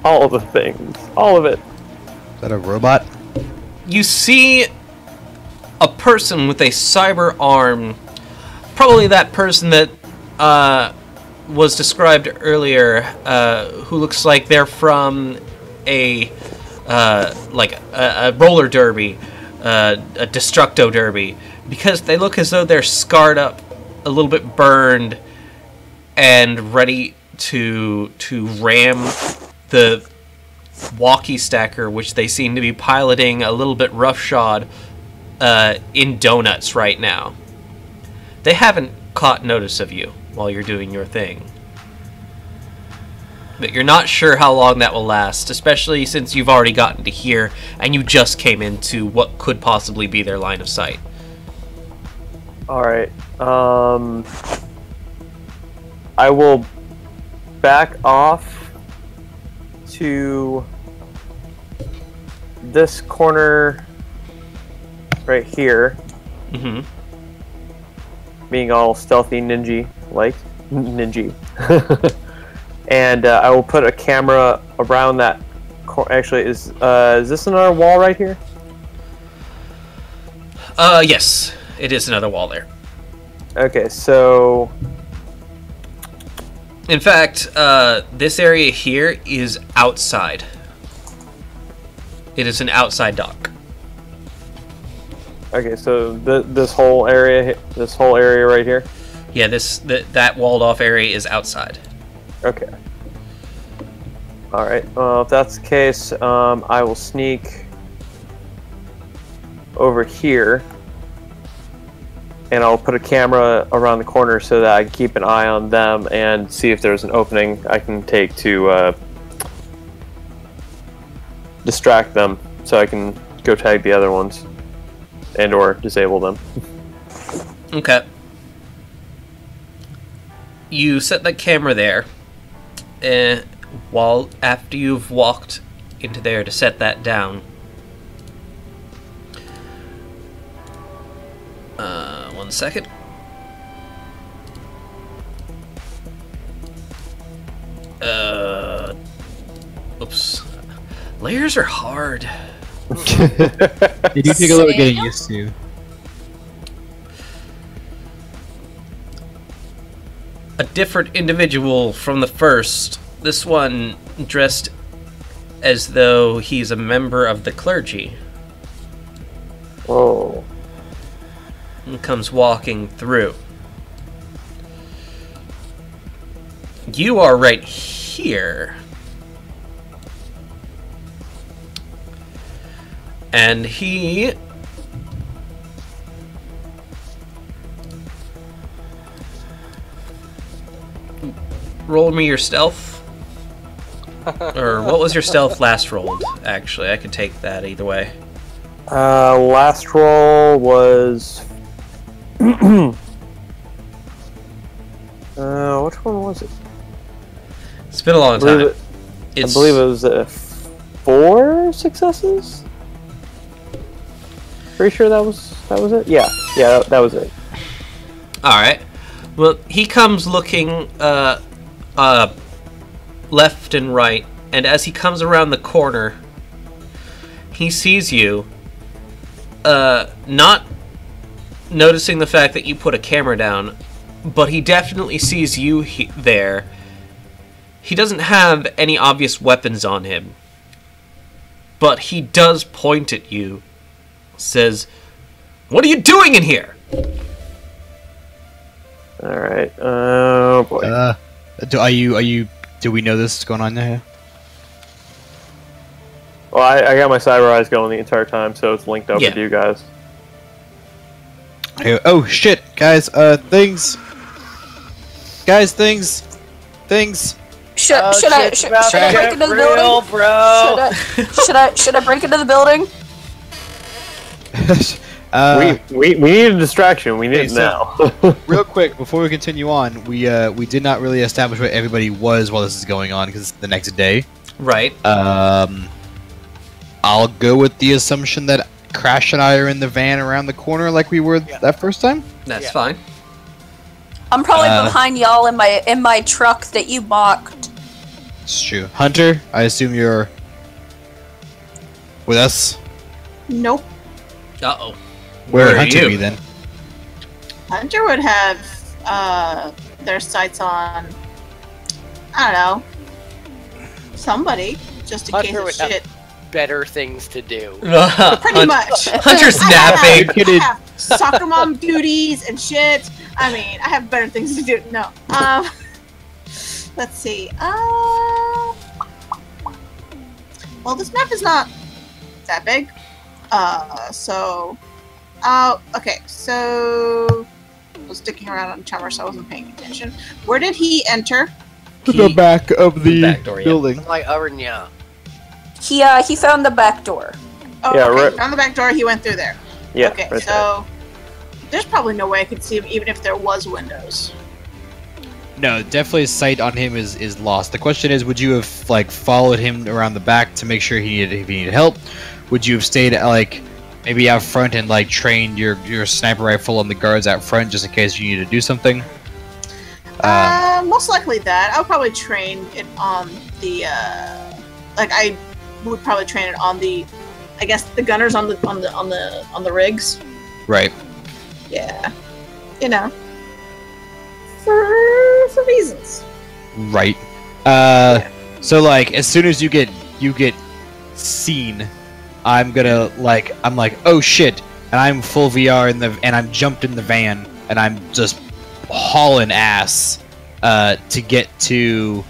All of the things. All of it. Is that a robot? You see a person with a cyber arm. Probably that person that was described earlier, who looks like they're from a roller derby, a destructo derby, because they look as though they're scarred up, a little bit burned, and ready to ram the walkie stacker, which they seem to be piloting a little bit roughshod in donuts right now. They haven't caught notice of you while you're doing your thing. But you're not sure how long that will last, especially since you've already gotten to here and you just came into what could possibly be their line of sight. Alright. I will back off to this corner right here. Mm-hmm. Being all stealthy ninja-like. Ninja. And I will put a camera around that actually, is this another wall right here? Yes. It is another wall there. Okay, so... In fact, this area here is outside. It is an outside dock. Okay, so this whole area right here? Yeah, that walled off area is outside. Okay. Alright, well, if that's the case, I will sneak over here, and I'll put a camera around the corner so that I can keep an eye on them and see if there's an opening I can take to distract them, so I can go tag the other ones and or disable them. Okay. You set that camera there, and after you've walked into there to set that down, one second. Oops. Layers are hard. They do take a little getting used to. A different individual from the first. This one dressed as though he's a member of the clergy. Oh. And comes walking through. You are right here. And he... Roll me your stealth. Or what was your stealth last rolled? Actually, I could take that either way. Last roll was Which one was it? It's been a long I believe time. I believe it was 4 successes. Pretty sure that was it. Yeah, that was it. All right. Well, he comes looking left and right, and as he comes around the corner, he sees you. Not noticing the fact that you put a camera down, but he definitely sees you there. He doesn't have any obvious weapons on him, but he does point at you. Says, "What are you doing in here?" All right. Oh boy. Do we know this is going on there? Well, I got my cyber eyes going the entire time, so it's linked up Yeah. with you guys. Oh shit, guys! Things. Guys, things. Should I break into the real, building? bro. Should I break into the building? We need a distraction. We need it so- now. Real quick, before we continue on, we did not really establish where everybody was while this is going on because it's the next day. Right. I'll go with the assumption that Crash and I are in the van around the corner like we were that first time. That's Yeah. fine. I'm probably behind y'all in my truck that you mocked. It's true. Hunter, I assume you're with us. Nope. Uh-oh. Where would are Hunter you? be then? Hunter would have their sights on, I don't know, somebody, just in Hunter case would of shit. Better things to do. Pretty much. Hunter's I napping. have soccer mom duties and shit. I mean, I have better things to do. No. Let's see. Well, this map is not that big. Okay, so I was sticking around on Chummer, so I wasn't paying attention. Where did he enter? The back of the back door, yeah. building. Like Arnya. He found the back door. Oh, Yeah, okay. right- On the back door, he went through there. Yeah. Okay, right so there's probably no way I could see him, even if there was windows. No, definitely sight on him is lost. The question is, would you have followed him around the back to make sure if he needed help? Would you have stayed maybe out front and trained your sniper rifle on the guards out front just in case you needed to do something? Most likely that. I'll probably train it on the I would probably train it on the, I guess, the gunners on the rigs. Right. Yeah, you know, for reasons. Right. So as soon as you get seen, I'm gonna I'm oh shit, and I'm full VR and I'm jumped in the van and I'm just hauling ass to get to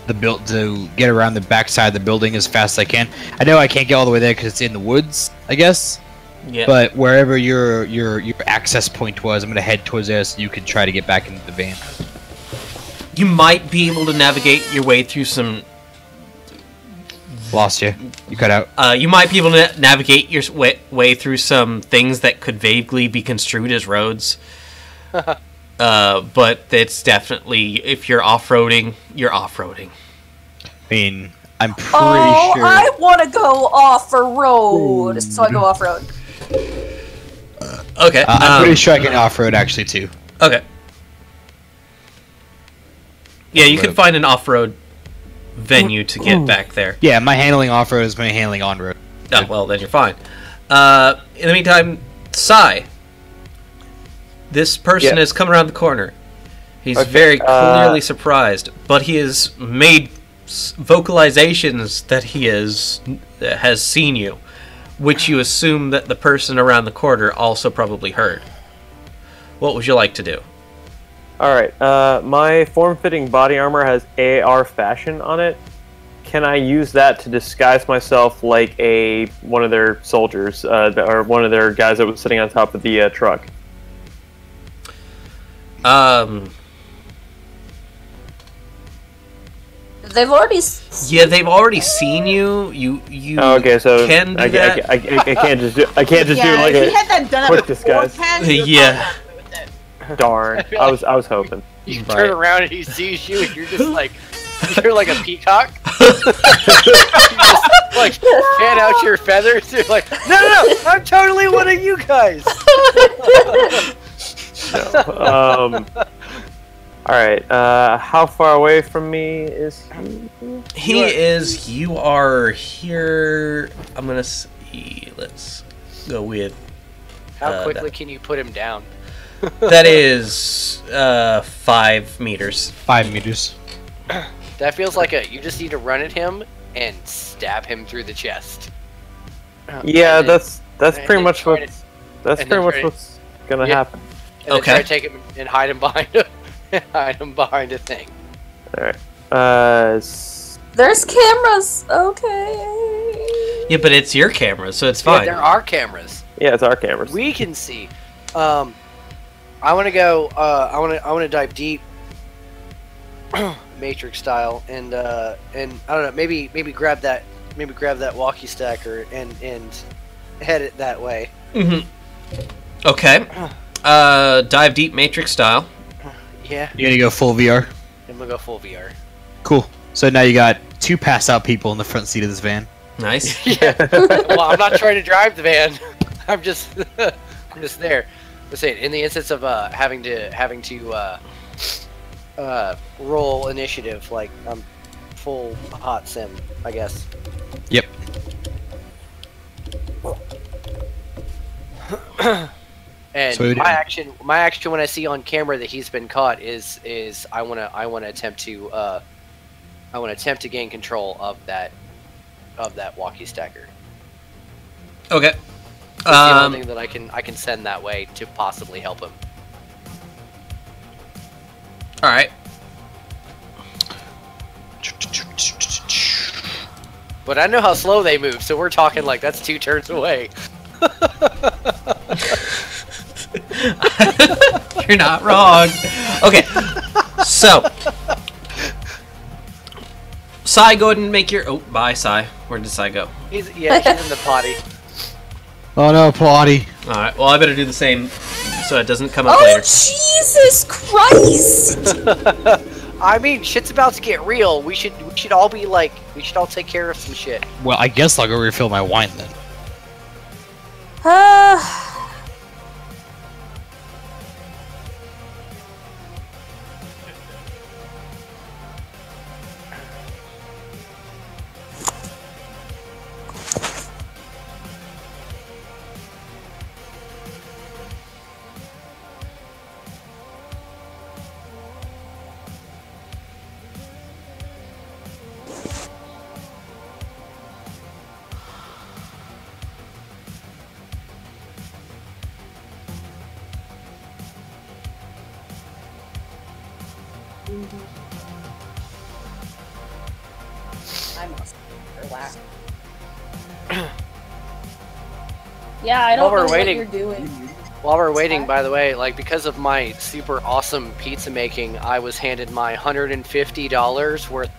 to get around the backside of the building as fast as I can. I know I can't get all the way there because it's in the woods, I guess. Yeah. But wherever your access point was, I'm gonna head towards there so you can try to get back into the van. You might be able to navigate your way through some. Lost you. You cut out. You might be able to navigate your way through some things that could vaguely be construed as roads. But it's definitely, if you're off-roading, you're off-roading. I mean, I'm pretty Oh, sure. I want to go off-road, so I go off-road. Okay. I'm pretty sure I can off-road actually too. Okay. Yeah, you can find an off-road venue to get back there. Yeah, my handling off-road is my handling on-road. Oh, well, then you're fine. In the meantime, Sai. This person has come around the corner. He's very clearly surprised, but he has made vocalizations that he has seen you, which you assume that the person around the corner also probably heard. What would you like to do? Alright, my form-fitting body armor has AR fashion on it. Can I use that to disguise myself like one of their soldiers, or one of their guys that was sitting on top of the truck? They've already. Yeah, they've already seen you. You. Oh, okay, so can do I that. can't just do. I can't just do Yeah, like if you had that done quick up before, disguise. Ken, you're Yeah. probably not with it. Darn. I was hoping. You turn around and he sees you, and you're just like, you're like a peacock. You just, like, fan out your feathers. You're like, no, I'm totally one of you guys. Alright, how far away from me is he? You are here. I'm gonna see. Let's go with. How quickly can you put him down? That is 5 meters. 5 meters. That feels like you just need to run at him and stab him through the chest. Yeah, that's pretty much what's gonna happen. And then try to take him and hide him behind a thing. Alright. There's cameras. Okay. Yeah, but it's your camera, so it's fine. Yeah, there are cameras. Yeah, it's our cameras. We can see. I want to go. I want to dive deep, Matrix style, and I don't know. Maybe grab that. Maybe grab that walkie stacker and head it that way. Okay. Dive deep, Matrix style. Yeah. You gonna go full VR? I'm gonna go full VR. Cool. So now you got 2 passed out people in the front seat of this van. Nice. Yeah. Well, I'm not trying to drive the van. I'm just there. Let's say in the instance of having to roll initiative, like full hot sim, I guess. Yep. And So my action when I see on camera that he's been caught is I wanna attempt to gain control of that walkie stacker. Okay. It's the only thing that I can send that way to possibly help him. All right. But I know how slow they move, so we're talking like that's 2 turns away. You're not wrong. Okay. So, Sai, go ahead and make your. Oh, bye, Sai. Where did Sai go? He's in the potty. Oh no, Plotty. All right. Well, I better do the same, so it doesn't come up Oh, later. Jesus Christ! I mean, shit's about to get real. We should all be like, we should all take care of some shit. Well, I guess I'll go refill my wine then. I must relax. Yeah, I don't While know we're waiting- what you're doing. While we're waiting, by the way, like because of my super awesome pizza making, I was handed my $150 worth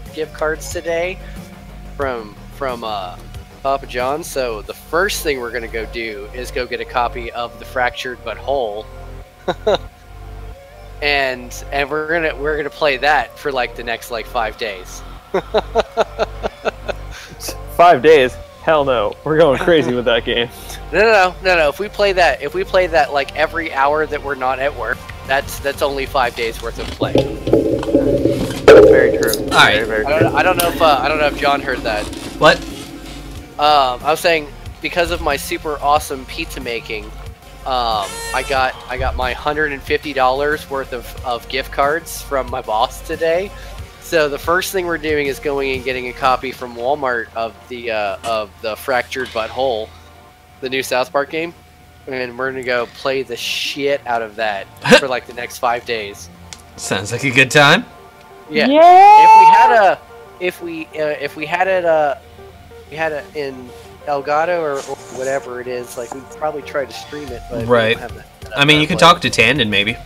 of gift cards today from Papa John's. So the first thing we're gonna go do is go get a copy of The Fractured But Whole, and we're gonna play that for like the next like 5 days. 5 days? Hell no. We're going crazy with that game. No. If we play that like every hour that we're not at work, that's only 5 days worth of play. Very true. All right. Very, very I true. don't know if John heard that. What? I was saying because of my super awesome pizza making, I got my $150 worth of gift cards from my boss today. So the first thing we're doing is going and getting a copy from Walmart of the Fractured But Whole, the new South Park game, and we're gonna go play the shit out of that for like the next 5 days. Sounds like a good time. Yeah. If we had it in Elgato or whatever it is, like we'd probably try to stream it, but Right. we don't have that. I mean, you could talk to Tandon maybe.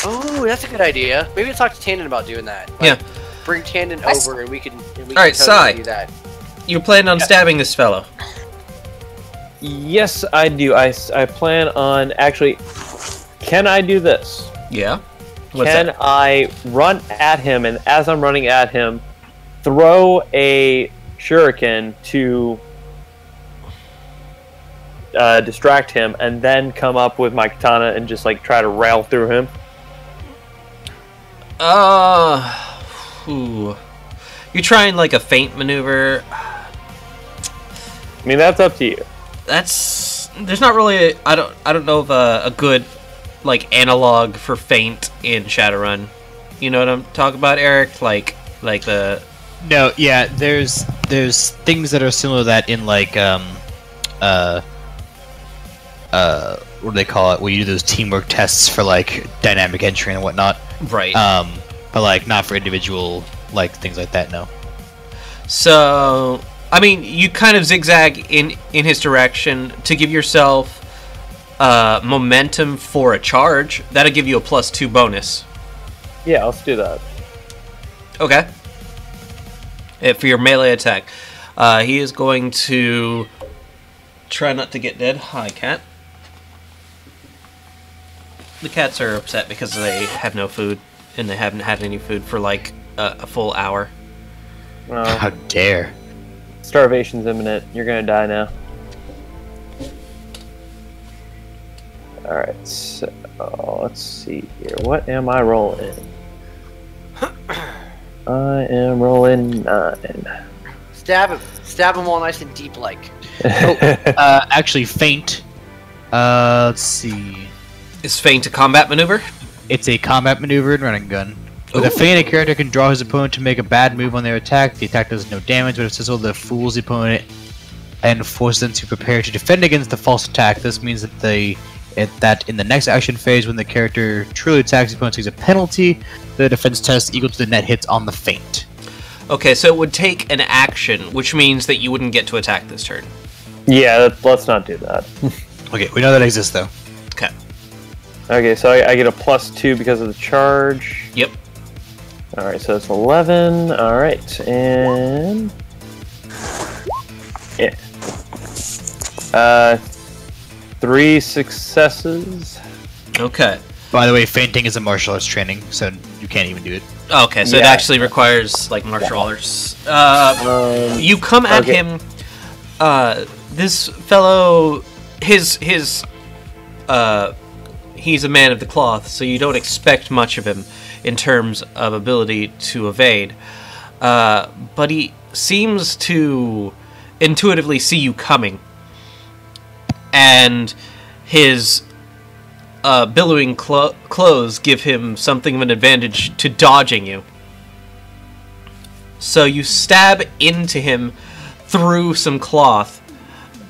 Oh, that's a good idea. Maybe we'll talk to Tandon about doing that. Like, Yeah. Bring Tandon over and we can. Alright, Sai. do that. You're planning on stabbing this fellow. Yes, I do. I plan on actually Can I do this? Yeah. What's Can that? I run at him, and as I'm running at him, throw a shuriken to distract him, and then come up with my katana and just like try to rail through him? Ooh. You're trying like a feint maneuver. I mean, that's up to you. There's not really I don't know of a good like analog for feint in Shadowrun. You know what I'm talking about, Eric? Like the No, yeah, there's things that are similar to that in like what do they call it? Where you do those teamwork tests for like dynamic entry and whatnot. right. But like not for individual like things like that. No. So I mean, you kind of zigzag in his direction to give yourself momentum for a charge. That'll give you a +2 bonus. Yeah, let's do that. Okay. For your melee attack, he is going to try not to get dead. Hi, cat. The cats are upset because they have no food, and they haven't had any food for like a full hour. How dare! Starvation's imminent. You're gonna die now. Alright, so let's see here. What am I rolling? I am rolling 9. Stab him all nice and deep like. Actually, feint. Let's see. Is feint a combat maneuver? It's a combat maneuver and running gun. With a feint, a character can draw his opponent to make a bad move on their attack. The attack does no damage, but it sizzles that fools the opponent and forces them to prepare to defend against the false attack. This means that that in the next action phase, when the character truly attacks, the opponent takes a penalty. The defense test equal to the net hits on the feint. Okay, so it would take an action, which means that you wouldn't get to attack this turn. Yeah, let's not do that. Okay, we know that exists though. Okay. Okay, so I get a +2 because of the charge. Yep. Alright, so it's 11. Alright, and... yeah. 3 successes. Okay. By the way, feinting is a martial arts training, so you can't even do it. Okay, so it Yeah. actually requires like martial arts. You come at okay. him. This fellow, he's a man of the cloth, so you don't expect much of him in terms of ability to evade. But he seems to intuitively see you coming, and his billowing clothes give him something of an advantage to dodging you. So you stab into him through some cloth,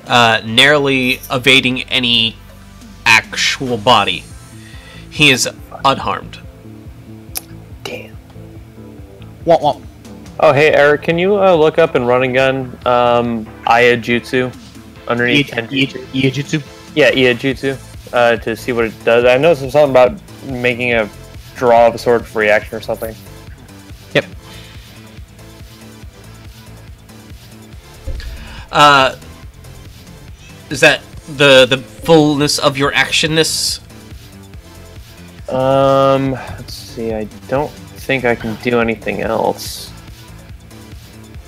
narrowly evading any actual body. He is unharmed. Damn. Womp womp. Oh, hey, Eric, can you look up in Running Gun Aya Jutsu underneath Kenjutsu? Iijutsu? Yeah, Aya Jutsu, to see what it does. I know there's something about making a draw of a sword for reaction or something. Yep. Is that the fullness of your actionness? Let's see, I don't think I can do anything else.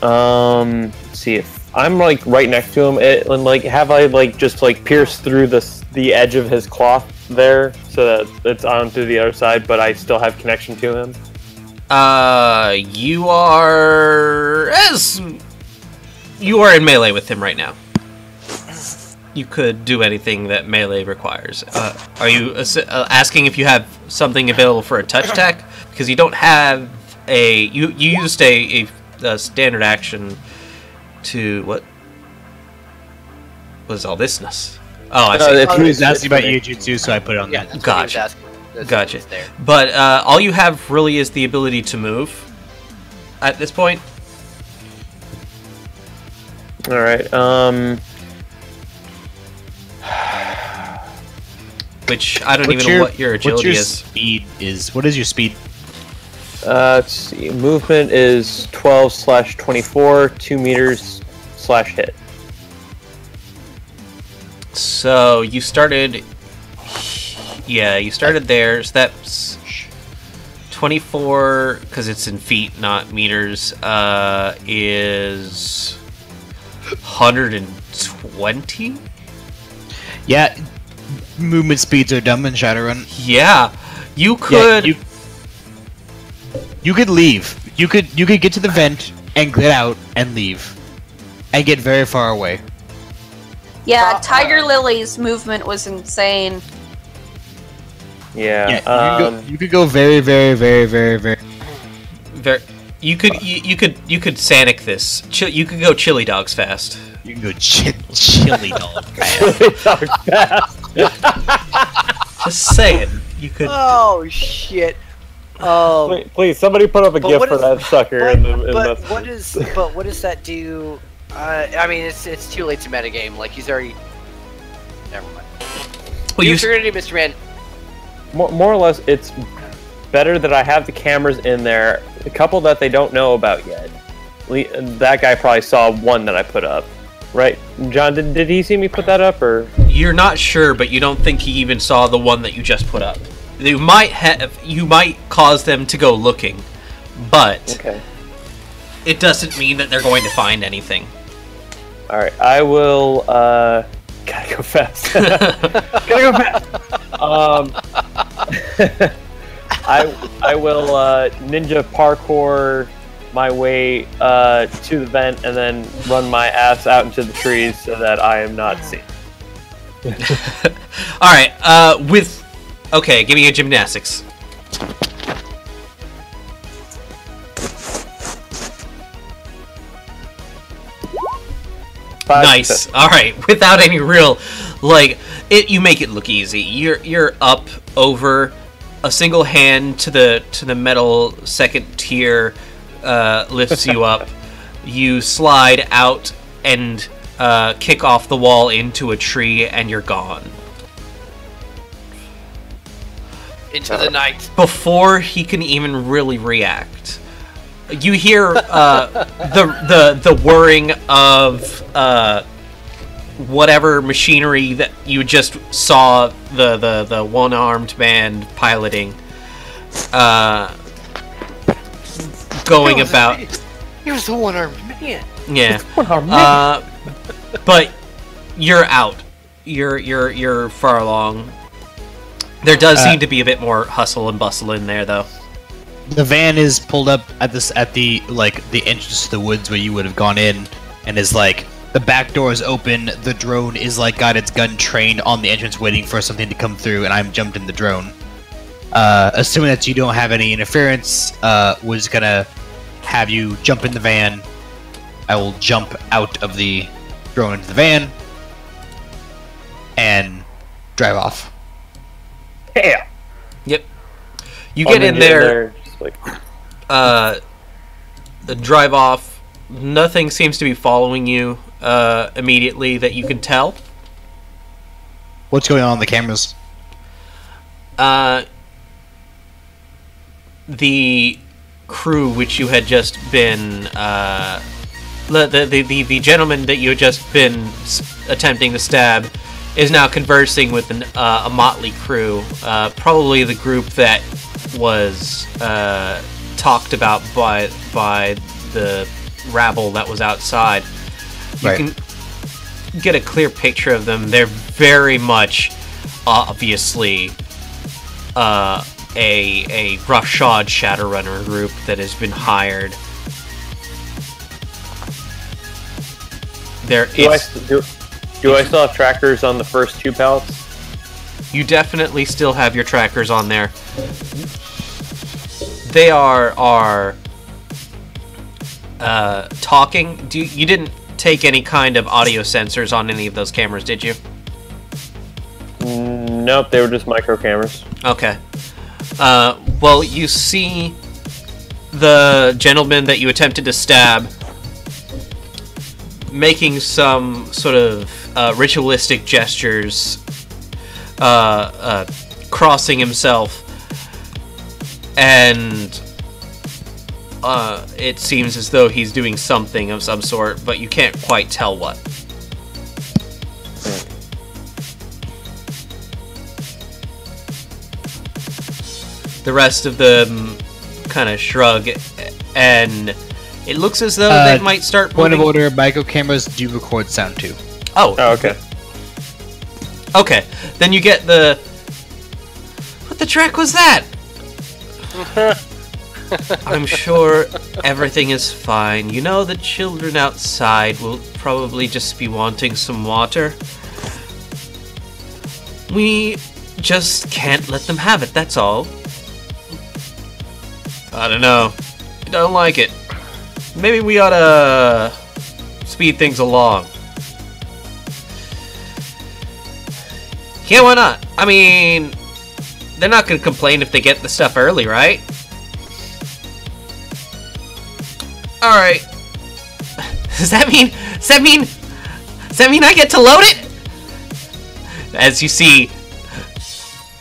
Let's see, if I'm like right next to him, and like have I like just like pierced through the edge of his cloth there so that it's on to the other side, but I still have connection to him? You are in melee with him right now. You could do anything that melee requires. Are you asking if you have something available for a touch attack? Because you don't have a... You used a standard action to... What was all thisness? Oh, I see. He was asking about Iijutsu, so I put it on that. That's what he was Gotcha. asking. That's Gotcha. what's there. But all you have really is the ability to move at this point. Alright, Which I don't even know what your agility is. Speed is. What is your speed? let's see, movement is 12/24, 2 meters /hit. So you started Yeah, you started there. So that's 24, because it's in feet, not meters, is 120? Yeah, movement speeds are dumb in Shadowrun. Yeah, you could... Yeah, you could leave. You could get to the vent and get out and leave. And get very far away. Yeah, Tiger Lily's movement was insane. Yeah. You could go very, very, very, very, very. You could Sanic this. You could go chili dogs fast. You can go chili dog fast. Just saying, you could. Oh shit! Please, somebody put up a gift for that sucker in the what does that do? I mean, it's too late to metagame. Like he's already. Never mind. Well, you're gonna do, Mr. Man. More or less, it's better that I have the cameras in there. A couple that they don't know about yet. That guy probably saw one that I put up, right? John, did he see me put that up, or? You're not sure, but you don't think he even saw the one that you just put up. You might cause them to go looking, but okay. It doesn't mean that they're going to find anything. All right, I will. Gotta go fast. Gotta go fast. I will ninja parkour my way to the vent and then run my ass out into the trees so that I am not seen. All right. Okay, give me a gymnastics. Nice. All right. Without any real, you make it look easy. You're up over a single hand to the metal second tier, lifts you up. You slide out and kick off the wall into a tree, and you're gone. Into the night. Before he can even really react, you hear the whirring of whatever machinery that you just saw the one-armed man piloting going about. He was the one-armed man. Yeah. But you're out. You're far along. There does seem to be a bit more hustle and bustle in there, though. The van is pulled up at the entrance to the woods where you would have gone in, and is the back door is open. The drone is got its gun trained on the entrance, waiting for something to come through, and I'm jumped in the drone. Assuming that you don't have any interference, was gonna have you jump in the van. I will jump out of the drone into the van and drive off. Yeah. Yep. You get in there. Drive off. Nothing seems to be following you immediately that you can tell. What's going on in the cameras? The crew which you had just been the gentleman that you had just been attempting to stab is now conversing with a motley crew, probably the group that was talked about by the rabble that was outside. You can get a clear picture of them. They're very much, obviously, a roughshod Shadowrunner group that has been hired. Do I still have trackers on the first two pallets? You definitely still have your trackers on there. They are talking. You didn't take any kind of audio sensors on any of those cameras, did you? Nope, they were just micro cameras. Okay. Well, you see the gentleman that you attempted to stab making some sort of ritualistic gestures, crossing himself, and it seems as though he's doing something of some sort, but you can't quite tell what. The rest of them kind of shrug, and it looks as though they might start Point moving. of order, micro cameras do record sound too. Oh, okay. Okay, then you get the... What the track was that? I'm sure everything is fine. You know, the children outside will probably just be wanting some water. We just can't let them have it, that's all. I don't know. I don't like it. Maybe we ought to speed things along. Yeah, why not? I mean, they're not gonna complain if they get the stuff early, right? Alright. Does that mean I get to load it? As you see...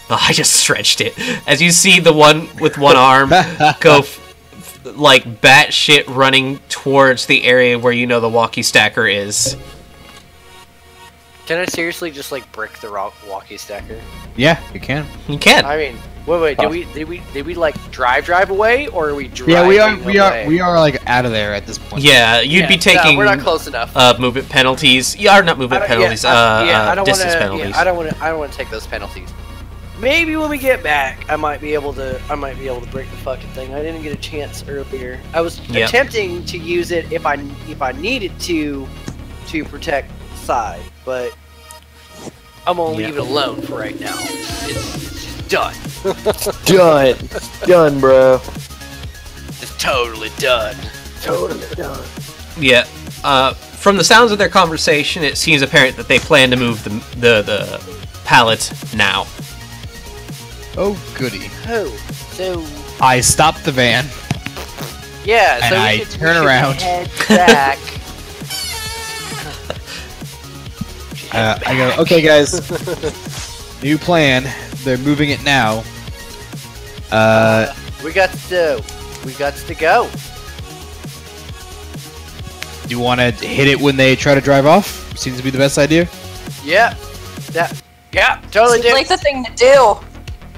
Oh, I just stretched it. As you see the one with one arm go like batshit running towards the area where you know the walkie stacker is. Can I seriously just like brick the walkie stacker? Yeah, you can. You can. I mean, wait, did we like drive away, or are we driving? Yeah, we are like out of there at this point. Yeah, you'd be taking. No, we're not close enough. Movement penalties. Yeah, or not movement penalties. Distance penalties. I don't want to take those penalties. Maybe when we get back, I might be able to break the fucking thing. I didn't get a chance earlier. I was attempting to use it if I needed to protect side, but I'm gonna leave it alone for right now. It's done. Done, bro. It's totally done. Yeah. From the sounds of their conversation, it seems apparent that they plan to move the pallet now. Oh, goody. Oh, so I stopped the van. yeah, And so I we should turn around. head back. I go, okay, guys. New plan. They're moving it now. We got to go. Do you want to hit it when they try to drive off? Seems to be the best idea. Yeah, totally Seems do. like the thing to do.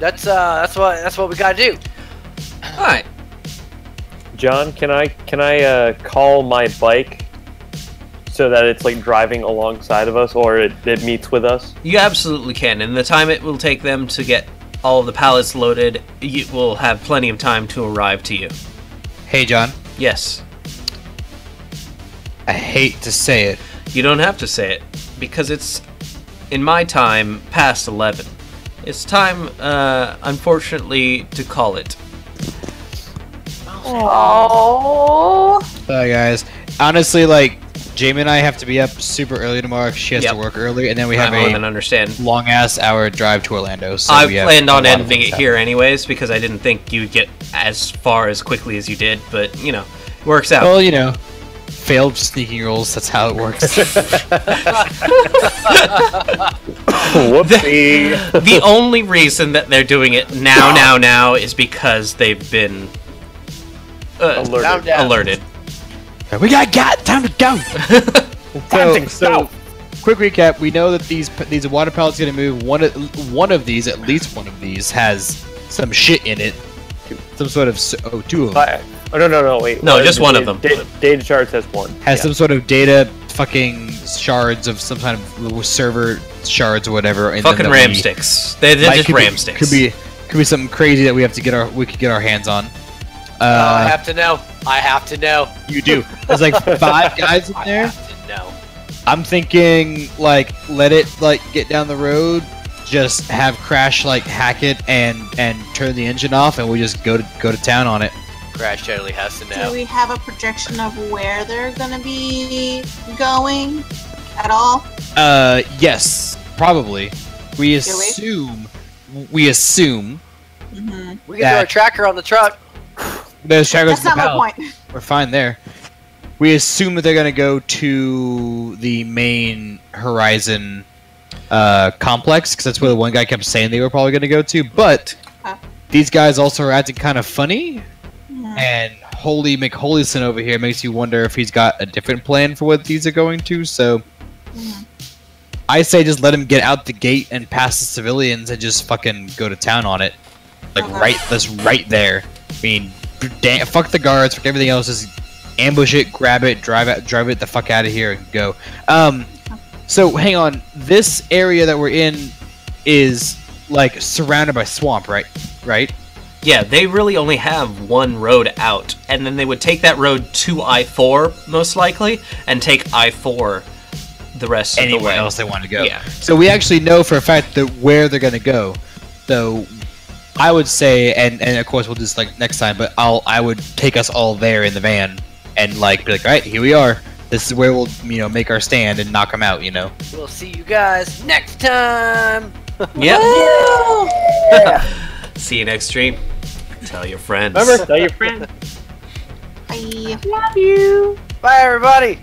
That's what we gotta do. All right. John, can I call my bike so that it's like driving alongside of us, or it meets with us? You absolutely can. In the time it will take them to get all of the pallets loaded, you will have plenty of time to arrive to you. Hey, John. Yes. I hate to say it. You don't have to say it, because it's, in my time, past 11. It's time, unfortunately, to call it. Oh. Sorry, guys. Honestly, like, Jamie and I have to be up super early tomorrow. She has to work early, and then we have I more than understand. long-ass hour drive to Orlando. So I we have planned on a lot of ending things it here anyways, because I didn't think you'd get as far as quickly as you did, but, you know, it works out. Well, you know, failed sneaking rolls, that's how it works. Whoopsie. The only reason that they're doing it now is because they've been alerted. We got time to go! So, quick recap, we know that these water pallets are going to move. One of these, at least one of these, has some shit in it. Some sort of... Oh, two of them. No, wait. No, just one of them. Data shards has one. Has some sort of data fucking shards of some kind of server shards or whatever. And Fucking RAM sticks. They're just RAM sticks. Could be something crazy that we could get our hands on. I have to know. You do. There's like 5 guys in there. I have to know. I'm thinking like let it like get down the road, just have Crash like hack it and turn the engine off, and we just go to town on it. Crash totally has to know. Do we have a projection of where they're gonna be going at all? Yes, probably. We assume. Mm-hmm. We can throw a tracker on the truck. There's trackers. That's not my point. We're fine there. We assume that they're gonna go to the main Horizon complex, because that's where the one guy kept saying they were probably gonna go to. But these guys also are acting kind of funny. And Holy McHolyson over here makes you wonder if he's got a different plan for what these are going to, so... I say just let him get out the gate and past the civilians and just fucking go to town on it. Like right there. I mean, fuck the guards, fuck everything else. Just ambush it, grab it, drive it the fuck out of here, and go. So hang on. This area that we're in is like surrounded by swamp, right? Right. Yeah, they really only have one road out, and then they would take that road to I-4 most likely, and take I-4 the rest of the way. Anywhere else they want to go. Yeah. So we actually know for a fact that where they're gonna go. So I would say, and of course we'll just like next time, but I would take us all there in the van and like be like, all right, here we are. This is where we'll make our stand and knock them out. We'll see you guys next time. Yep. See you next stream. Tell your friends. Remember, tell your friends. Bye. Love you. Bye, everybody.